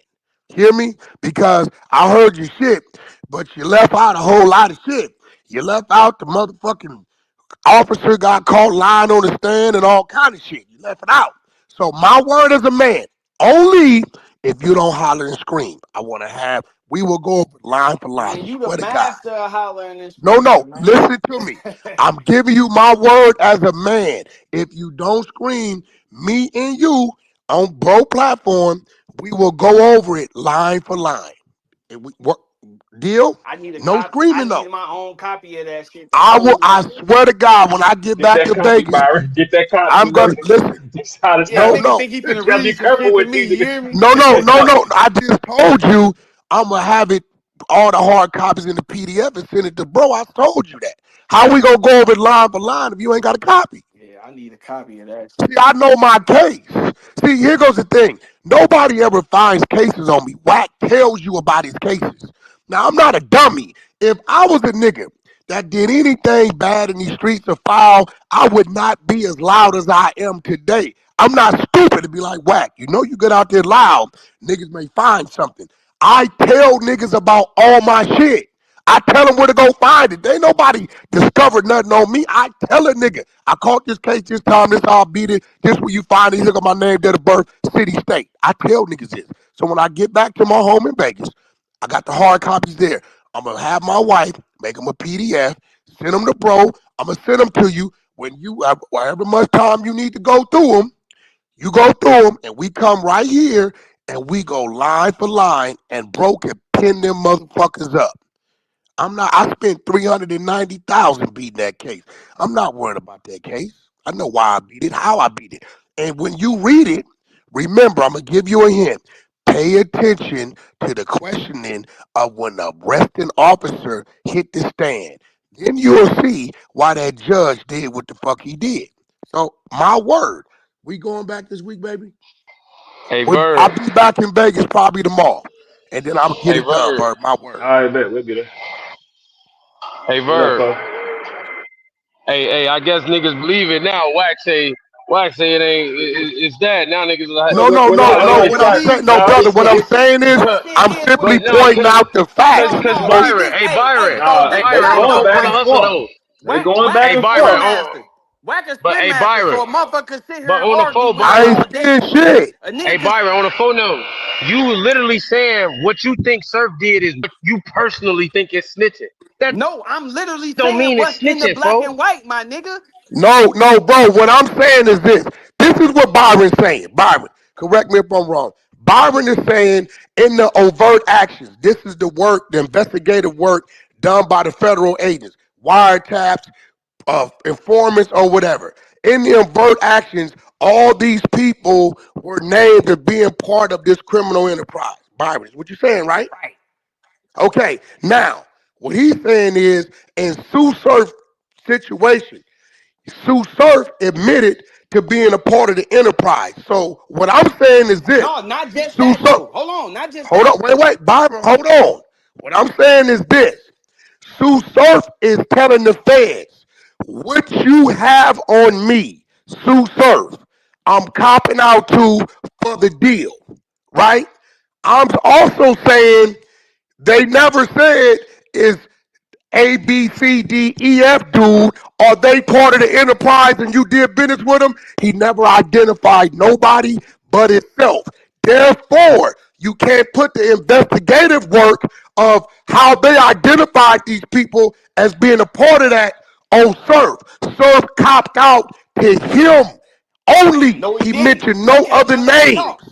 Hear me? Because I heard your shit, but you left out a whole lot of shit. You left out the motherfucking officer got caught lying on the stand and all kind of shit. You left it out. So my word as a man, only if you don't holler and scream. I want to have. We will go over line for line. Man, I you the swear to God. master of hollering and No, no. screaming, man. Listen to me. I'm giving you my word as a man. If you don't scream, me and you on bro platform, we will go over it line for line. And we work deal. I need a No copy. I screaming need though. my own copy of that shit to I will. hold. I swear to God, when I get Get back that to copy, Vegas, Byron. Get that copy. I'm You know gonna listen. this how this Yeah, No, happens. nigga no, think he You finna gotta be read some careful shit to with me. these You hear me? niggas. no. I just told you I'm gonna have it all the hard copies in the PDF and send it to bro. I told you that. How we gonna go over it line for line if you ain't got a copy? Yeah, I need a copy of that See, shit. I know my case. See, here goes the thing. Nobody ever finds cases on me. Wack tells you about his cases. Now, I'm not a dummy. If I was a nigga that did anything bad in these streets or foul, I would not be as loud as I am today. I'm not stupid to be like, Wack, you know you get out there loud, niggas may find something. I tell niggas about all my shit. I tell them where to go find it. They ain't nobody discovered nothing on me. I tell a nigga, I caught this case this time, this how I beat it, this where you find it, look at my name, date of birth, city, state. I tell niggas this. So when I get back to my home in Vegas, I got the hard copies there. I'm gonna have my wife make them a PDF, send them to bro. I'm gonna send them to you when you have however much time you need to go through them. You go through them, and we come right here, and we go line for line, and bro can pin them motherfuckers up. I'm not. I spent 390,000 beating that case. I'm not worried about that case. I know why I beat it, how I beat it, and when you read it, remember, I'm gonna give you a hint. Pay attention to the questioning of when the arresting officer hit the stand. Then you'll see why that judge did what the fuck he did. So my word, we going back this week, baby. Hey I'll Verb. be back in Vegas probably tomorrow, and then I'll get Hey it done, Verb. Bird. My word. All right, bet. We'll be there. Hey What up, Verb. folks? Hey, I guess niggas believe it now. Wax say it ain't. It's that now. Niggas like, No, no, Well, no, nah, No, no, no. we it's What I'm not. saying, believe no, that No, brother. this What I'm this it's shit saying is, this shit I'm is simply what but nah, pointing cause, out the cause, facts. no cause no So, we Byron. did Hey Byron. so nah. Hey this They Byron. Wack On the going so on back the and hustle forth. though. They going Wack back Hey a and spin Byron. forth. master. Wack a But spin hey master. So Byron. a motherfucker can sit But here and on the argue phone, with him I Byron. ain't all day. saying shit. A Hey nigga can Byron. On the phone now. You literally saying what you think Surf did is what you personally think is snitching. That no, I'm literally don't saying mean it's what's in the snitching, black folks. and white, my nigga. No, no, bro. What I'm saying is this. This is what Byron's saying. Byron, correct me if I'm wrong. Byron is saying in the overt actions, this is the work, the investigative work done by the federal agents, wiretaps, informants, or whatever. In the overt actions, all these people were named as being part of this criminal enterprise. Byron, is what you're saying, right? Right. Okay. Now, what he's saying is in Sue Surf situation, Sue Surf admitted to being a part of the enterprise. So what I'm saying is this: No, not just Sue that Surf. though. Hold on, not just Hold that. on, wait, Byron, hold on. What I'm saying is this: Sue Surf is telling the feds, what you have on me, Sue Surf, I'm copping out to for the deal, right? I'm also saying they never said is A, B, C, D, E, F dude, are they part of the enterprise and you did business with them? He never identified nobody but himself. Therefore, you can't put the investigative work of how they identified these people as being a part of that on Surf. Surf copped out to him only. No, he He didn't. mentioned no Okay, other now let's names. talk.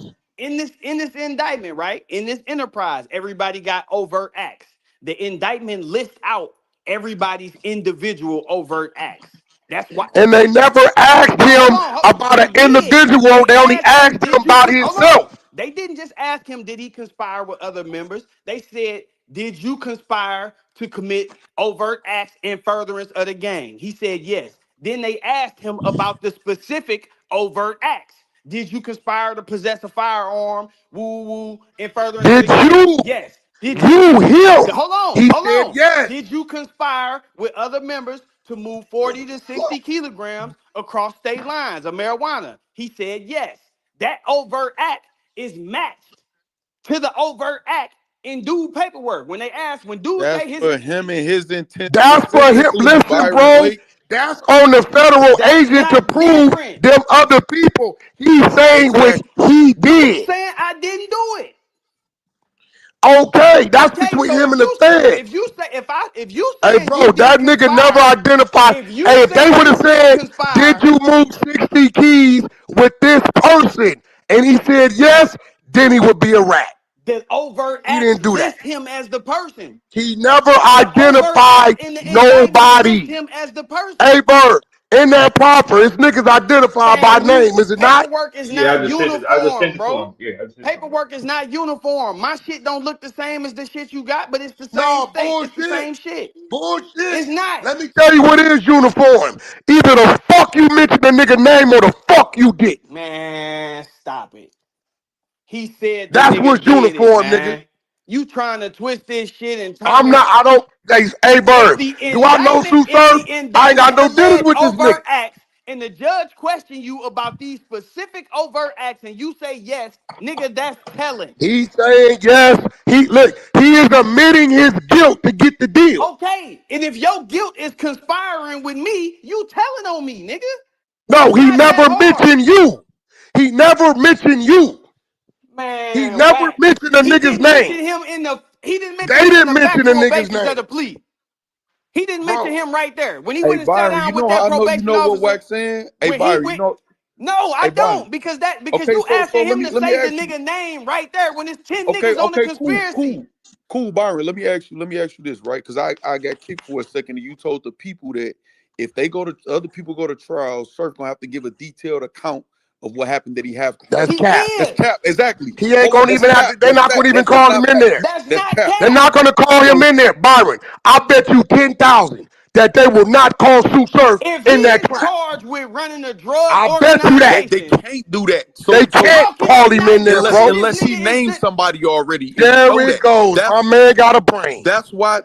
In this indictment, right? In this enterprise, everybody got overt acts. The indictment lists out everybody's individual overt acts. That's why. And they never asked No, hold him on. about They an did. individual. They They only asked him, asked him "Did you?" about Hold on. himself. They didn't just ask him, "Did he conspire with other members?" They said, "Did you conspire to commit overt acts in furtherance of the gang?" He said yes. Then they asked him about the specific overt acts. Did you conspire to possess a firearm? Woo woo in furtherance of the Did gang? you? Yes. Did you? You, him. Hold on, He hold said on. yes. Did you conspire with other members to move 40 to 60 kilograms across state lines of marijuana? He said yes. That overt act is matched to the overt act in dude paperwork. When dude That's say his, for him and his intent That's for him. specifically, Listen, Byron. bro. Wait, That's on the federal that's agent to not prove different. them other people. He's saying which exactly. he No, he's did. saying I didn't do it. Okay, that's Okay, between so him and the if feds. you say if you Hey, saying bro, he that didn't nigga never conspire, identified. if you Hey, if they saying would he have didn't said, "Did conspire, you move 60 keys with this person?" and he said yes, then he would be a rat. the overt He acts didn't do that. list him as the person. He never The overt acts identified in the indictment list nobody. him as the person. Hey, Bird, in that proffer, it's niggas identified by Man, name, is it not? paperwork is Yeah, not I just sent uniform, it to bro. him. Yeah, I just sent it to him. Paperwork is not uniform. My shit don't look the same as the shit you got, but it's the same No, state. It's the bullshit. same shit. Bullshit. It's not. Let me tell you what is uniform. Either the fuck you mentioned the nigga name or the fuck you didn't. Man, stop it. He said the That's nigga what's did it, uniform, nigga. man. You trying to twist this shit and turn I'm it. not, I don't, hey, If Bird, the do I know indictment, Sue if Surf? the I ain't got indictment no dealings allege with this nigga. overt acts and the judge question you about these specific overt acts and you say yes, nigga, that's telling. He's saying yes. He is admitting his guilt to get the deal. Okay, and if your guilt is conspiring with me, you telling on me, nigga. No, It's he not that never hard. mentioned you. He never mentioned you. He Man, never whack. mentioned the He nigga's didn't mention name. him in the he didn't mention They him in didn't the mention the factual nigga's basis of name. the plea. He didn't mention Bro, him right there. When he Hey went and sat Byron, you down with know that how I know you probation know what officer, Wax saying? Hey when he Byron, you went, know. no, I Hey Byron. don't, because Okay, you so asking let him me to let me say the ask you. nigga name right there when it's 10 Okay, niggas on the okay, conspiracy. cool, Byron. Let me ask you this, right? Because I got kicked for a second, and you told the people that if they go to other people go to trial, Surf gonna have to give a detailed account of what happened that he have. that's He cap. That's is. cap. Exactly. He ain't Hold on. gonna That's even have to, cap. they're That's not gonna fact. even That's call him not in fact. there. That's That's not cap. They're cap. not gonna call him So in there. Byron, I bet you 10,000 that they will not call Sue Surf If in he that is trial. charged with running a drug I bet you that. they organization, can't do that. They So can't how can call they him in not there, do it? bro. This unless he nigga is named somebody already, and you There know it that. goes. My man got a brain.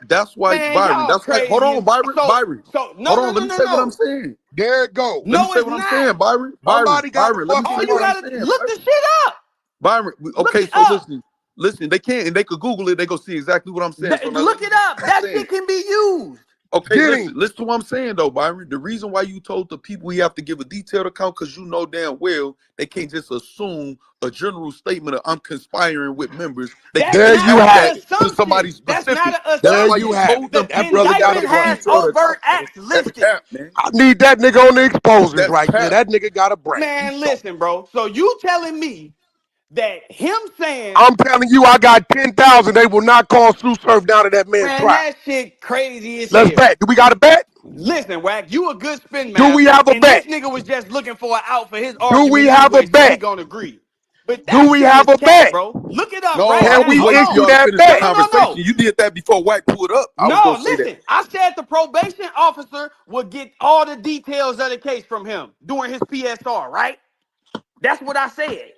That's why Man, Byron. y'all That's why. Hold crazy on, as Byron. no Hold no on. Let no me no say what I'm no. saying. There it go. Let me No, say it's what I'm not. saying, Byron. Somebody got to Byron. Let me fucking All say you what I'm brain. gotta saying, look the Byron. shit up. Byron. Look Okay, it so up. listen. They can't, and they could Google it. They go see exactly what I'm saying. So now let Look me it just say up. what I'm That saying. shit can be used. Okay, Get listen. him. Listen to what I'm saying though, Byron. The reason why you told the people you have to give a detailed account because you know damn well they can't just assume a general statement of I'm conspiring with members. They That's got There to not you add have an that it. to somebody assumption. That's not specific. an That's There why you you assumption. have it. told them The That people brother they got got to a indictment give a has brain. detailed overt account, man. acts That's listed. cap, man. I need that nigga on the exposures That's right there. cap. That nigga got a brain. You Man, talk. listen, bro. So you telling me that him saying, I'm telling you, I got 10,000. They will not call Sue Surf down to that man's man, trial. that shit crazy as Let's hell. bet. Do we got a bet? Listen, Wack, you a good spin Do we master, have a and this bet? nigga was just looking for an out for his Do we argument have a anyway, so we bet? gonna agree. But that Do we shit have is a cat, bet? bro. Look it up No, right I Can now. was we Hold waiting for issue on. y'all to that finish the No, bet? no, no, conversation. no. You did that before White pulled up. I was No, gonna say that. listen. I said the probation officer would get all the details of the case from him during his PSR, right? That's what I said.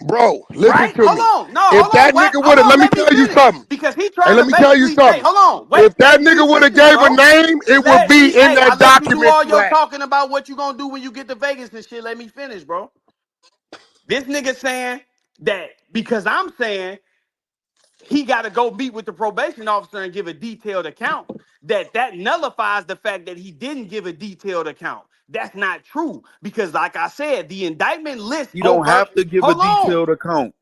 Bro, listen Right? to me. Hold on. No, If hold that on, Wack. nigga would Hold have, on. let me Let me tell you finish. something. Because he Hey, trying to let me tell you basically say, something. hold on, wait, If that let me nigga would have finish, gave a bro. name, it would Let be me, in hey, I that let you do document all you your had. talking about what you gonna do when you get to Vegas and shit. Let me finish, bro. This nigga saying that because I'm saying he got to go meet with the probation officer and give a detailed account, that nullifies the fact that he didn't give a detailed account. That's not true because, like I said, the indictment lists You don't overt. have to give a Hold on, detailed account.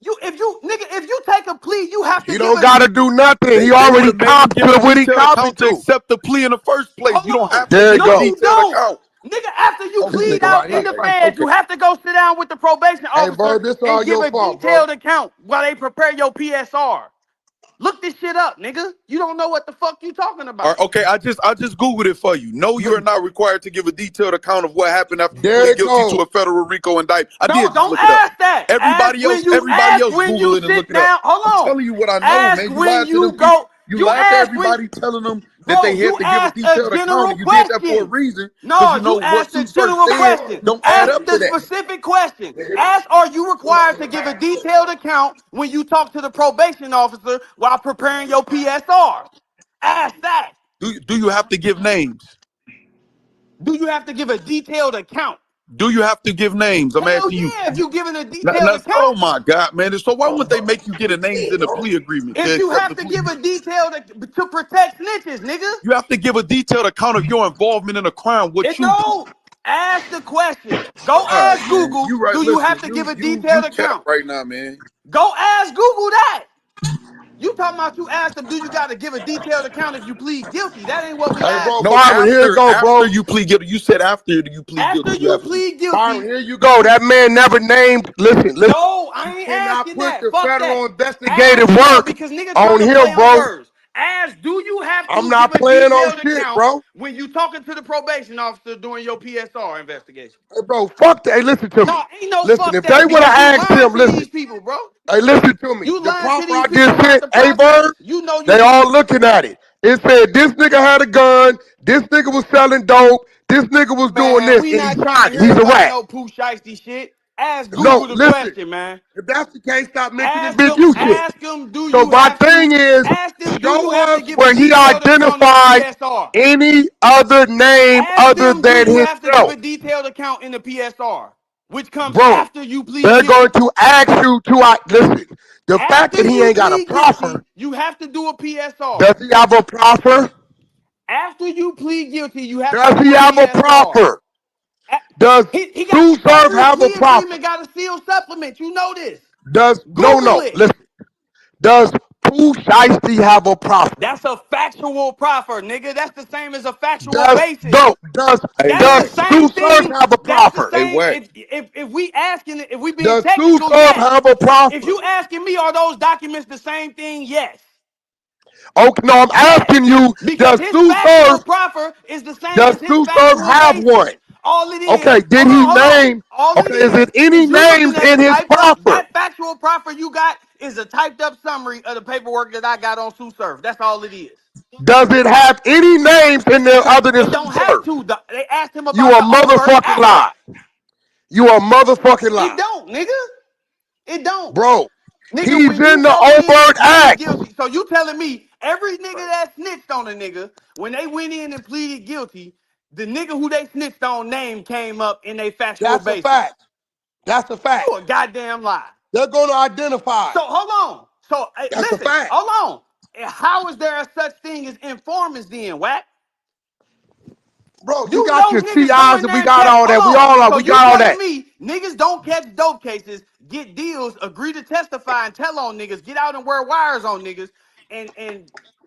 if you take a plea, you have to He give don't a. gotta do nothing. He They would already have made him copped give a to what he detailed copied account to to. accept the plea in the first place. You don't Hold on, have to There you give a no, go. you detailed don't, account. nigga. After you This plead nigga out right in here. the Right. feds, Okay. you have to go sit down with the probation Hey, officer Verb, this all and give your a fault, bro. detailed account while they prepare your PSR. Look this shit up, nigga. You don't know what the fuck you talking All right, about. okay, I just Googled it for you. No, you are not required to give a detailed account of what happened after you There plead it guilty to goes. a federal RICO indictment. I No, did just don't look it up. ask that. Everybody else Ask when Google you it and look sit it up. down. Hold I'm on. telling you what I know, Ask man. You when lied to them you people. go. You You lied to ask when, everybody telling them that bro. they had You to give a asked a detailed account, general and you did that for a question. reason because No, you you know what asked a Sue first general said question. don't add Ask up to the that. specific question. Ask, are you required to give a detailed account when you talk to the probation officer while preparing your PSR? Ask that. Do you have to give names? Do you have to give a detailed account? Do you have to give names? I'm Hell asking you. yeah, if you giving a Now, detailed oh account. my God, man. So why wouldn't they make you get a names in the plea agreement to If you accept have the to plea? give a detailed to protect snitches, nigga. You have to give a detailed account of your involvement in a crime, what It you did. no. Ask the question. Go All right, ask man. Google. You right. Do you Listen, have to give a you detailed cap account? right now, man. Go ask Google that. You talking about you asked them, do you got to give a detailed account if you plead guilty? That ain't what we Hey, bro, asking. No, Byron, here you go, after bro. you plead guilty. You said after you plead After guilty, you you have to. plead Byron, guilty, here you go. That man never named. Listen. no, I You ain't cannot asking put that. the Fuck that. federal investigative Ask no, work because nigga trying on to play him, on bro. words. Ask, do you have I'm to give not a playing on detailed shit, account bro. when you talking to the probation officer doing your PSR investigation? Hey, bro, fuck that. Hey, listen to me. No, ain't no Listen, fuck if they that would because you have asked lying him, to listen. these people, bro. Hey, listen to me. You The lying to proffer these I people just about sent, the hey, process. Bird, You know they you. all looking at it. It said this nigga had a gun, this nigga was selling dope, this nigga was doing Man, this, we and he not trying to signed it. hear He's a about rat. no poo shiesty shit. Ask No, Google the listen. question, man. If that's the case, stop mentioning Ask Big them, U shit. ask them, do So you my have thing to is, ask them, do you show have to us give a where he detailed account in the identified PSR? any other name Ask other them, do than you have to give himself. a detailed account in the PSR, which comes Bro, after you plead they're going guilty. to ask you to listen. The fact After that he you ain't got a plead proffer, guilty, you have to do a PSR. does he have a proffer? After you plead guilty, you have to Does do he a have a PSR. proffer? Does He got Sue Surf every have a plea proffer? agreement got a sealed supplement. You know this. Does Google no, it. listen. Does Pooh Shiesty have a proffer? That's a factual proffer, nigga. That's the same as a factual Does basis. no, does Hey, That's the Wack. Sue same Surf thing. have a That's the proffer? Hey, same. Wack. If we asking it, if we being Does Sue technical, Surf yes. have a If proffer? you asking me, are those documents the same thing? Yes. Okay, no, I'm Yes. asking you, Because his factual proffer is the same Does as his Sue Surf factual have basis. one? All it is, Okay, did hold he on, hold on. name? All it Okay, is it any is you names looking at a in his typed up, proffer? that factual proffer you got is a typed up summary of the paperwork that I got on SuSurf. That's all it is. Does it have any names in there other than It Sue don't have Surf? to. They asked him You about a the overt motherfucking act. lie. You a motherfucking It lie. don't, nigga. It don't. Bro, Nigga, he's when you in the go in and overt plead act. guilty, so you telling me every nigga that snitched on a nigga, when they went in and pleaded guilty, the nigga who they snitched on name came up in a factual That's a basis. fact. That's a fact. You a goddamn lie. They're going to identify. So hold on. So hey, That's a listen, fact. hold on. How is there a such thing as informants then, Wack? Bro, you You got know your niggas go CIs in and there we and got catch. all Hold that. We on. all are. So We you got all telling that. me niggas don't catch dope cases, get deals, agree to testify and tell on niggas, get out and wear wires on niggas, and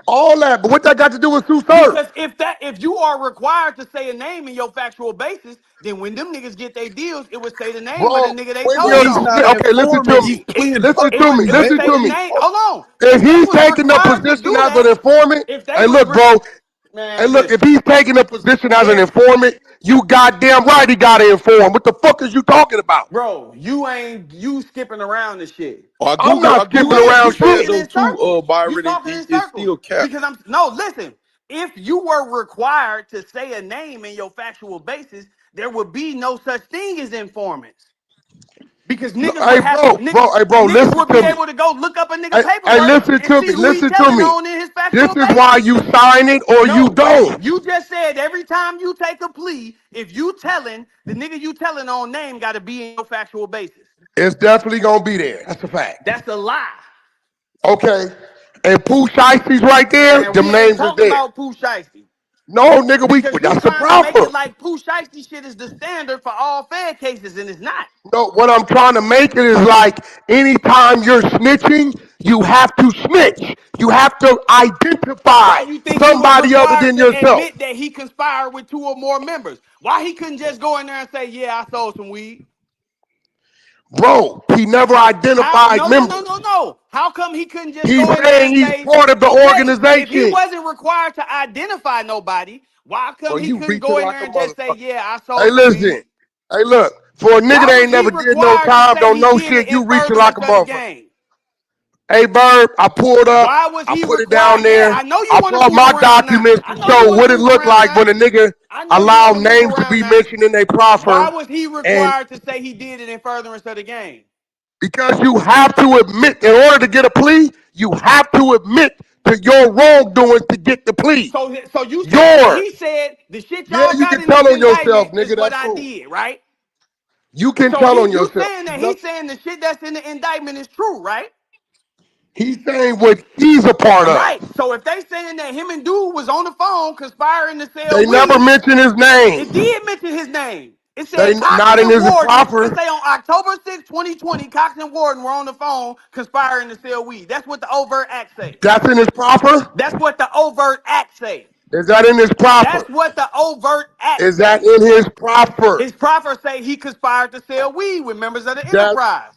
All that. But what that got to do with Sue because Surf? if you are required to say a name in your factual basis, then when them niggas get their deals, it would say the name of the Bro, nigga they when But told you're, he's on. not an okay, listen to informant. me. He's pleading Listen It to would me. perjury, it would man. Listen say to the me. name. Hold on. If If they he's was taking a required to position do as an that, informant, if they hey, was look, bro, hey, man, look, if listen. he's taking a position as an If informant, you goddamn right he got to inform. What the fuck is you talking about? bro, you skipping around this shit. I I'm I not skipping You googled is. it. You around He said shit. talking though in too, circles. You Byron, talking in it's circles. still cap. Because I'm no listen. If you were required to say a name in your factual basis, there would be no such thing as informants. Because No, niggas hey, would have to bro, niggas listen would to be me. able to go look up a nigga Hey, paperwork listen and to see me. who he Listen to telling me. on in his This factual is why basis. you sign it or you No, don't. you just said every time you take a plea, if you telling the nigga you telling on name got to be in your factual basis. It's definitely gonna be there. That's a fact. That's a lie. Okay. And Pooh Shiesty's right there. Man, Them we ain't names is talking there. about Pooh Shiesty. No, nigga, Because you that's the trying to make proffer. it like Pooh Shiesty shit is the standard for all Fed cases, and it's not. No, what I'm trying to make it is like anytime you're snitching, you have to snitch. You have to Why identify you think he was somebody other required than to yourself. admit that he conspired with 2 or more members? Why he couldn't just go in there and say, "Yeah, I sold some weed"? Bro, he never How? identified No, no, no, members. no, no. How come he couldn't just He's go in there saying and he's say, part of the "Okay"? If he organization. wasn't required to identify nobody, why come Well, he you couldn't reaching go in like there a and just say, motherfucker. "Yeah, I Hey, sold some listen. weed"? Hey, look. For a nigga Why that was ain't he never did no required to time, say don't he know did it shit, in you reaching like furtherance a of the motherfucker. game? Hey, Verb, I pulled up. Why was I he put it down required? Yeah, there. I know you I want to brought move my around now. documents I to know you show want to what it move looked around like now. when a nigga I know you allow want to move names to around be now. mentioned in their Why proffer. was he And required to say he did it in furtherance of the game? because you have to admit, in order to get a plea, you have to admit to your wrongdoings to get the plea. So you saying that Yours. he said the shit Yeah, y'all you got can in this tell on yourself, indictment is nigga. what That's I cool. did, right? You can So tell on you yourself. saying that No, he's saying the shit that's in the indictment is true, right? he's saying what he's a part of. Right. So if they saying that him and dude was on the phone conspiring to sell They never weed, mention his it name. did mention his name. It They said Cox not in and his Warden. It proffer. say on October 6, 2020, Cox and Warden were on the phone conspiring to sell weed. That's what the overt act say. That's in his proffer. That's what the overt act say. Is that in his That's proffer? what the overt act Is that say. in his proffer? His proffer say he conspired to sell weed with members of the That enterprise.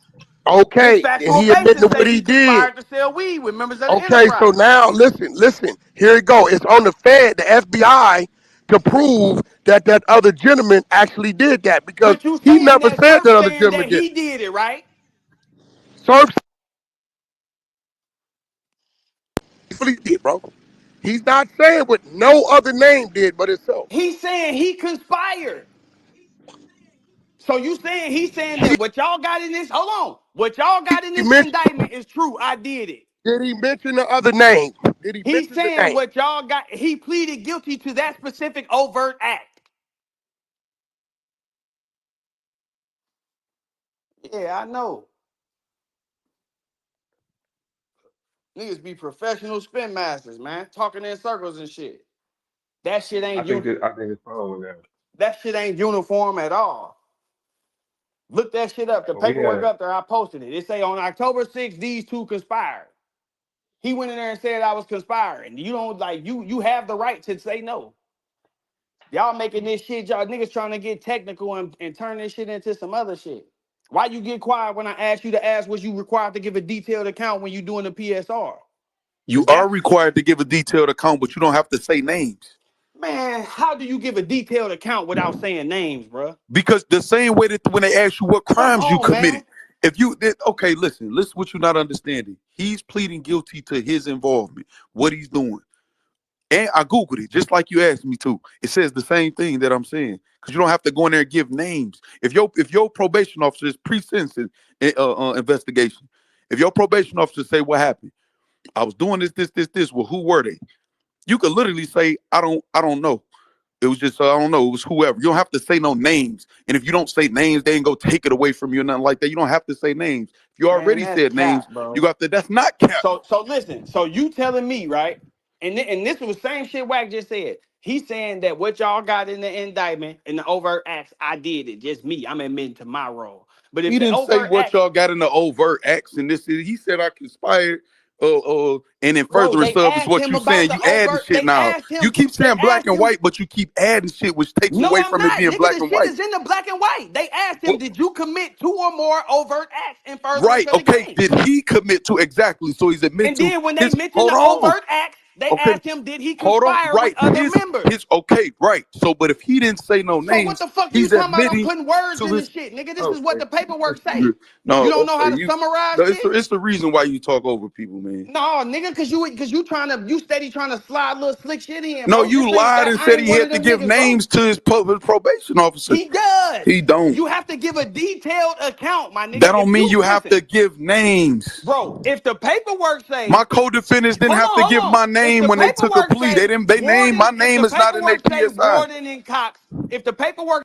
His okay? And factual he admitting basis to what say he he did. conspired to sell weed with members of the Okay, so enterprise. now listen. Here it go. It's on the Fed, the FBI, to prove that that other gentleman actually did that because But you he saying never that said Surf that other saying gentleman that did. he did it, right? Surf really did, bro. He's not saying what no other name did but himself. He's saying he conspired. So you saying he's saying He that what y'all got in this, hold on, what y'all got in this mentioned. indictment is true. I did it. Did he mention the other name? Did he He's mention the saying name? what y'all got, he pleaded guilty to that specific overt act. Yeah, I know. Niggas be professional spin masters, man. Talking in circles and shit. That shit ain't I think it's probably that. that shit ain't uniform at all. Look that shit up. The But we paperwork had up there, I posted it. It say on October 6th, these two conspired. He went in there and said I was conspiring. You don't like you have the right to say no. Y'all making this shit, y'all niggas trying to get technical and turn this shit into some other shit. Why you get quiet when I asked you to ask was you required to give a detailed account when you doing the PSR? You Because are that's required to give a detailed account, but you don't have to say names. man, how do you give a detailed account without saying names, bro? Because the same way that when they ask you what Come crimes you on, committed, man. if you did, okay, listen what you're not understanding. He's pleading guilty to his involvement, what he's doing. And I Googled it, just like you asked me to. It says the same thing that I'm saying. Because you don't have to go in there and give names. If your probation officer is pre-sentencing investigation, if your probation officer say what happened, I was doing this, well, who were they? You could literally say, I don't know. It was just, I don't know. It was whoever. You don't have to say no names. And if you don't say names, they ain't go take it away from you or nothing like that. You don't have to say names. If you Man, already that's said names, cap, you bro. got to, that's not cap. So listen. So you telling me, right? And this was same shit Wack just said. He's saying that what y'all got in the indictment and the overt acts, I did it. Just me. I'm admitting to my role. But if He the didn't say overt what acts, y'all got in the overt acts and this. He said I conspired. And in bro, furtherance they of is asked what him you about saying. the You adding overt. shit They now. asked You him. keep They saying black asked and him. white, but you keep adding shit, which takes No, away I'm from it not, being nigga. black The and shit white. is in the black and white. They asked him, Well, did you commit 2 or more overt acts in furtherance right? of the Okay. game? Did he commit to exactly? So he's admit And to then when they his. mentioned Hold the on. overt acts, they Okay. asked him, did he Hold on. conspire with Right. other His members? okay. Right. So, but if he didn't say no So what names, the fuck you he's talking about? I'm admitting putting words to in the his. shit, nigga. This is what Okay. the paperwork You- say. No. You don't know how Okay. to summarize No, shit? it's the reason why you talk over people, man. No, nigga, cause you trying to you steady trying to slide little slick shit in, No, bro. you This ain't lied that. and I said ain't he one of had to them give niggas, bro. names to his probation officer. He does. He don't. You have to give a detailed account, my That nigga. don't If mean you you have listen, to give names. bro, if the paperwork My say, co-defendants didn't have to hold give on. my If name the when they took a paperwork plea. They say didn't. They name Warden, my if name the is not in their paperwork say PSI. Warden and Cox, if the paperwork